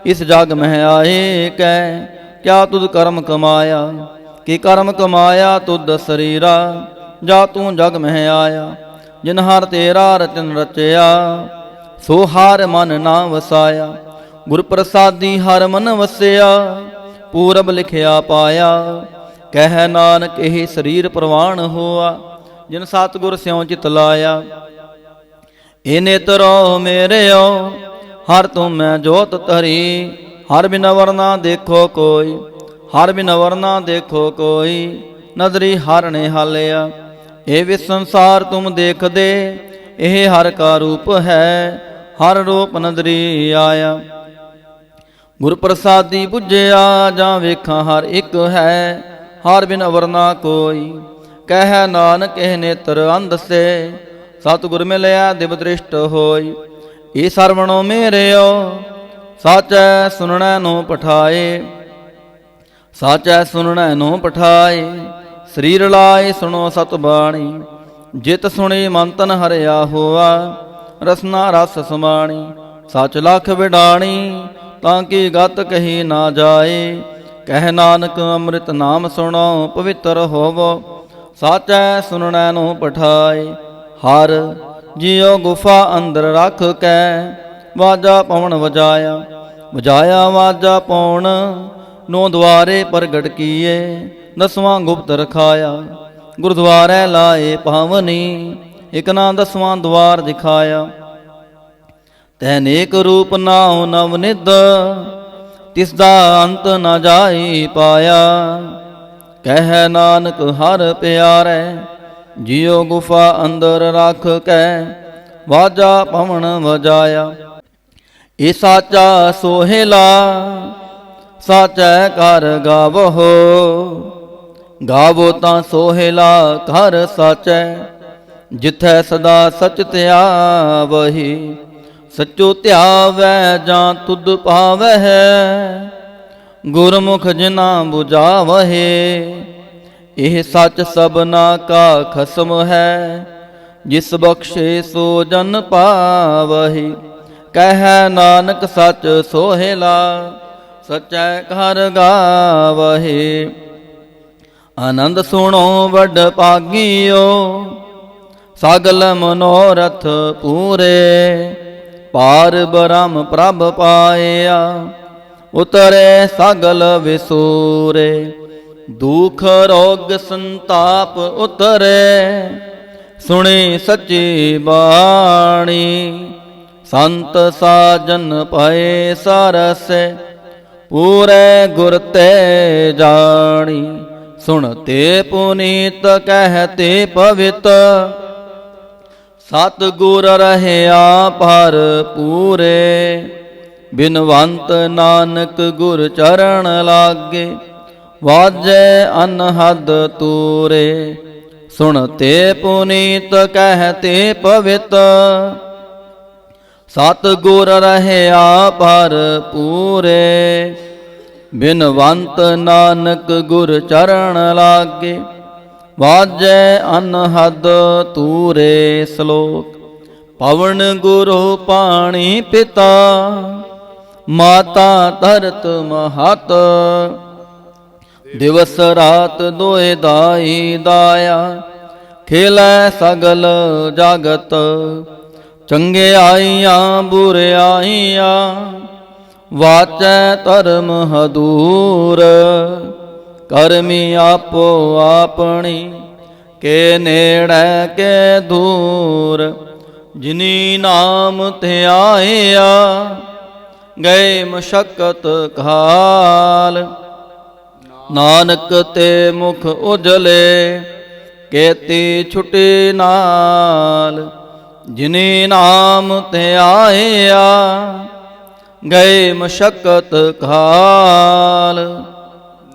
ਇਸ ਜਗ ਮਹਿ ਆਏ, ਕਹਿ ਕਿਆ ਤੁਧ ਕਰਮ ਕਮਾਇਆ। ਕੀ ਕਰਮ ਕਮਾਇਆ ਤੁਧ ਸਰੀਰਾ, ਜਾ ਤੂੰ ਜਗ ਮਹਿ ਆਇਆ। ਜਿਨ ਹਰ ਤੇਰਾ ਰਚਨ ਰਚਿਆ, ਸੋ ਹਰ ਮਨ ਨਾ ਵਸਾਇਆ। ਗੁਰ ਪ੍ਰਸਾਦੀ ਹਰ ਮਨ ਵਸਿਆ, ਪੂਰਬ ਲਿਖਿਆ ਪਾਇਆ। ਕਹਿ ਨਾਨਕ ਇਹ ਸਰੀਰ ਪ੍ਰਵਾਨ ਹੋਆ, ਜਿਨ ਸਤਿਗੁਰ ਸਿਉ ਚਿਤ ਲਾਇਆ। ਏ ਨੇਤਰੋ ਮੇਰਿਓ ਹਰ ਤੂੰ ਮੈਂ ਜੋਤ ਧਰੀ, ਹਰ ਬਿਨ ਵਰਨਾ ਦੇਖੋ ਕੋਈ। ਹਰ ਬਿਨ ਵਰਨਾ ਦੇਖੋ ਕੋਈ, ਨਦਰੀ ਹਰ ਨੇ ਹਾਲਿਆ। ਇਹ ਵਿ ਸੰਸਾਰ ਤੁਮ ਦੇਖਦੇ, ਇਹ ਹਰ ਕਾ ਰੂਪ ਹੈ। ਹਰ ਰੂਪ ਨਦਰੀ ਆਇਆ। ਗੁਰ ਪ੍ਰਸਾਦੀ ਬੁਝਿਆ, ਜਾਂ ਵੇਖਾਂ ਹਰ ਇੱਕ ਹੈ। ਹਰ ਬਿਨ ਵਰਨਾ ਕੋਈ, ਕਹਿ ਨਾਨਕ ਇਹ ਨੇਤਰ ਅੰਧ ਸੇ। ਸਤਿਗੁਰ ਮਿਲਿਆ ਦਿਵ ਦ੍ਰਿਸ਼ਟ ਹੋਈ। ਇਹ ਸਰਵਣੋ ਮੇਰਿਓ ਸਾਚੈ ਸੁਣਨੈ ਨੂੰ ਪਠਾਏ। ਸਾਚੈ ਸੁਣਨੈ ਨੂੰ ਪਠਾਏ, ਸਰੀਰ ਲਾਏ ਸੁਣੋ ਸਤ ਬਾਣੀ। ਜਿਤ ਸੁਣੀ ਮਨ ਤਨ ਹਰਿਆ ਹੋਆ, ਰਸਨਾ ਰਸ ਸਮਾਣੀ। ਸਚ ਲਖ ਵਿਡਾਣੀ, ਤਾਂ ਕਿ ਗਤ ਕਹੀ ਨਾ ਜਾਏ। ਕਹਿ ਨਾਨਕ ਅੰਮ੍ਰਿਤ ਨਾਮ ਸੁਣੋ, ਪਵਿੱਤਰ ਹੋਵੋ। ਸਾਚੈ ਸੁਣਨੈ ਨੂੰ ਪਠਾਏ। ਹਰ ਜਿਉ ਗੁਫਾ ਅੰਦਰ ਰੱਖ ਕੇ, ਵਾਜਾ ਪਵਨ ਵਜਾਇਆ। ਵਜਾਇਆ ਵਾਜਾ ਪਉਣ, ਨੌ ਦੁਆਰੇ ਪ੍ਰਗਟ ਕੀਏ। ਦਸਵਾਂ ਗੁਪਤ ਰਖਾਇਆ, ਗੁਰਦੁਆਰੇ ਲਾਏ ਪਾਵਨੀ। ਇਕ ਨਾ ਦਸਵਾਂ ਦੁਆਰ ਦਿਖਾਇਆ। ਤੈਨੇਕ ਰੂਪ ਨਾਉ ਨਵ ਨਿਧ, ਤਿਸ ਦਾ ਅੰਤ ਨ ਜਾਈ ਪਾਇਆ। ਕਹਿ ਨਾਨਕ ਹਰ ਪਿਆਰੇ, ਜਿਉ ਗੁਫਾ ਅੰਦਰ ਰੱਖ ਕੇ, ਵਾਜਾ ਪਵਨ ਵਜਾਇਆ। ਇਹ ਸਾਚਾ ਸੋਹਿਲਾ, ਸਾਚੈ ਕਰ ਗਾਵੋ। ਗਾਵੋ ਤਾਂ ਸੋਹਿਲਾ ਘਰ ਸਾਚੈ, ਜਿਥੈ ਸਦਾ ਸਚ ਧਿਆਵਹੀ। ਸਚੋ ਧਿਆਵੈ ਜਾਂ ਤੁਧ ਪਾਵਹਿ, ਗੁਰਮੁਖ ਜਿਨਾ 부ਝਾਵਹੇ। ਇਹ ਸੱਚ ਸਭਨਾ ਕਾ ਖਸਮ ਹੈ, ਜਿਸ ਬਖਸ਼ੇ ਸੋ ਜਨ ਪਾਵਹੀ। ਕਹਿ ਨਾਨਕ ਸਚ ਸੋਹਿਲਾ, ਸਚੈ ਘਰ ਗਾਵਹੇ। ਆਨੰਦ ਸੁਣੋ ਵੱਡ ਭਾਗੀਓ, ਸਗਲ ਮਨੋਰਥ ਪੂਰੇ। ਪਾਰ ਬ੍ਰਹਮ ਪ੍ਰਭ ਪਾਇਆ, ਉਤਰੇ ਸਗਲ ਵਿਸੂਰੇ। ਦੁਖ ਰੋਗ ਸੰਤਾਪ ਉਤਰੇ, ਸੁਣੀ ਸੱਚੀ ਬਾਣੀ। ਸੰਤ ਸਾਜਨ ਪਏ ਸਰਸੇ, ਪੂਰੇ ਗੁਰ ਤੇ ਜਾਣੀ। ਸੁਣਤੇ ਪੁਨੀਤ ਕਹਿਤੇ ਪਵਿੱਤ, ਸਤਿਗੁਰ ਰਹਿਆ ਪਰ ਪੂਰੇ। ਬਿਨਵੰਤ ਨਾਨਕ ਗੁਰ ਚਰਨ ਲਾਗੇ, ਵਾਜੈ ਅਨਹਦ ਤੂਰੇ। ਸੁਣਤੇ ਪੁਨੀਤ ਕਹਿਤੇ ਪਵਿੱਤ, ਸਤ ਗੁਰ ਰਹਿਆ ਭਰਪੂਰੇ। ਬਿਨਵੰਤ ਨਾਨਕ ਗੁਰ ਚਰਨ ਲਾਗੇ, ਵਾਜੈ ਅਨਹਦ ਤੂਰੇ। ਸ਼ਲੋਕ। ਪਵਨ ਗੁਰੂ ਪਾਣੀ ਪਿਤਾ, ਮਾਤਾ ਧਰਤ ਮਹਤ। ਦਿਵਸ ਰਾਤ ਦੋਇ ਦਾਈ ਦਾਇਆ, ਖੇਲੈ ਸਗਲ ਜਗਤ। ਚੰਗਿਆਈਆਂ ਬੁਰਿਆਈਆਂ, ਵਾਚੈ ਧਰਮ ਹਦੂਰ। ਕਰਮੀ ਆਪੋ ਆਪਣੀ, ਕੇ ਨੇੜੈ ਕੇ ਦੂਰ। ਜਿਨੀ ਨਾਮ ਧਿਆਇਆ, ਗਏ ਮਸ਼ਕਤ ਕਾਲ। ਨਾਨਕ ਤੇ ਮੁਖ ਉਜਲੇ, ਕੇਤੀ ਛੁਟੀ ਨਾਲ। ਜਿਨੀ ਨਾਮ ਧਿਆਇਆ, ਗਏ ਮਸ਼ਕਤ ਕਾਲ।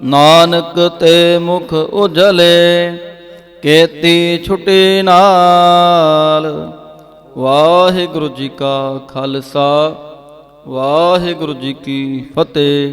ਨਾਨਕ ਤੇ ਮੁਖ ਉਜਲੇ, ਕੇਤੀ ਛੁਟੀ ਨਾਲ। ਵਾਹਿਗੁਰੂ ਜੀ ਕਾ ਖਾਲਸਾ, ਵਾਹਿਗੁਰੂ ਜੀ ਕੀ ਫਤਿਹ।